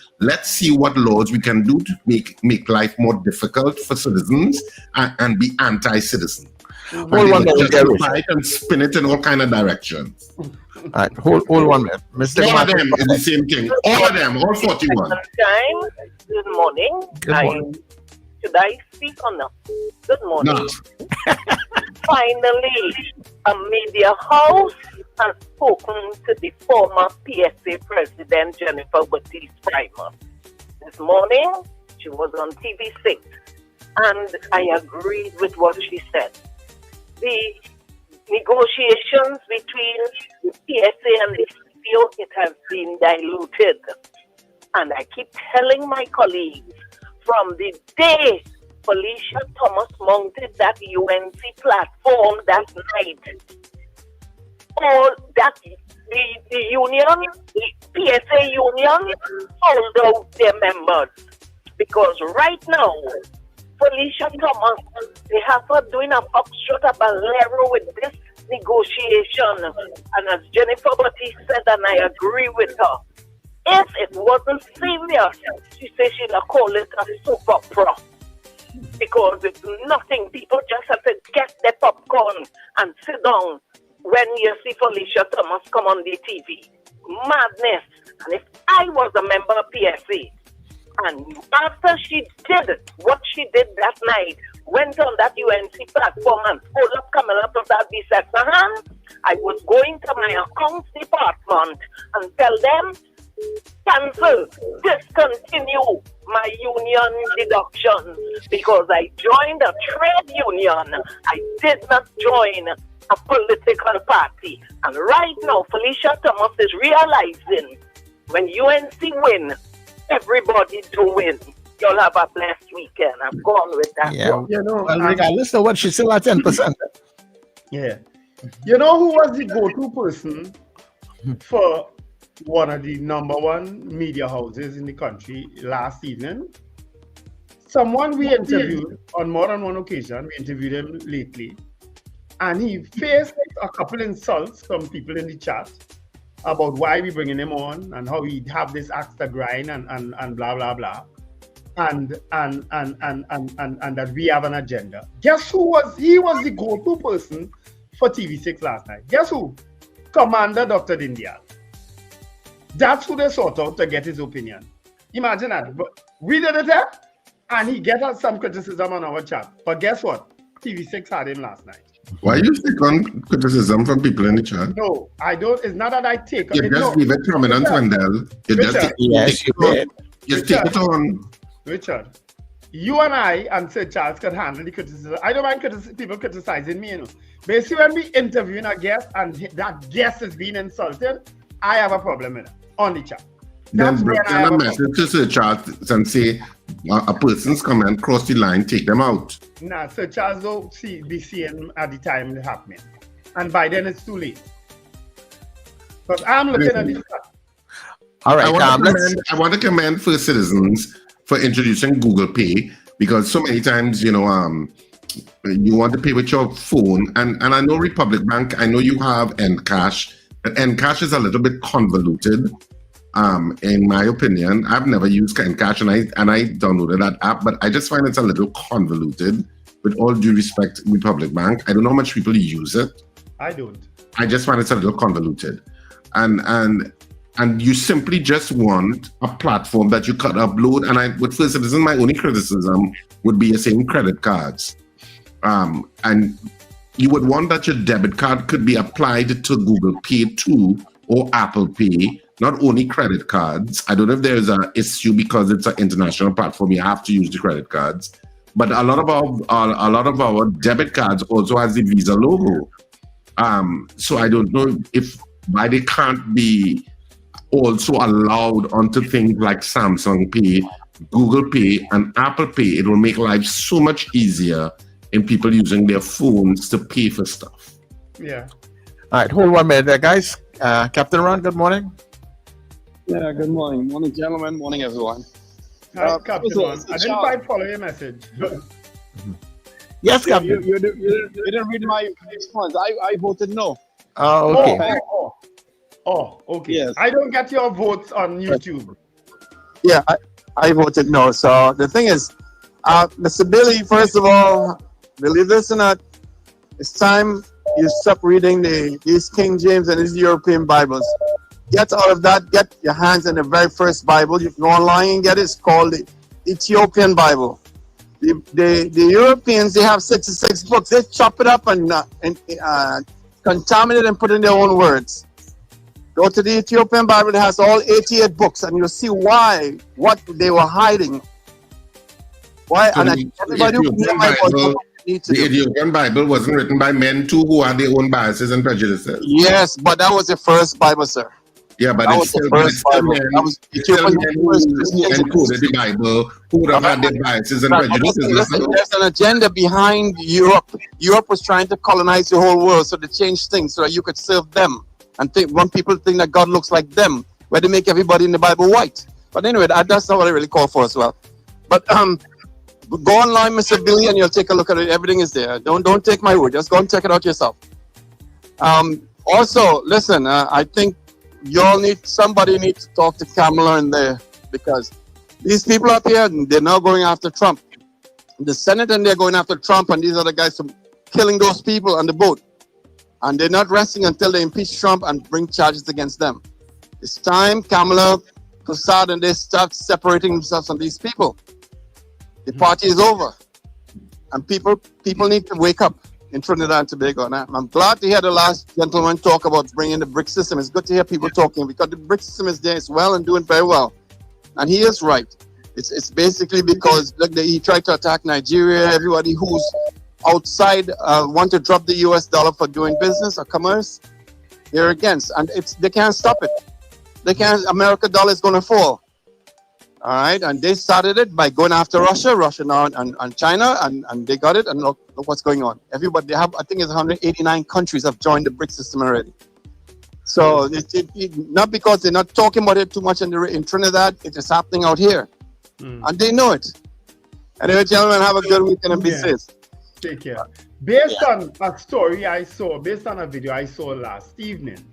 what laws we can do to make life more difficult for citizens and be anti-citizen. Justify it and spin it in all kind of directions. All right, hold 1 minute. Mr. All of them is the same thing. All of them, all 41. Good morning. Should I speak or not? Good morning. No. Finally, a media house has spoken to the former PSA president, Jennifer Batiste-Primer. This morning, she was on TV6, and I agreed with what she said. The negotiations between the PSA and the CPO, it has been diluted. And I keep telling my colleagues, from the day Felicia Thomas mounted that UNC platform that night, all that the union, the PSA union, sold out their members. Because right now, Felicia Thomas, they have her doing a foxtrot, a bolero with this negotiation. And as Jennifer Batiste said, and I agree with her, if it wasn't serious, she said she'd have called it a soap opera. Because it's nothing. People just have to get their popcorn and sit down when you see Felicia Thomas come on the TV. Madness. And if I was a member of PSA, and after she did what she did that night, went on that UNC platform and pulled up Kamala Prasad Bisesnahan, I was going to my accounts department and tell them, cancel, discontinue my union deductions because I joined a trade union. I did not join a political party. And right now, Felicia Thomas is realizing when UNC win, everybody to win. You'll have a blessed weekend. I'm going with that. Yeah, You know, well, regardless of what, she's still at 10%. Yeah. You know who was the go-to person for one of the #1 media houses in the country last evening? Someone we interviewed on more than one occasion. We interviewed him lately. And he faced a couple insults from people in the chat about why we bringing him on and how he have this axe to grind and blah, blah, blah. And that we have an agenda. Guess who was? He was the go-to person for TV6 last night. Guess who? Commander Dr. Dindial. That's who they sought out to get his opinion. Imagine that. But we did it there, and he get us some criticism on our chat. But guess what? TV6 had him last night. Why you stick on criticism from people in the chat? No, I don't. It's not that I take. You just give it prominence, Wendell. You just take it on. Richard, you and I and Sir Charles can handle the criticism. I don't mind people criticizing me, you know. Basically, when we interviewing a guest and that guest is being insulted, I have a problem with it on the chat. Then bring a message to Sir Charles and say a person's comment cross the line, take them out. Nah, Sir Charles will be seeing at the time it happening. And by then it's too late. But I'm looking at the chat. All right, I want to commend First Citizens for introducing Google Pay, because so many times, you know, you want to pay with your phone, and I know Republic Bank, I know you have Encash, but Encash is a little bit convoluted, in my opinion. I've never used Encash, and I downloaded that app, but I just find it's a little convoluted. With all due respect, Republic Bank, I don't know how much people use it. I don't. I just find it's a little convoluted, and you simply just want a platform that you can upload. And with First Citizen, my only criticism would be the same credit cards. And you would want that your debit card could be applied to Google Pay too, or Apple Pay, not only credit cards. I don't know if there's an issue because it's an international platform, you have to use the credit cards. But a lot of our debit cards also has the Visa logo. So I don't know why they can't be also allowed onto things like Samsung Pay, Google Pay, and Apple Pay. It will make life so much easier in people using their phones to pay for stuff. Yeah. All right, hold 1 minute there, guys. Captain Ron, good morning. Yeah, good morning. Morning, gentlemen. Morning, everyone. Hi, Captain Ron. I didn't quite follow your message. Yes, Captain. You didn't read my response. I voted no. Oh, okay. Oh, okay. Yes. I don't get your votes on YouTube. Yeah, I voted no. So the thing is, Mr. Billy, first of all, believe this or not, it's time you stop reading these King James and these European Bibles. Get out of that. Get your hands on the very first Bible. You can go online and get it. It's called the Ethiopian Bible. The Europeans, they have 66 books. They chop it up and contaminate and put in their own words. Go to the Ethiopian Bible. It has all 88 books, and you'll see what they were hiding. Why? So and the Ethiopian Bible wasn't written by men too who had their own biases and prejudices. Yes, but that was the first Bible, sir. Yeah, but that it's was still, the first Bible. That was who encoded the Bible, who would have had their biases and prejudices. Listen, there's an agenda behind Europe. Europe was trying to colonize the whole world, so they changed things so that you could serve them. And when people think that God looks like them, where they make everybody in the Bible white. But anyway, that's not what I really call for as well. But go online, Mr. Billy, and you'll take a look at it. Everything is there. Don't take my word. Just go and check it out yourself. Also, listen, I think somebody needs to talk to Kamala in there, because these people up here, they're now going after Trump. The Senate, and they're going after Trump, and these are the guys from killing those people on the boat. And they're not resting until they impeach Trump and bring charges against them. It's time Kamala, Prasad, and they start separating themselves from these people. The party is over. And people need to wake up. in Trinidad and Tobago. And I'm glad to hear the last gentleman talk about bringing the BRIC system. It's good to hear people talking because the BRIC system is there as well and doing very well. And he is right. It's basically because he tried to attack Nigeria. Everybody who's outside want to drop the US dollar for doing business or commerce. They're against. And they can't stop it. They can't. American dollar is going to fall. All right, and they started it by going after Russia now and China, and they got it. And look what's going on. Everybody, I think it's 189 countries have joined the BRIC system already. So not because they're not talking about it too much in Trinidad, it is happening out here, and they know it. Anyway, gentlemen, have a good weekend and be safe. Take care. Based on a story I saw, based on a video I saw last evening,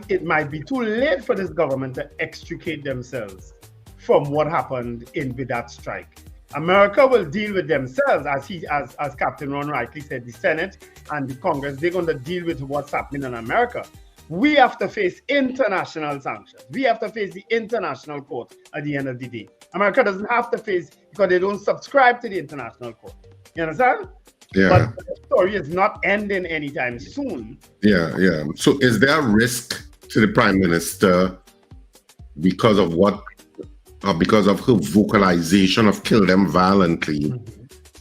it might be too late for this government to extricate themselves from what happened with that strike. America will deal with themselves, as Captain Ron rightly said, the Senate and the Congress, they're going to deal with what's happening in America. We have to face international sanctions. We have to face the international court at the end of the day. America doesn't have to face, because they don't subscribe to the international court. You understand? Yeah. But the story is not ending anytime soon. Yeah. So is there a risk to the Prime Minister because of her vocalization of kill them violently,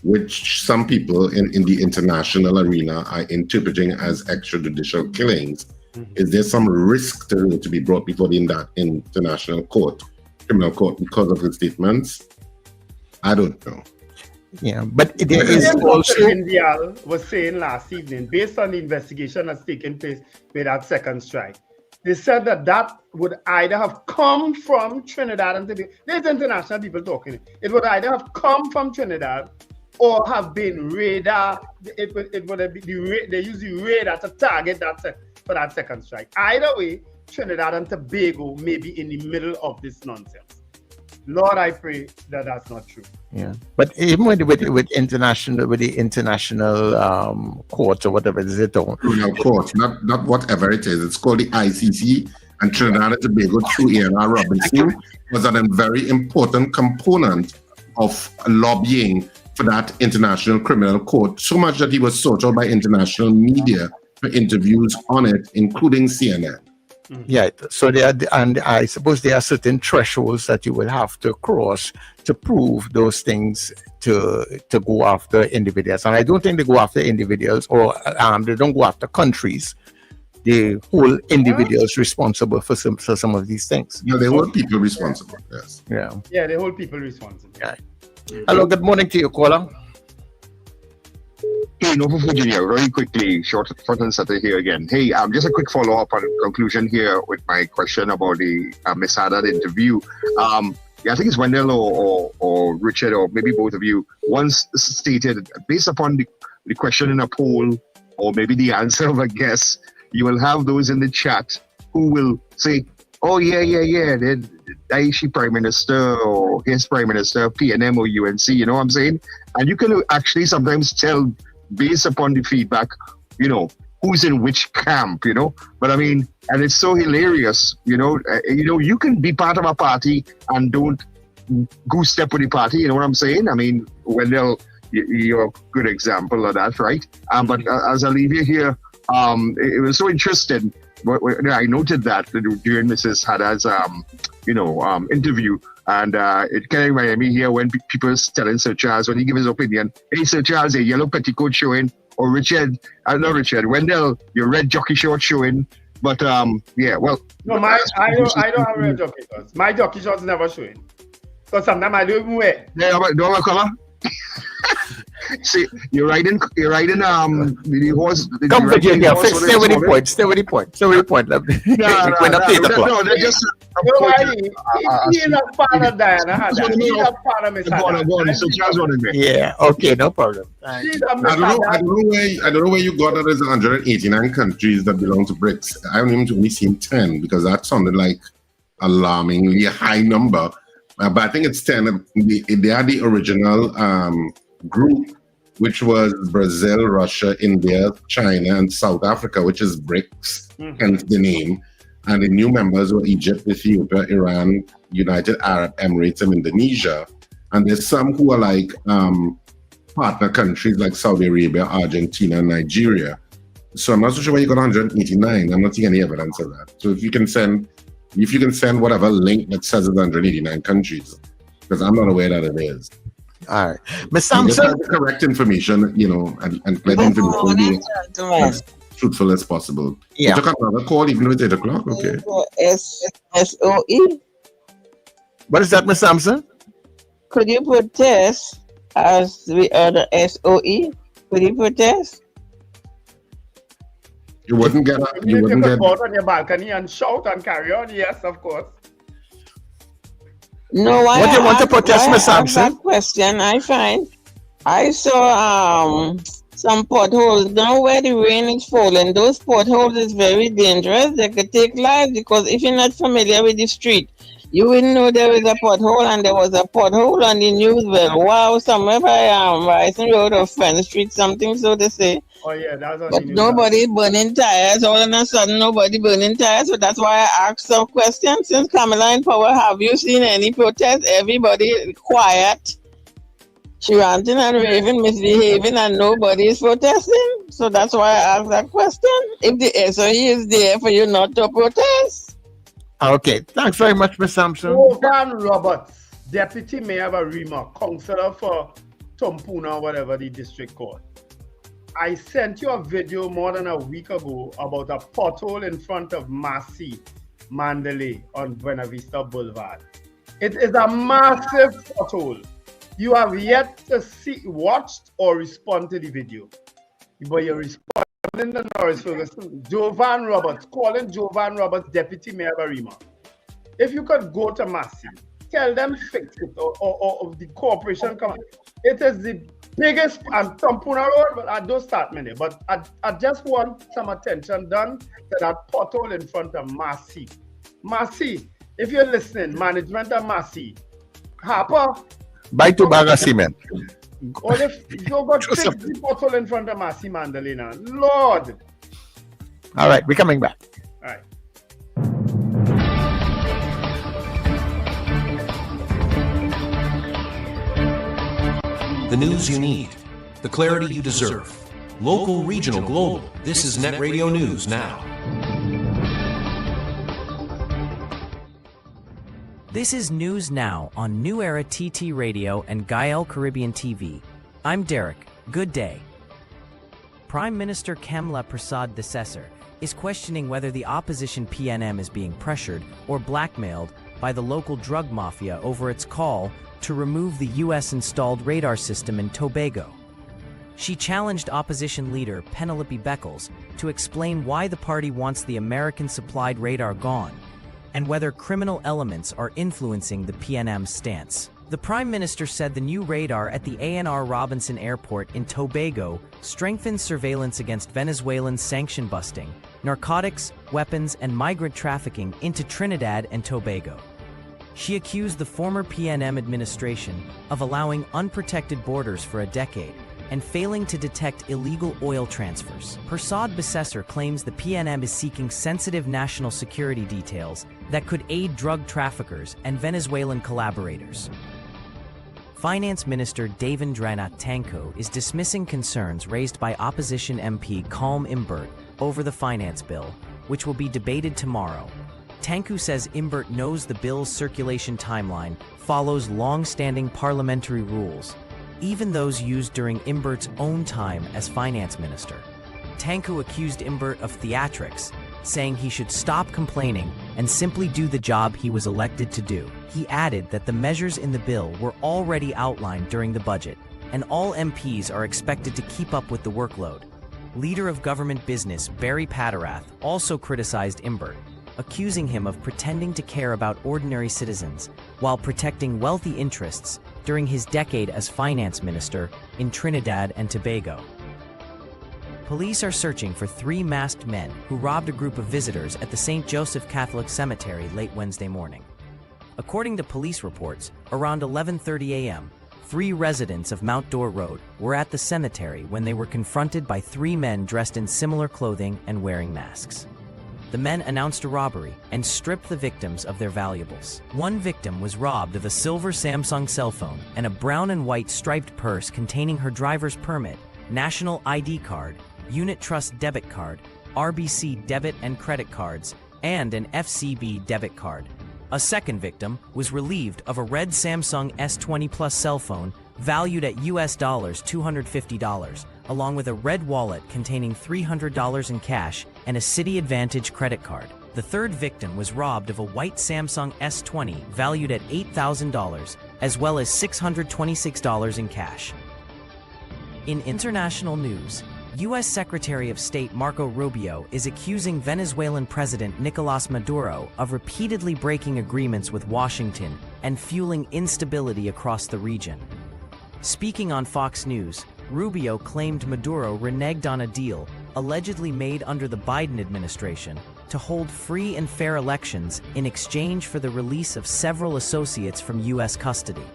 which some people in the international arena are interpreting as extrajudicial killings? Is there some risk to be brought before the international court, criminal court, because of his statements? I don't know. Yeah, but there is also... India was saying last evening, based on the investigation that's taken place with that second strike, they said that would either have come from Trinidad and Tobago. There's international people talking. It would either have come from Trinidad or have been radar. It would have been they use the radar to target for that second strike. Either way, Trinidad and Tobago may be in the middle of this nonsense. Lord, I pray that that's not true. Yeah, but even with the international court or whatever it is, criminal court, not whatever it is. It's called the ICC, and Trinidad and Tobago through A.R. Robinson was a very important component of lobbying for that international criminal court. So much that he was sought out by international media for interviews on it, including CNN. Yeah, so and I suppose there are certain thresholds that you will have to cross to prove those things to go after individuals. And I don't think they go after individuals, or they don't go after countries. They hold individuals responsible for some of these things. Yeah, they hold people responsible. Yes. Yeah, they hold people responsible. Yeah. Hello, good morning to you, caller. Hey, Nova Virginia, very quickly, short and settle here again. Hey, just a quick follow-up on conclusion here with my question about the Miss Haddad interview. I think it's Wendell or Richard, or maybe both of you, once stated, based upon the question in a poll, or maybe the answer of a guess, you will have those in the chat who will say, oh, yeah, the Daishi Prime Minister or his Prime Minister, PNM or UNC, you know what I'm saying? And you can actually sometimes tell, based upon the feedback, who's in which camp, But I mean, and it's so hilarious, you can be part of a party and don't goose step with the party, you know what I'm saying? I mean, Wendell, you're a good example of that, right? But as I leave you here, it was so interesting. I noted that during Mrs. Haddad's, interview, and it kind of reminded me here when people telling Sir Charles, when he gave his opinion, hey, Sir Charles, a yellow petticoat showing, or Wendell, your red jockey shorts showing. But yeah, well. No, I don't have red jockey shorts. My jockey shorts never showing. Because sometimes I don't even wear. Yeah, but don't have a color. See, you're riding the horse. Come, Virginia, stay with the point. We're not paying the clock. No, they're just. He's a fan of Diana. He's a fan of Miss Haddad. Yeah, okay, no problem. I don't know where you got that. There's 189 countries that belong to BRICS. I only seen 10 because that sounded like alarmingly high number. But I think it's 10. They are the original group, which was Brazil, Russia, India, China, and South Africa, which is BRICS, hence the name. And the new members were Egypt, Ethiopia, Iran, United Arab Emirates, and Indonesia. And there's some who are like partner countries like Saudi Arabia, Argentina, and Nigeria. So I'm not so sure why you got 189. I'm not seeing any evidence of that. So if you can send whatever link that says it's 189 countries, because I'm not aware that it is. All right, Ms. Sampson. Correct information, and let information be as truthful as possible. Yeah. You took another call even with 8 o'clock. Okay. SOE. What is that, Ms. Sampson? Could you put test as the other SOE? Could you put test? You wouldn't get. You wouldn't get. Go out on your balcony and shout and carry on. Yes, of course. No, what do you want to protest, Ms. Sampson? That question, I saw some potholes. Now where the rain is falling, those potholes is very dangerous. They could take lives because if you're not familiar with the street, you wouldn't know there is a pothole, and there was a pothole on the news. Well, wow, somewhere by Rising Road or Friend Street, something so to say. Oh yeah, that's on but nobody burning tires. All of a sudden, nobody burning tires. So that's why I asked some questions. Since Kamala in power, have you seen any protests? Everybody quiet, she ranting and raving, misbehaving, and nobody is protesting. So that's why I asked that question. If the SOE is there for you not to protest. Okay, thanks very much, Ms. Sampson. Jovan Roberts, Deputy Mayor of Arima, Councillor for Tumpuna, whatever the district called. I sent you a video more than a week ago about a pothole in front of Massey, Mandalay on Buena Vista Boulevard. It is a massive pothole. You have yet to watched or respond to the video. But you're responding to Norris Ferguson. Jovan Roberts, calling Jovan Roberts Deputy Mayor of Arima. If you could go to Massey, tell them fix it or the corporation come. It is the biggest and Tumpuna Road, but I don't start many. But I just want some attention done to that pothole in front of Massey. Massey, if you're listening, management of Massey, Harper. By Tobago Cement. Or if you got fix the pothole in front of Massey Mandalay now. Lord. All right, we're coming back. All right. The news you need, the clarity you deserve. Local, regional, global. This is Net Radio News Now. This is News Now on New Era TT Radio and Gael Caribbean TV. I'm Derek. Good day. Prime Minister Kamla Prasad-Desessar is questioning whether the opposition PNM is being pressured or blackmailed by the local drug mafia over its call to remove the U.S.-installed radar system in Tobago. She challenged opposition leader Penelope Beckles to explain why the party wants the American-supplied radar gone and whether criminal elements are influencing the PNM's stance. The Prime Minister said the new radar at the ANR Robinson Airport in Tobago strengthens surveillance against Venezuelan sanction busting, narcotics, weapons, and migrant trafficking into Trinidad and Tobago. She accused the former PNM administration of allowing unprotected borders for a decade and failing to detect illegal oil transfers. Prasad-Desessar claims the PNM is seeking sensitive national security details that could aid drug traffickers and Venezuelan collaborators. Finance Minister Devendranath Tanko is dismissing concerns raised by opposition MP Calm Imbert over the finance bill, which will be debated tomorrow. Tanku says Imbert knows the bill's circulation timeline follows long-standing parliamentary rules, even those used during Imbert's own time as finance minister. Tanku accused Imbert of theatrics, saying he should stop complaining and simply do the job he was elected to do. He added that the measures in the bill were already outlined during the budget, and all MPs are expected to keep up with the workload. Leader of Government Business Barry Patterath also criticized Imbert, accusing him of pretending to care about ordinary citizens while protecting wealthy interests during his decade as finance minister in Trinidad and Tobago. Police are searching for 3 masked men who robbed a group of visitors at the St. Joseph Catholic Cemetery late Wednesday morning. According to police reports, around 11:30 a.m., 3 residents of Mount Dore Road were at the cemetery when they were confronted by 3 men dressed in similar clothing and wearing masks. the men announced a robbery and stripped the victims of their valuables. One victim was robbed of a silver Samsung cell phone and a brown and white striped purse containing her driver's permit, national ID card, unit trust debit card, RBC debit and credit cards, and an FCB debit card. A second victim was relieved of a red Samsung S20 Plus cell phone valued at US $250, along with a red wallet containing $300 in cash and a Citi Advantage credit card. The third victim was robbed of a white Samsung S20 valued at $8,000, as well as $626 in cash. In international news, U.S. Secretary of State Marco Rubio is accusing Venezuelan President Nicolas Maduro of repeatedly breaking agreements with Washington and fueling instability across the region. Speaking on Fox News, Rubio claimed Maduro reneged on a deal allegedly made under the Biden administration to hold free and fair elections in exchange for the release of several associates from U.S. custody.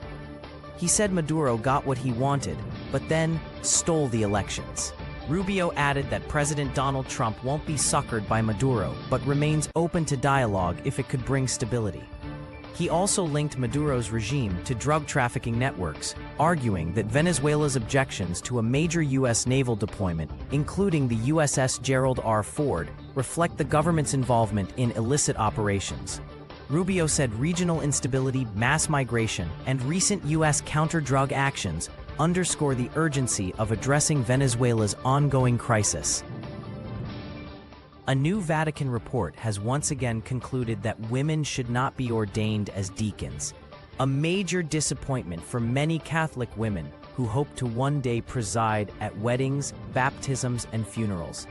He said Maduro got what he wanted, but then stole the elections. Rubio added that President Donald Trump won't be suckered by Maduro, but remains open to dialogue if it could bring stability. He also linked Maduro's regime to drug trafficking networks, arguing that Venezuela's objections to a major U.S. naval deployment, including the USS Gerald R. Ford, reflect the government's involvement in illicit operations. Rubio said regional instability, mass migration, and recent U.S. counter-drug actions underscore the urgency of addressing Venezuela's ongoing crisis. A new Vatican report has once again concluded that women should not be ordained as deacons, a major disappointment for many Catholic women who hope to one day preside at weddings, baptisms, and funerals.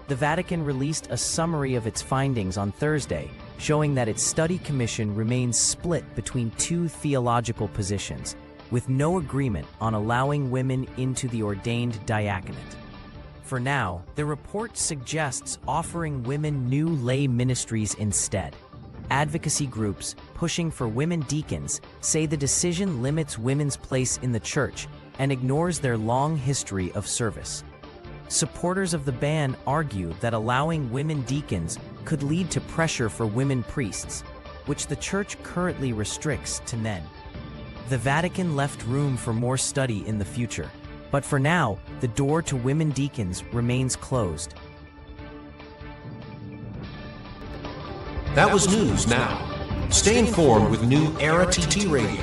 The Vatican released a summary of its findings on Thursday, showing that its study commission remains split between two theological positions, with no agreement on allowing women into the ordained diaconate. For now, the report suggests offering women new lay ministries instead. Advocacy groups pushing for women deacons say the decision limits women's place in the church and ignores their long history of service. Supporters of the ban argue that allowing women deacons could lead to pressure for women priests, which the church currently restricts to men. The Vatican left room for more study in the future, but for now, the door to women deacons remains closed. That was News Now. Stay informed with New Era TT Radio,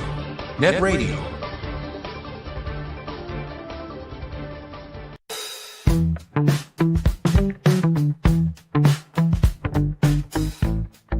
Net Radio.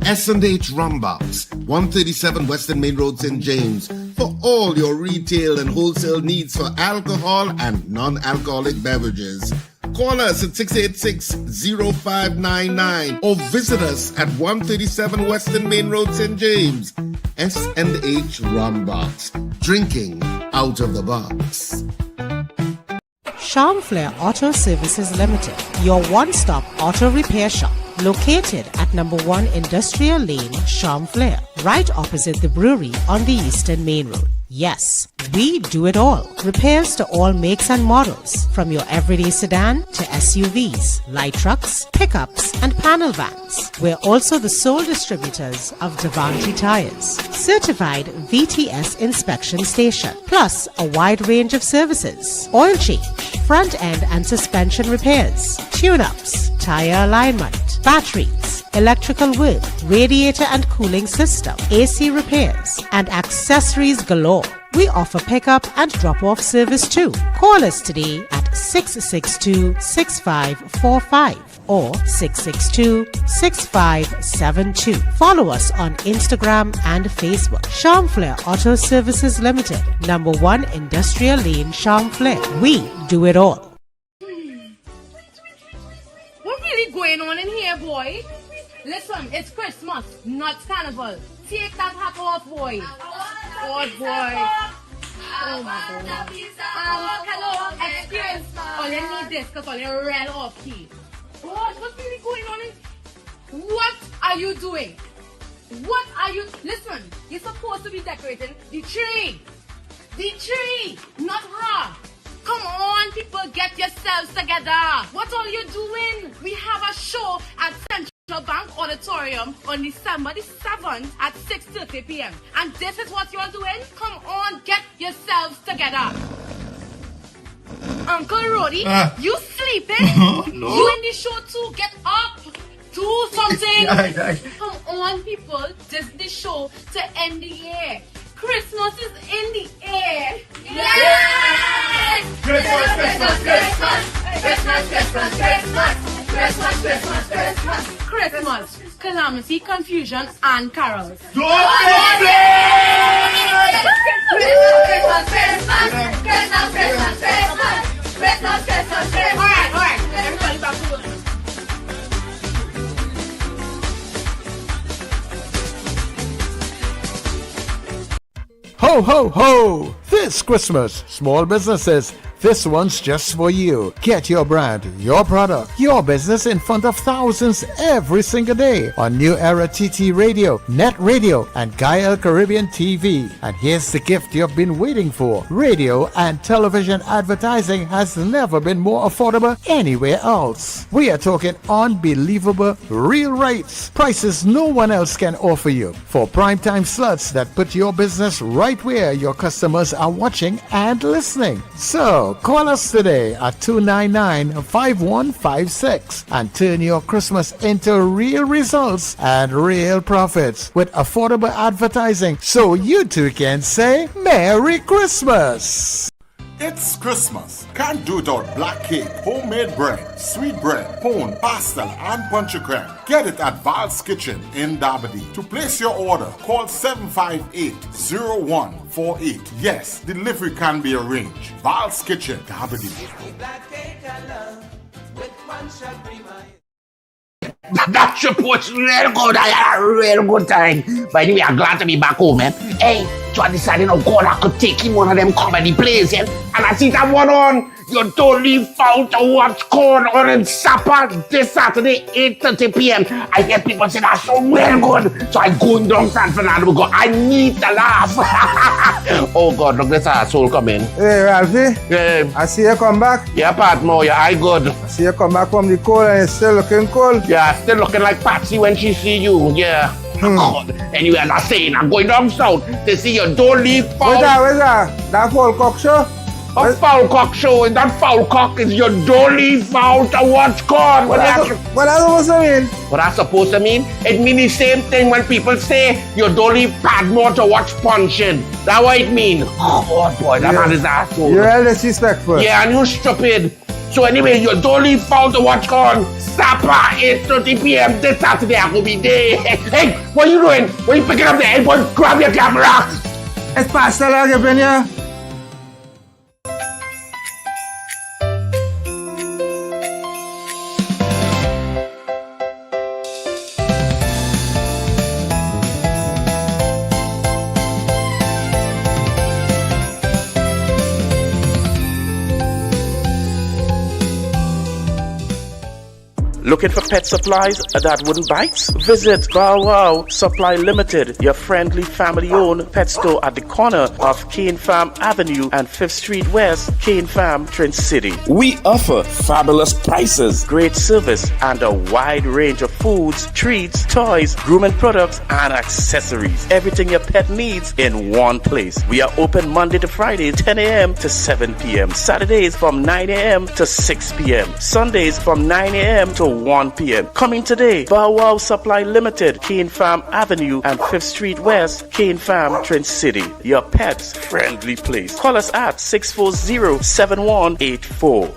S&H Rumbox, 137 Western Main Road, St. James, for all your retail and wholesale needs for alcohol and non-alcoholic beverages. Call us at 686-0599 or visit us at 137 Western Main Road, St. James. S&H Rumbox, drinking out of the box. Charm Flair Auto Services Limited, your one-stop auto repair shop, located at number 1 Industrial Lane, Charm Flair, right opposite the brewery on the Eastern Main Road. Yes, we do it all. Repairs to all makes and models, from your everyday sedan to SUVs, light trucks, pickups, and panel vans. We're also the sole distributors of Devantry tires, certified VTS inspection station, plus a wide range of services: oil change, front end and suspension repairs, tune-ups, tire alignment, batteries, electrical work, radiator and cooling system, AC repairs, and accessories galore. We offer pickup and drop-off service too. Call us today at 662-6545 or 662-6572. Follow us on Instagram and Facebook. Charm Flair Auto Services Limited, number 1 Industrial Lane, Charm Flair. We do it all. What really going on in here, boy? Listen, it's Christmas, not Carnival. Take that hat off, boy. Oh, boy. Oh, my God. Hello, excuse. Oh, let me this, because I'll rail off key. What? What's really going on in... What are you doing? What are you... Listen, you're supposed to be decorating the tree. The tree, not her. Come on, people, get yourselves together. What are you doing? We have a show at Central. Bank Auditorium on December the 7th at 6:30 p.m. And this is what you're doing? Come on, get yourselves together. Uncle Rody, you sleeping? No. You in the show too? Get up. Do something. Come on, people. This is the show to end the year. Christmas is in the air. Yes! Christmas, Christmas, Christmas. Christmas, Christmas, Christmas. Christmas, Christmas, Christmas. Christmas, calamity, confusion, and carols. Don't play! Christmas, Christmas, Christmas. Christmas, Christmas, Christmas. Christmas, Christmas, Christmas. All right. Everybody back to work. Ho, ho, ho! This Christmas, small businesses, this one's just for you. Get your brand, your product, your business in front of thousands every single day on New Era TT Radio, NETT Radio, and Gael Caribbean TV. And here's the gift you've been waiting for. Radio and television advertising has never been more affordable anywhere else. We are talking unbelievable real rates. Prices no one else can offer you for primetime slots that put your business right where your customers are watching and listening. So, call us today at 299-5156 and turn your Christmas into real results and real profits with affordable advertising so you too can say Merry Christmas. It's Christmas. Can't do without black cake, homemade bread, sweet bread, pone, pastel, and punchacram. Get it at Val's Kitchen in Dabadi. To place your order, call 758-0148. Yes, delivery can be arranged. Val's Kitchen, Dabadi. That trip was real good. I had a real good time. By the way, I'm glad to be back home, man. Hey, so I decided, oh God, I could take him one of them comedy plays, yeah? And I see that one on. You don't leave out to watch Corn or in Supper this Saturday, 8:30 p.m. I hear people say that's so real good. So I go down San Fernando and go, I need to laugh. Oh God, look, this asshole come in. Hey, Ralphie. Yeah. I see you come back. Yeah, Patmo, yeah, I good. I see you come back from the cold and you're still looking cold. Yeah, still looking like Patsy when she see you, yeah. God. Anyway, as I saying, I'm going down south to see you. Don't leave foul. Where's that? That foul cock show? A foul cock show, and that foul cock is you don't leave foul to watch corn. What that's supposed to mean? What that's supposed to mean? It means the same thing when people say you don't leave Padmore to watch punching. That's what it means. Oh boy, that man is asshole. You're real disrespectful. Yeah, and you stupid. So anyway, you don't leave foul to watch corn. Supper, 8:30 p.m. this Saturday, I will be there. Hey, what are you doing? What are you picking up there? Hey, boy, grab your camera. Es pasa la que venía. Looking for pet supplies that wouldn't bite? Visit Bow Wow Supply Limited, your friendly family-owned pet store at the corner of Cane Farm Avenue and 5th Street West, Cane Farm, Trinidad City. We offer fabulous prices, great service, and a wide range of foods, treats, toys, grooming products, and accessories. Everything your pet needs in one place. We are open Monday to Friday, 10 a.m. to 7 p.m. Saturdays from 9 a.m. to 6 p.m. Sundays from 9 a.m. to 1 p.m. Coming today, Bow Wow Supply Limited, Cane Farm Avenue and 5th Street West, Cane Farm, Trinidad City. Your pet's friendly place. Call us at 640-7184.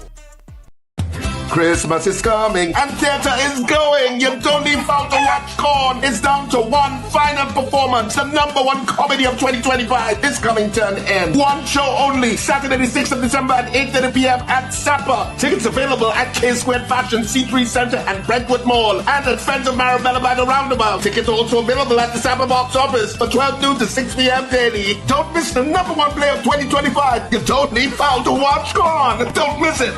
Christmas is coming and theater is going. You don't leave out to watch corn. It's down to one final performance. The #1 comedy of 2025 is coming to an end. One show only. Saturday the 6th of December at 8:30 p.m. at Sapa. Tickets available at K Squared Fashion, C3 Center and Brentwood Mall. And at Friends of Marabella by the Roundabout. Tickets also available at the Sapa box office for 12 noon to 6 p.m. daily. Don't miss the #1 play of 2025. You don't leave out to watch corn. Don't miss it.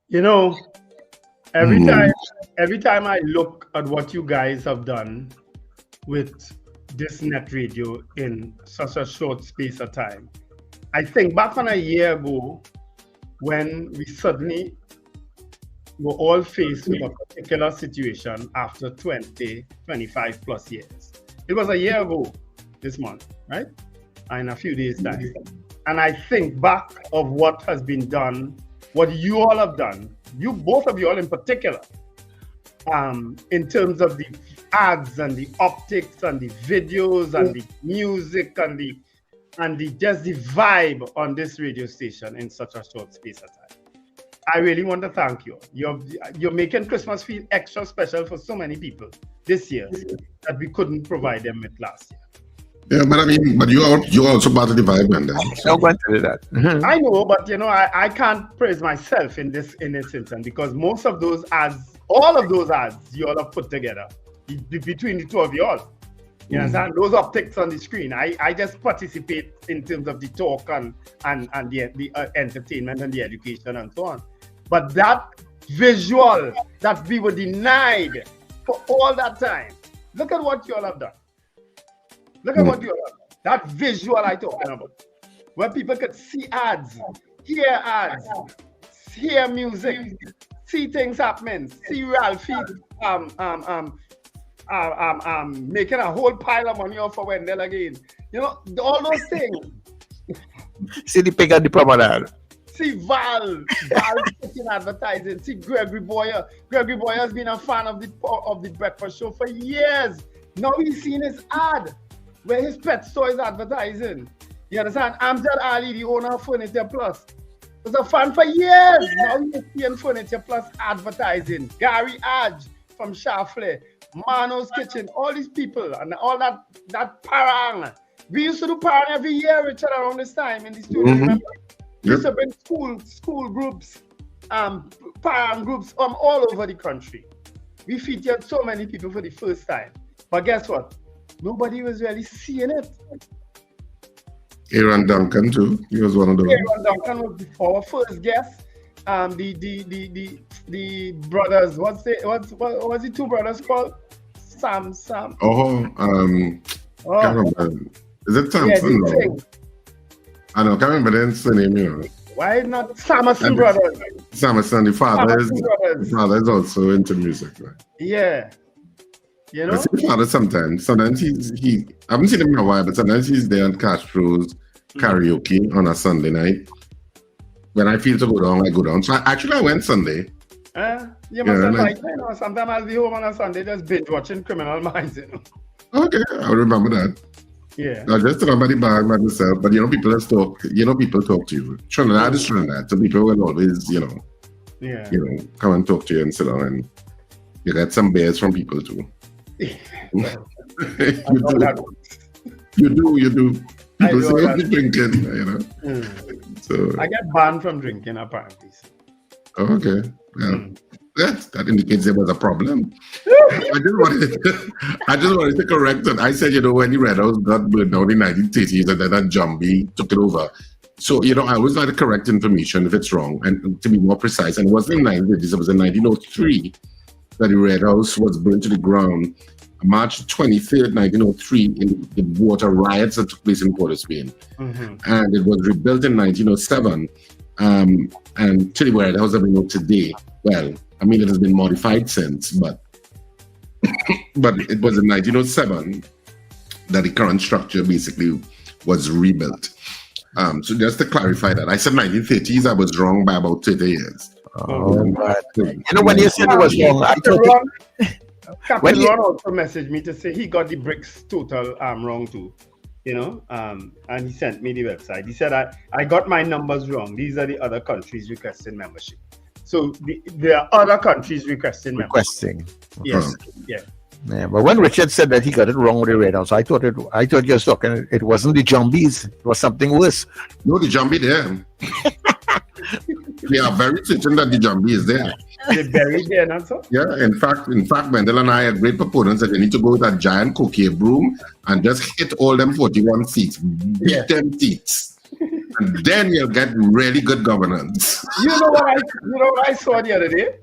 You know, every time I look at what you guys have done with this net radio in such a short space of time. I think back on a year ago when we suddenly were all faced with a particular situation after 25 plus years. It was a year ago this month, right? In a few days' time. And I think back of what has been done, what you all have done, you both of you all in particular, in terms of the ads and the optics and the videos and the music and the just the vibe on this radio station in such a short space of time. I really want to thank you. You're making Christmas feel extra special for so many people this year that we couldn't provide them with last year. Yeah, but you're also part of the vibe, man. I'm going to do that. I know, but I can't praise myself in this instance because most of those ads, all of those ads, you all have put together between the two of you all. You understand? Those optics on the screen. I just participate in terms of the talk and the entertainment and the education and so on. But that visual that we were denied for all that time, look at what you all have done. Look at what you all have done. That visual I'm talking about, where people could see ads, hear music, see things happening, see Ralphie making a whole pile of money off for Wendell again. All those things. See the pig at the promenade. See Val taking advertising. See Gregory Boyer. Gregory Boyer has been a fan of the breakfast show for years. Now he's seen his ad where his pet store is advertising. You understand? Amjad Ali, the owner of Furniture Plus, was a fan for years. Now he's seeing Furniture Plus advertising. Gary Adge from Shafle, Mano's Kitchen, all these people and all that parang. We used to do parang every year, Richard, around this time in the studio. Remember? We used to bring school groups, parang groups from all over the country. We featured so many people for the first time. But guess what? Nobody was really seeing it. Aaron Duncan too. He was one of those. Aaron Duncan was our first guest. The brothers. What's the two brothers called? Sam. Can't remember. Is it Samson? Yeah, I know. Can't remember the name. Why not Samerson brothers? Samerson, the father is also into music, right? Yeah. I see the father sometimes. Sometimes he I haven't seen him in a while, but sometimes he's there on Castro's karaoke on a Sunday night. When I feel to go down, I go down. So I went Sunday. You must have like, sometimes I'll be home on a Sunday just binge watching Criminal Minds, Okay, I remember that. Yeah. I just remember the bag by myself, but people just talk. People talk to you. Trinidad is Trinidad, so people will always, come and talk to you and sit down, and you get some beers from people too. You do. People say you're drinking, So I get banned from drinking apparently. Okay. Well, that indicates there was a problem. I just wanted to correct it. I said, when the Red House got burned down in the 1930s and then that Jumbie took it over. So, I always like to correct information if it's wrong and to be more precise. And it wasn't in the 1950s, it was in 1903 that the Red House was burned to the ground. March 23rd, 1903, in the water riots that took place in Port of Spain. And it was rebuilt in 1907. And to the Red House that we know today, well, it has been modified since, but it was in 1907 that the current structure basically was rebuilt. So just to clarify that, I said 1930s, I was wrong by about 30 years. When you said it was wrong, I thought Captain Ron also messaged me to say he got the bricks total wrong too. And he sent me the website. He said, I got my numbers wrong. These are the other countries requesting membership. So there are other countries requesting membership. Yes. Yeah. Yeah, but when Richard said that he got it wrong with the Red House, I thought you were talking. It wasn't the Jumbies. It was something worse. No, the Jumbie there. We are very certain that the Jumbie is there. They're buried there, not so? Yeah, in fact, Wendell and I are great proponents that you need to go with that giant coquet broom and just hit all them 41 seats, beat them seats, and then you'll get really good governance. You know what I saw the other day?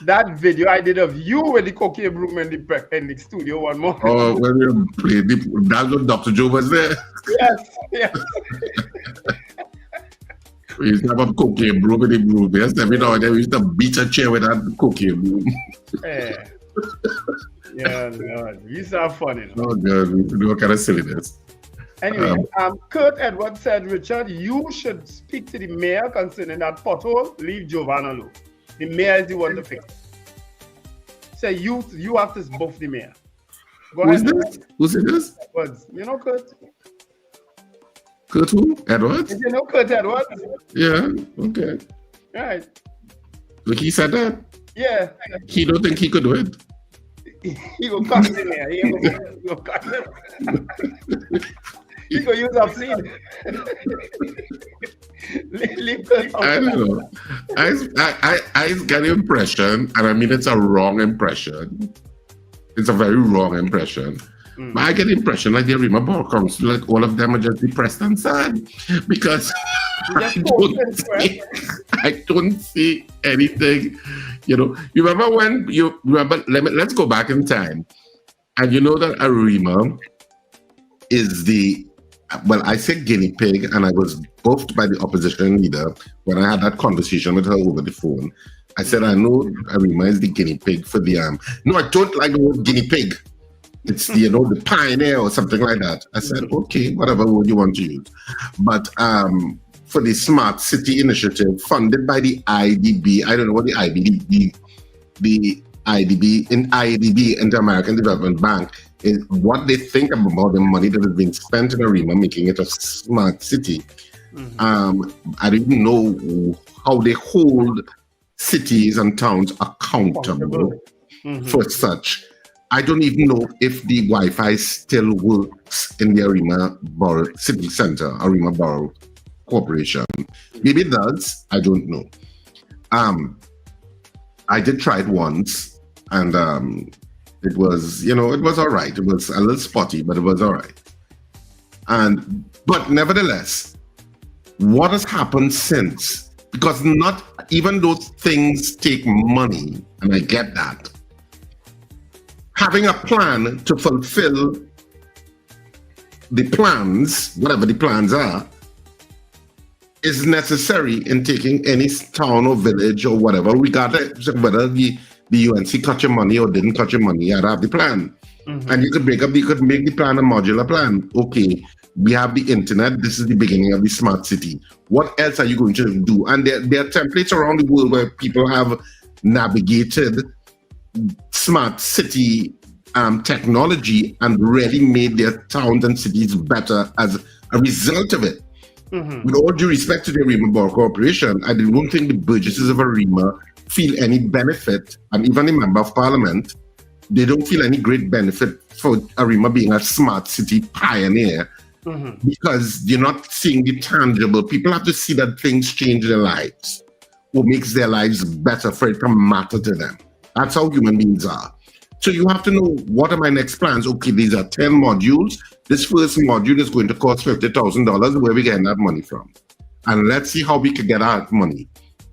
that video I did of you with the cocaine broom in the studio one morning. Oh, when you played that's when Dr. Joe was there. Yes. We used to have a cocaine broom in the broom. Yes, every now and then we used to beat a chair with that cocaine broom. Yeah, Lord. We used to have fun, you know. Oh, God, we used to do all kind of silliness. Anyway, Kurt Edwards said, Richard, you should speak to the mayor concerning that pothole. Leave Jovan alone. The mayor is the one to fix it. Say you have to buff the mayor. Go ahead. Who's this? Edwards. You know Kurt? Kurt who? Edwards? Did you know Kurt Edwards? Yeah, okay. Right. Look, he said that. Yeah. He don't think he could do it. He will cut him there. He will cut him. He will use a scene. I don't know. I get the impression, and I mean it's a wrong impression. It's a very wrong impression. But I get the impression like the Arima Borough Council, like all of them are just depressed and sad because I don't see anything. You know, let's go back in time, and you know that Arima is I said guinea pig, and I was buffed by the opposition leader when I had that conversation with her over the phone. I said, I know Arima is the guinea pig for the no, I don't like the word guinea pig. It's the, the pioneer or something like that. I said, okay, whatever word you want to use. But for the Smart City Initiative funded by the IDB, I don't know what the IDB, Inter-American Development Bank, is what they think about the money that is being spent in Arima, making it a smart city. I don't even know how they hold cities and towns accountable for such. I don't even know if the Wi-Fi still works in the Arima Borough City Center, Arima Borough Corporation. Maybe it does. I don't know. I did try it once, and it was, it was all right. It was a little spotty, but it was all right. But nevertheless, what has happened since? Because not even those things take money, and I get that. Having a plan to fulfill the plans, whatever the plans are, is necessary in taking any town or village or whatever, regardless of whether the UNC cut your money or didn't cut your money. You had to have the plan. And you could make the plan a modular plan. Okay, we have the internet. This is the beginning of the smart city. What else are you going to do? And there are templates around the world where people have navigated smart city technology and really made their towns and cities better as a result of it. With all due respect to the Arima Borough Corporation, I don't think the burgesses of Arima feel any benefit, and even the Member of Parliament, they don't feel any great benefit for Arima being a smart city pioneer because you're not seeing the tangible. People have to see that things change their lives or makes their lives better for it to matter to them. That's how human beings are. So you have to know, what are my next plans? Okay, these are 10 modules. This first module is going to cost $50,000. Where are we getting that money from? And let's see how we can get that money.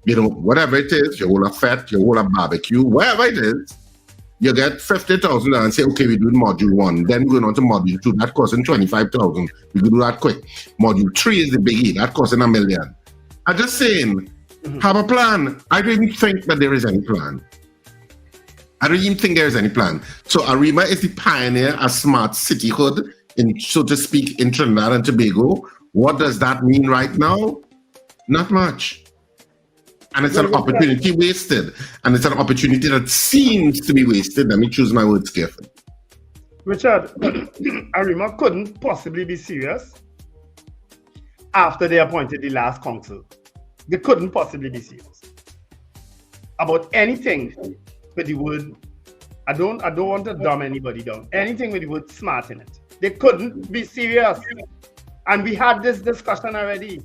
Whatever it is, you hold a fete, you hold a barbecue, whatever it is, you get $50,000 and say, okay, we do module 1. Then we're going on to module 2. That costing $25,000. We can do that quick. Module 3 is the biggie. That costing $1 million. I'm just saying, have a plan. I don't even think that there is any plan. I don't even think there is any plan. So Arima is the pioneer of smart cityhood, so to speak, in Trinidad and Tobago. What does that mean right now? Not much. And it's an opportunity wasted. And it's an opportunity that seems to be wasted. Let me choose my words carefully. Richard, Arima couldn't possibly be serious after they appointed the last council. They couldn't possibly be serious about anything with the word, I don't want to dumb anybody down, anything with the word smart in it. They couldn't be serious. And we had this discussion already.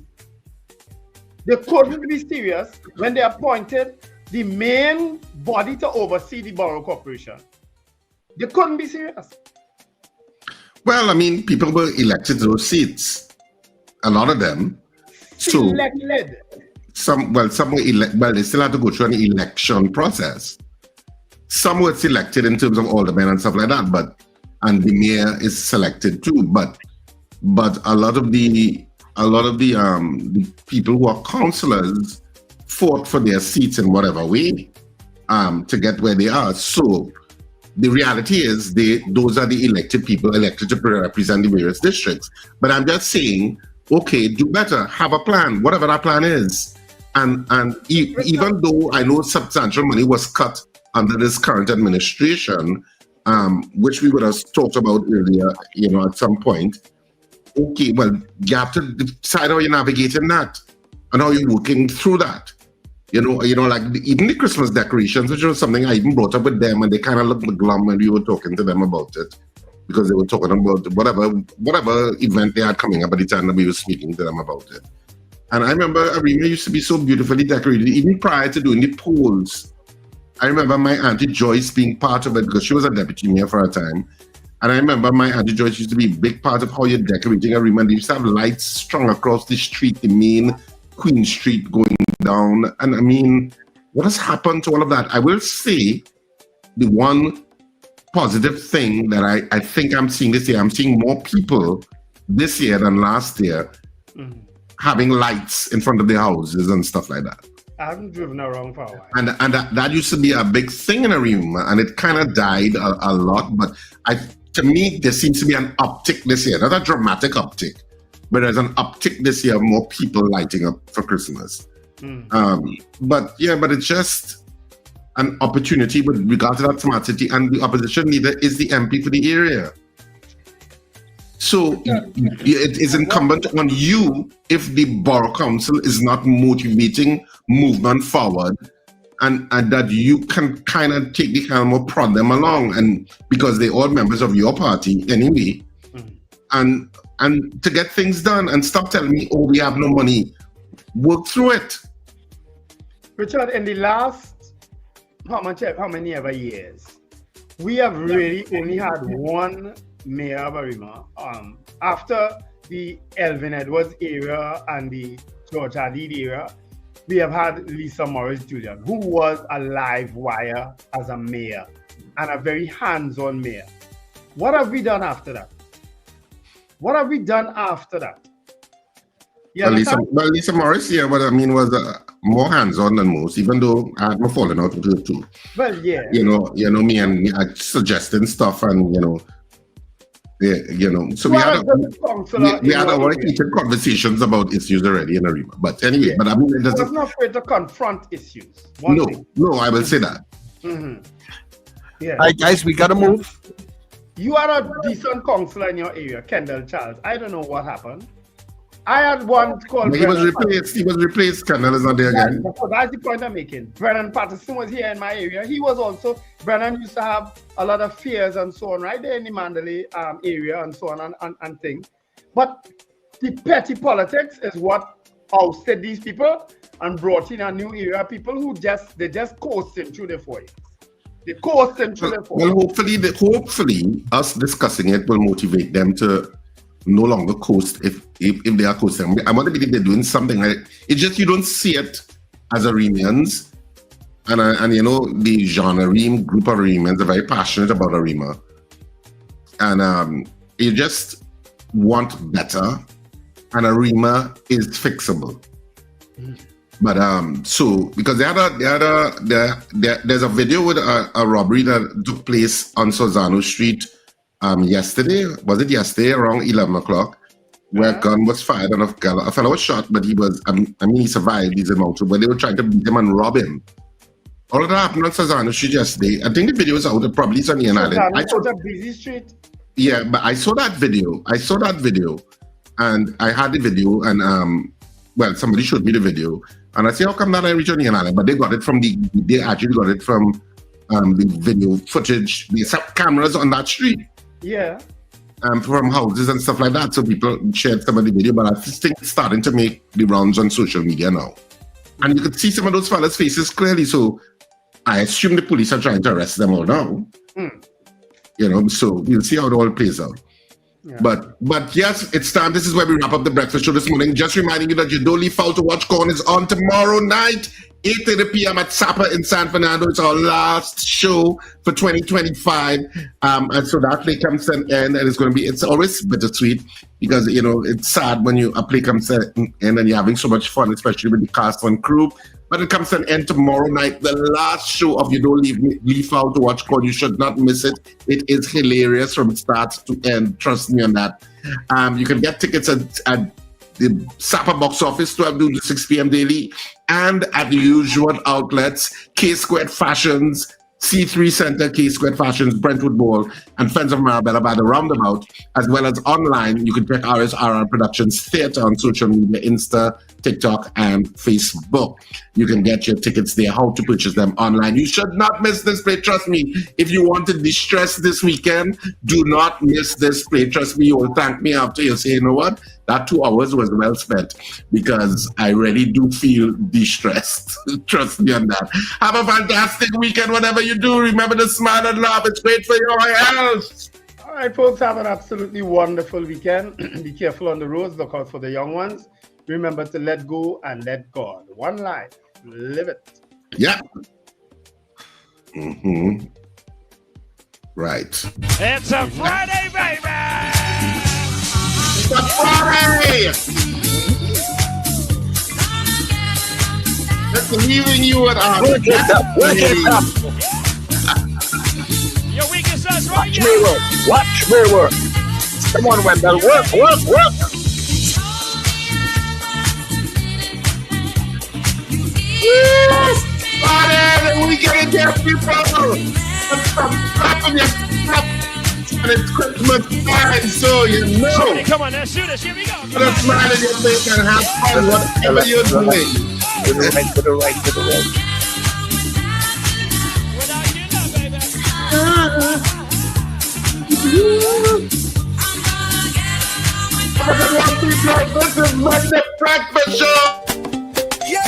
They couldn't be serious when they appointed the main body to oversee the borough corporation. They couldn't be serious. Well, I mean, people were elected to those seats. A lot of them. Elected. Some were elected. Well, they still have to go through an election process. some were selected in terms of aldermen and stuff like that, and the mayor is selected too. But a lot of the people who are councillors fought for their seats in whatever way to get where they are. So the reality is those are the elected people elected to represent the various districts. But I'm just saying, okay, do better, have a plan, whatever that plan is. And even though I know substantial money was cut under this current administration, which we would have talked about earlier, at some point. Okay, well, you have to decide how you're navigating that and how you're working through that. Like even the Christmas decorations, which was something I even brought up with them, and they kind of looked glum when we were talking to them about it, because they were talking about whatever event they had coming up at the time that we were speaking to them about it. And I remember Arima used to be so beautifully decorated, even prior to doing the polls. I remember my Auntie Joyce being part of it because she was a deputy mayor for a time. And I remember my Auntie Joyce used to be a big part of how you're decorating Arima. They used to have lights strung across the street, the main Queen Street going down. And I mean, what has happened to all of that? I will say the one positive thing that I think I'm seeing this year, I'm seeing more people this year than last year having lights in front of their houses and stuff like that. I haven't driven around for a while. And that used to be a big thing in Arima, and it kind of died a lot. But to me, there seems to be an uptick this year. Not a dramatic uptick, but there's an uptick this year of more people lighting up for Christmas. But it's just an opportunity with regard to that smart city, and the opposition leader is the MP for the area. So it is incumbent on you, if the borough council is not motivating movement forward, and that you can kind of take the helm or prod them along, and because they're all members of your party anyway, and to get things done, and stop telling me, oh, we have no money. Work through it. Richard, in the last how many ever years, we have really only had one mayor of Arima. After the Elvin Edwards era and the George Hadid era, we have had Lisa Morris Julian, who was a live wire as a mayor and a very hands-on mayor. What have we done after that? Lisa Morris, was more hands-on than most, even though I had my falling out with her too. Well, yeah. Me and me suggesting stuff, and so we had our heated conversations about issues already in Arima. But anyway, but I mean, it doesn't. I was not afraid to confront issues. No, I will say that. Yeah. All right, guys, we gotta move. You are a decent councillor in your area, Kendall Charles. I don't know what happened. I had one called. He was replaced. Kendall is not there again. That's the point I'm making. Brennan Patterson was here in my area. He was also. Brennan used to have a lot of fears and so on, right there in the Mandalay area and so on and things. But the petty politics is what ousted these people and brought in a new era of people who just coasting through the 4 years. They coasting through the 4 years. Well, hopefully, us discussing it will motivate them to no longer coast if they are coasting. I want to believe they're doing something. Right? It's just you don't see it as Arimians. And the Jean Arim group of Arimians are very passionate about Arima. And you just want better. And Arima is fixable. But because there's a video with a robbery that took place on Sozano Street yesterday. Was it yesterday around 11 o'clock? Where a gun was fired and a fellow was shot, but he survived. He's in mountain, but they were trying to beat him and rob him. All of that happened on Sozano Street yesterday. I think the video is out. It probably is on the island. It's a busy street. Yeah, but I saw that video. And I had the video, and somebody showed me the video, and I said, how come that I reached on the island? But they actually got it from the video footage. They set cameras on that street. Yeah. From houses and stuff like that. So people shared some of the video, but I just think it's starting to make the rounds on social media now. And you could see some of those fellas' faces clearly. So I assume the police are trying to arrest them all now. So we'll see how it all plays out. Yeah. But yes, it's time. This is where we wrap up the breakfast show this morning. Just reminding you that you don't leave out to watch Corn is on tomorrow night, 8:30 p.m. at Sapa in San Fernando. It's our last show for 2025. And so that play comes to an end, and it's always bittersweet because, it's sad when a play comes to an end and you're having so much fun, especially with the cast and crew. But it comes to an end tomorrow night, the last show of You Don't Leave Out to Watch called You Should Not Miss It. It is hilarious from start to end. Trust me on that. You can get tickets at the Sapa box office, 12 noon to 6 p.m. daily, and at the usual outlets, K-Squared Fashions, C3 Center, K-Squared Fashions, Brentwood Mall, and Friends of Marabella by the Roundabout, as well as online. You can check RSRR Productions Theatre on social media, Insta, TikTok, and Facebook. You can get your tickets there. How to purchase them online. You should not miss this play. Trust me. If you want to de-stress this weekend, do not miss this play. Trust me, you will thank me after you say, you know what? That 2 hours was well spent because I really do feel de-stressed. Trust me on that. Have a fantastic weekend, whatever you do. Remember to smile and laugh. It's great for your health. All right, folks, have an absolutely wonderful weekend. Be careful on the roads. Look out for the young ones. Remember to let go and let God. One life. Live it. Yeah. Mm-hmm. Right. It's a Friday, baby! It's a Friday! Just leaving you at Work it up. Your weakest is right. Watch me work. Come on, Wendell. Work. Friday, the weekend against people. Stop clapping your stuff. And it's Christmas time, so you know. Somebody, come on, let's do this. Here we go. Put a smile in your face and have fun, whatever you're doing. To the right. This is Monday Breakfast Show. Yeah.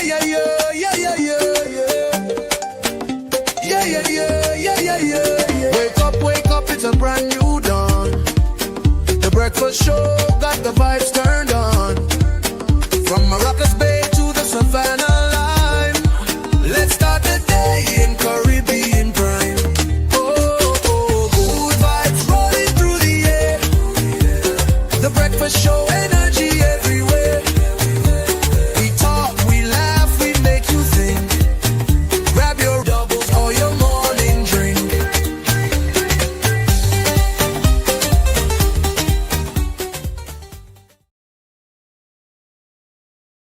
Wake up, it's a brand new dawn. The breakfast show got the vibes turned.